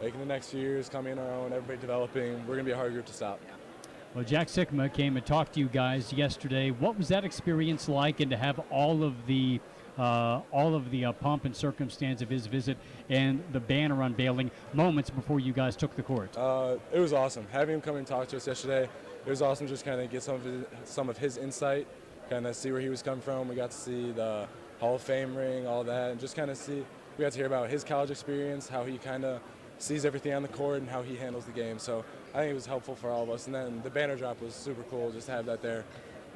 in the next few years, coming in our own, everybody developing, we're going to be a hard group to stop. Well, Jack Sikma came and talked to you guys yesterday. What was that experience like, and to have all of the pomp and circumstance of his visit and the banner unveiling moments before you guys took the court? It was awesome. Having him come and talk to us yesterday, it was awesome just kind of get some of his insight, kind of see where he was coming from. We got to see the Hall of Fame ring, all that, and just kind of we got to hear about his college experience, how he kind of sees everything on the court and how he handles the game. So I think it was helpful for all of us. And then the banner drop was super cool, just to have that there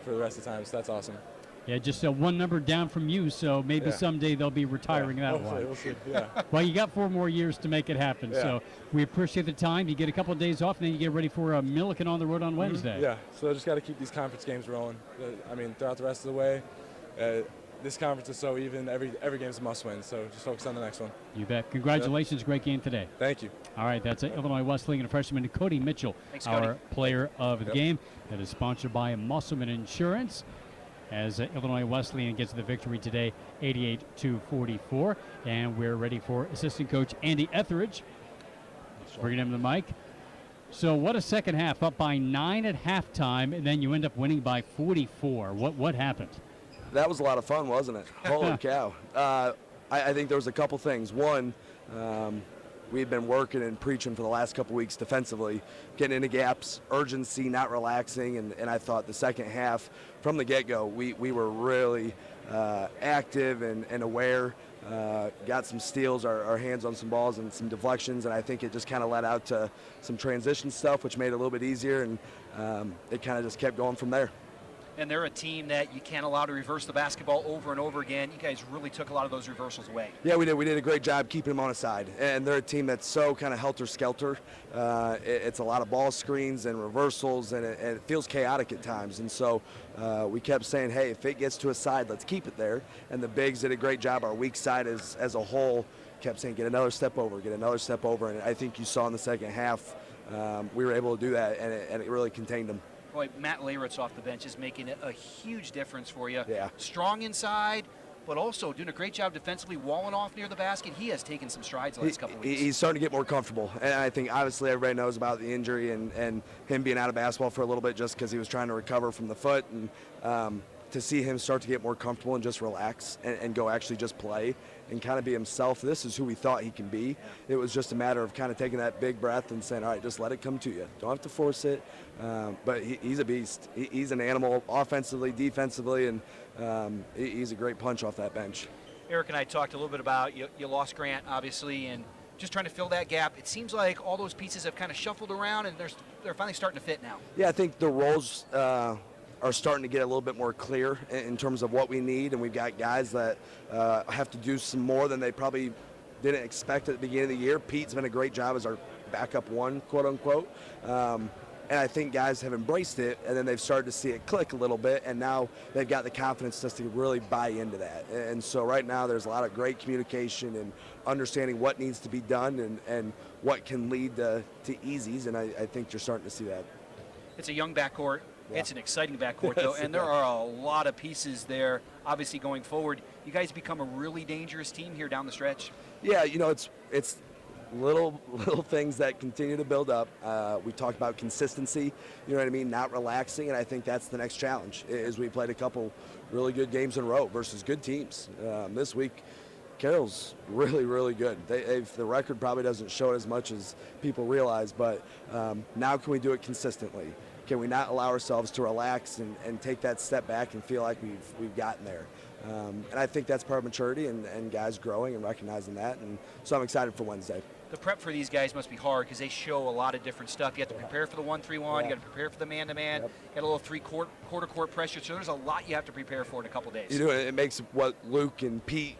for the rest of the time. So that's awesome. Yeah, just one number down from you, so maybe someday they'll be retiring that one. We'll see. Yeah. Well, you got 4 more years to make it happen, so we appreciate the time. You get a couple of days off, and then you get ready for Milliken on the road on Wednesday. Yeah, so I just got to keep these conference games rolling. I mean, throughout the rest of the way, this conference is so even. Every game's a must-win, so just focus on the next one. You bet. Congratulations. Great game today. Thank you. All right, that's Illinois Wesleyan freshman Cody Mitchell, our player of the game. That is sponsored by Musselman Insurance, as Illinois Wesleyan gets the victory today, 88-44. And we're ready for assistant coach Andy Etheridge. Bringing him to the mic. So what a second half, up by 9 at halftime, and then you end up winning by 44. What happened? That was a lot of fun, wasn't it? Holy cow. I think there was a couple things. One, we've been working and preaching for the last couple weeks defensively, getting into gaps, urgency, not relaxing, and I thought the second half, from the get-go, we were really active and aware, got some steals, our hands on some balls and some deflections, and I think it just kind of led out to some transition stuff, which made it a little bit easier, and it kind of just kept going from there. And they're a team that you can't allow to reverse the basketball over and over again. You guys really took a lot of those reversals away. Yeah, we did. We did a great job keeping them on a side. And they're a team that's so kind of helter-skelter. It's a lot of ball screens and reversals, and it feels chaotic at times. And so we kept saying, hey, if it gets to a side, let's keep it there. And the bigs did a great job. Our weak side as a whole kept saying, get another step over, get another step over. And I think you saw in the second half we were able to do that, and it really contained them. Boy, Matt Layritz off the bench is making a huge difference for you. Yeah. Strong inside, but also doing a great job defensively, walling off near the basket. He has taken some strides the last couple of weeks. He's starting to get more comfortable. And I think, obviously, everybody knows about the injury and him being out of basketball for a little bit just because he was trying to recover from the foot. And to see him start to get more comfortable and just relax and go actually just play and kind of be himself. This is who we thought he can be. It was just a matter of kind of taking that big breath and saying, all right, just let it come to you. Don't have to force it. But he's a beast. He's an animal offensively, defensively, and he's a great punch off that bench. Eric and I talked a little bit about you lost Grant, obviously, and just trying to fill that gap. It seems like all those pieces have kind of shuffled around, and they're finally starting to fit now. Yeah, I think the roles are starting to get a little bit more clear in terms of what we need, and we've got guys that have to do some more than they probably didn't expect at the beginning of the year. Pete's been a great job as our backup one, quote unquote. And I think guys have embraced it, and then they've started to see it click a little bit, and now they've got the confidence just to really buy into that. And so right now there's a lot of great communication and understanding what needs to be done and what can lead to easies, and I think you're starting to see that. It's a young backcourt. Yeah. It's an exciting backcourt, though, and there are a lot of pieces there, obviously, going forward. You guys become a really dangerous team here down the stretch. Yeah, you know, it's little things that continue to build up. We talked about consistency, you know what I mean, not relaxing, and I think that's the next challenge, is we played a couple really good games in a row versus good teams. This week, Carroll's really, really good. The record probably doesn't show it as much as people realize, but now can we do it consistently? Can we not allow ourselves to relax and take that step back and feel like we've gotten there? And I think that's part of maturity and guys growing and recognizing that, and so I'm excited for Wednesday. The prep for these guys must be hard because they show a lot of different stuff. You have to prepare for the 1-3-1. You got to prepare for the man-to-man. Yep. Got a little quarter court pressure. So there's a lot you have to prepare for in a couple days. You know, it makes what Luke and Pete,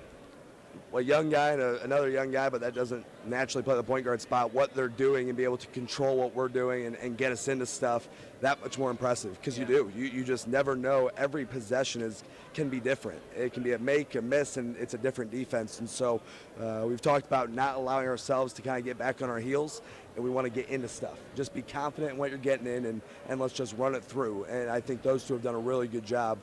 a young guy and another young guy, but that doesn't naturally play the point guard spot, what they're doing and be able to control what we're doing and get us into stuff, that much more impressive, because you just never know. Every possession can be different. It can be a make, a miss, and it's a different defense. And so we've talked about not allowing ourselves to kind of get back on our heels, and we want to get into stuff. Just be confident in what you're getting in, and let's just run it through. And I think those two have done a really good job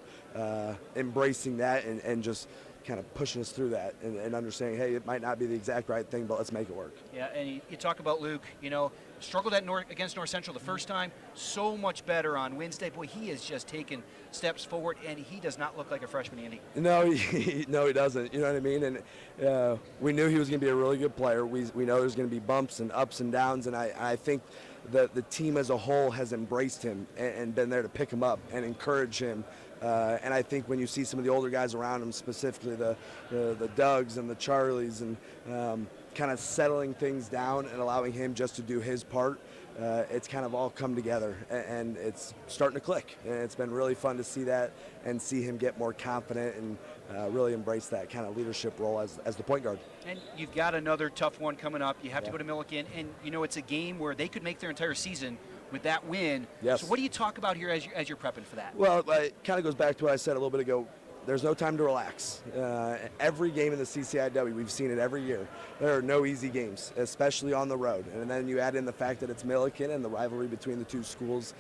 embracing that and just kind of pushing us through that and understanding, hey, it might not be the exact right thing, but let's make it work. Yeah, and you talk about Luke, you know, struggled against North Central the first time, so much better on Wednesday. Boy, he has just taken steps forward, and he does not look like a freshman, Andy. No, he doesn't. You know what I mean? And we knew he was going to be a really good player. We know there's going to be bumps and ups and downs, and I think that the team as a whole has embraced him and been there to pick him up and encourage him. And I think when you see some of the older guys around him, specifically the Dougs and the Charlies, and kind of settling things down and allowing him just to do his part, it's kind of all come together, and it's starting to click. And it's been really fun to see that and see him get more confident and really embrace that kind of leadership role as the point guard. And you've got another tough one coming up. You have to go to Milliken, and you know it's a game where they could make their entire season with that win. Yes. So what do you talk about here as you're prepping for that? Well, it kind of goes back to what I said a little bit ago. There's no time to relax. Every game in the CCIW, we've seen it every year. There are no easy games, especially on the road. And then you add in the fact that it's Milliken and the rivalry between the two schools.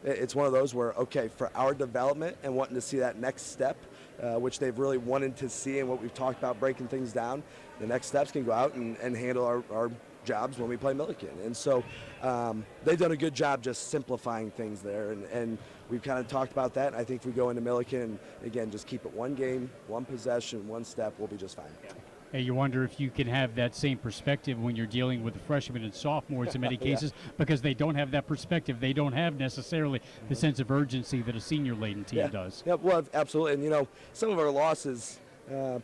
It's one of those where, okay, for our development and wanting to see that next step, which they've really wanted to see and what we've talked about breaking things down, the next steps can go out and handle our jobs when we play Milliken. And so they've done a good job just simplifying things there, and we've kind of talked about that. I think if we go into Milliken and again just keep it one game, one possession, one step, we'll be just fine. Hey, you wonder if you can have that same perspective when you're dealing with the freshmen and sophomores in many cases, because they don't have that perspective. They don't have necessarily the sense of urgency that a senior-laden team does. Yeah, well, absolutely. And, you know, some of our losses,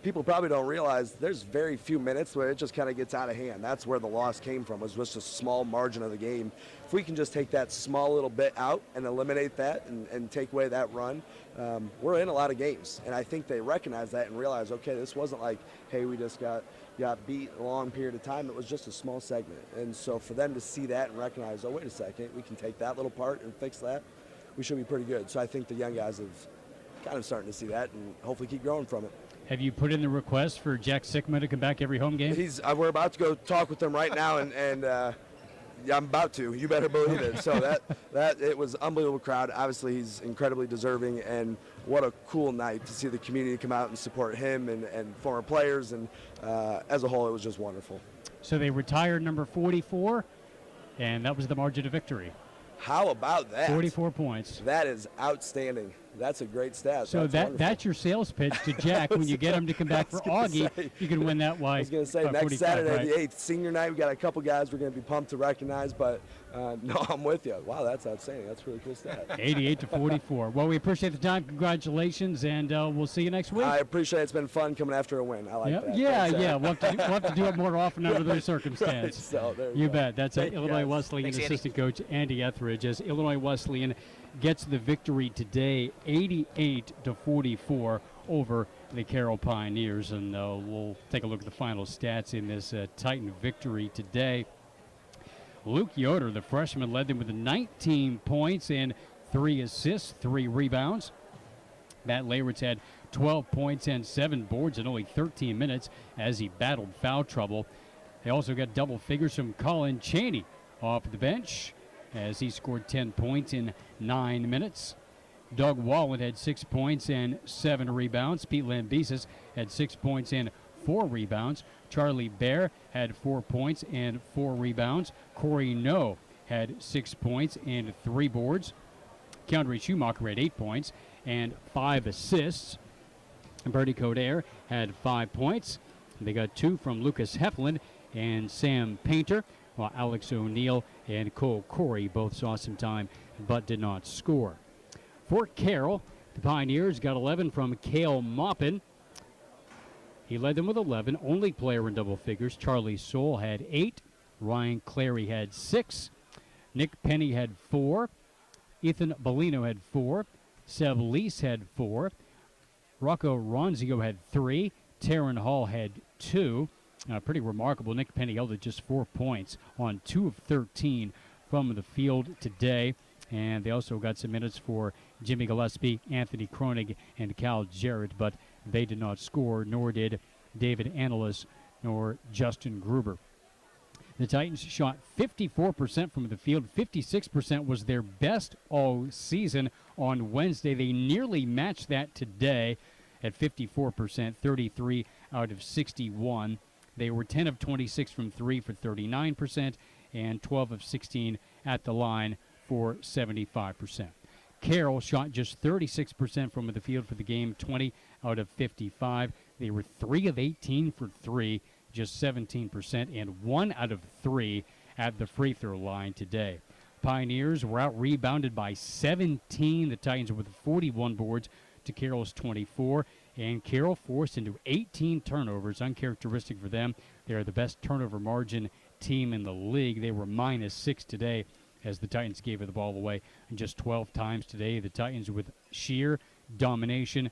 people probably don't realize there's very few minutes where it just kind of gets out of hand. That's where the loss came from, was just a small margin of the game. If we can just take that small little bit out and eliminate that and take away that run, we're in a lot of games. And I think they recognize that and realize, okay, this wasn't like, hey, we just got beat a long period of time. It was just a small segment. And so for them to see that and recognize, oh, wait a second, we can take that little part and fix that, we should be pretty good. So I think the young guys have kind of starting to see that and hopefully keep growing from it. Have you put in the request for Jack Sikma to come back every home game? We're about to go talk with him right now, and I'm about to. You better believe it. So that it was an unbelievable crowd. Obviously, he's incredibly deserving, and what a cool night to see the community come out and support him and former players, and as a whole, it was just wonderful. So they retired number 44, and that was the margin of victory. How about that? 44 points. That is outstanding. That's a great stat. So that's your sales pitch to Jack. When you get him to come back for Augie, you can win that I was going to say, next 45, Saturday, right? the 8th, senior night, we got a couple guys we're going to be pumped to recognize, but no, I'm with you. Wow, that's outstanding. That's a really cool stat. 88-44. Well, we appreciate the time. Congratulations, and we'll see you next week. I appreciate it. It's been fun coming after a win. I like that. Yeah, Thanks, yeah. We'll have to do it more often under those circumstances. Right, so there you go. bet. That's Illinois guys. Wesleyan Thanks, Andy. assistant coach Andy Etheridge, as Illinois Wesleyan gets the victory today, 88-44 over the Carroll Pioneers. And we'll take a look at the final stats in this Titan victory today. Luke Yoder, the freshman, led them with 19 points and 3 assists, 3 rebounds. Matt Leyritz had 12 points and 7 boards in only 13 minutes as he battled foul trouble. They also got double figures from Colin Chaney off the bench as he scored 10 points in 9 minutes. Doug Wallen had 6 points and 7 rebounds. Pete Lambesis had 6 points and 4 rebounds. Charlie Bear had 4 points and 4 rebounds. Corey No had 6 points and 3 boards. Keandre Schumacher had 8 points and 5 assists. Bertie Coder had 5 points. They got 2 from Lucas Heflin and Sam Painter, while Alex O'Neill and Cole Corey both saw some time but did not score. For Carroll, the Pioneers got 11 from Cale Maupin. He led them with 11, only player in double figures. Charlie Soule had 8. Ryan Clary had 6. Nick Penny had 4. Ethan Bellino had 4. Seb Lease had 4. Rocco Ronzio had 3. Taryn Hall had 2. Pretty remarkable. Nick Penny held at just 4 points on 2 of 13 from the field today. And they also got some minutes for Jimmy Gillespie, Anthony Kronig, and Cal Jarrett, but they did not score, nor did David Analis nor Justin Gruber. The Titans shot 54% from the field. 56% was their best all season on Wednesday. They nearly matched that today at 54%, 33 out of 61. They were 10 of 26 from 3 for 39% and 12 of 16 at the line for 75%. Carroll shot just 36% from the field for the game, 20 out of 55. They were 3 of 18 for 3, just 17%, and 1 out of 3 at the free throw line today. Pioneers were out-rebounded by 17. The Titans with 41 boards to Carroll's 24, and Carroll forced into 18 turnovers, uncharacteristic for them. They are the best turnover margin team in the league. They were -6 today as the Titans gave the ball away just 12 times today. The Titans with sheer domination,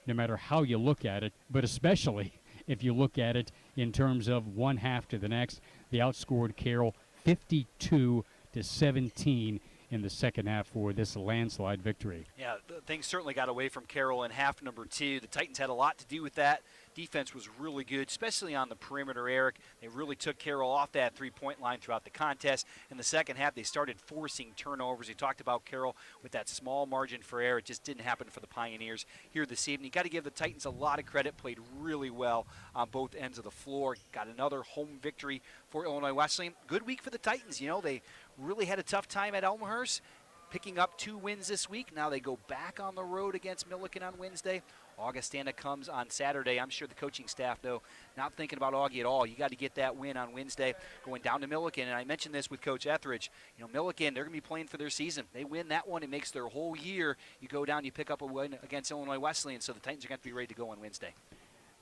no matter how you look at it, but especially if you look at it in terms of one half to the next. They outscored Carroll 52-17 in the second half for this landslide victory. Yeah, things certainly got away from Carroll in half number 2. The Titans had a lot to do with that. Defense was really good, especially on the perimeter, Eric. They really took Carroll off that three-point line throughout the contest. In the second half, they started forcing turnovers. We talked about Carroll with that small margin for error. It just didn't happen for the Pioneers here this evening. You got to give the Titans a lot of credit. Played really well on both ends of the floor. Got another home victory for Illinois Wesleyan. Good week for the Titans. You know, they really had a tough time at Elmhurst, picking up 2 wins this week. Now they go back on the road against Milliken on Wednesday. Augustana comes on Saturday. I'm sure the coaching staff, though, not thinking about Augie at all. You got to get that win on Wednesday, going down to Milliken. And I mentioned this with Coach Etheridge. You know, Milliken, they're going to be playing for their season. They win that one, it makes their whole year. You go down, you pick up a win against Illinois Wesleyan, so the Titans are going to be ready to go on Wednesday.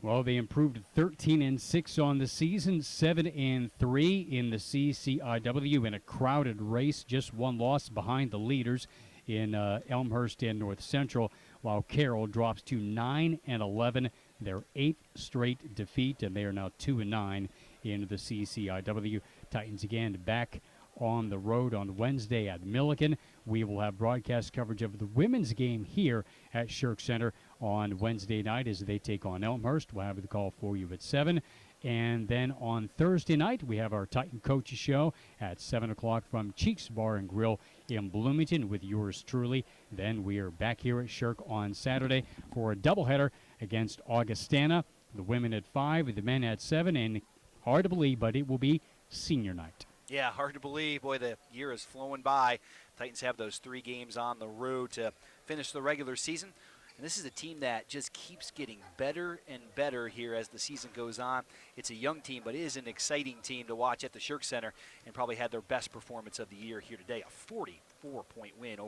Well, they improved 13-6 on the season, 7-3 in the CCIW in a crowded race. Just one loss behind the leaders in Elmhurst and North Central, while Carroll drops to 9-11, their 8th straight defeat, and they are now 2-9 in the CCIW. Titans again back on the road on Wednesday at Milliken. We will have broadcast coverage of the women's game here at Shirk Center on Wednesday night as they take on Elmhurst. We'll have the call for you at 7. And then on Thursday night, we have our Titan Coaches Show at 7 o'clock from Cheeks Bar and Grill in Bloomington with yours truly. Then we are back here at Shirk on Saturday for a doubleheader against Augustana. The women at 5, the men at 7, and hard to believe, but it will be senior night. Yeah, hard to believe. Boy, the year is flowing by. Titans have those 3 games on the road to finish the regular season. And this is a team that just keeps getting better and better here as the season goes on. It's a young team, but it is an exciting team to watch at the Shirk Center, and probably had their best performance of the year here today. A 44-point win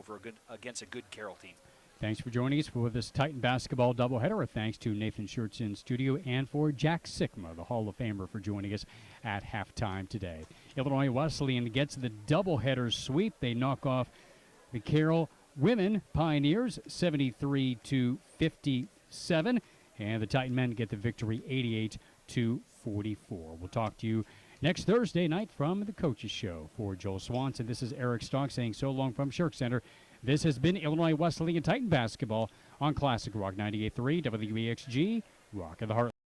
against a good Carroll team. Thanks for joining us for this Titan basketball doubleheader. Thanks to Nathan Schertz in studio, and for Jack Sikma, the Hall of Famer, for joining us at halftime today. Illinois Wesleyan gets the doubleheader sweep. They knock off the Carroll women Pioneers 73-57, and the Titan men get the victory 88-44. We'll talk to you next Thursday night from the Coaches Show. For Joel Swanson, this is Eric Stock saying so long from Shirk Center. This has been Illinois Wesleyan Titan basketball on Classic Rock 98.3 WBXG, Rock of the Heart.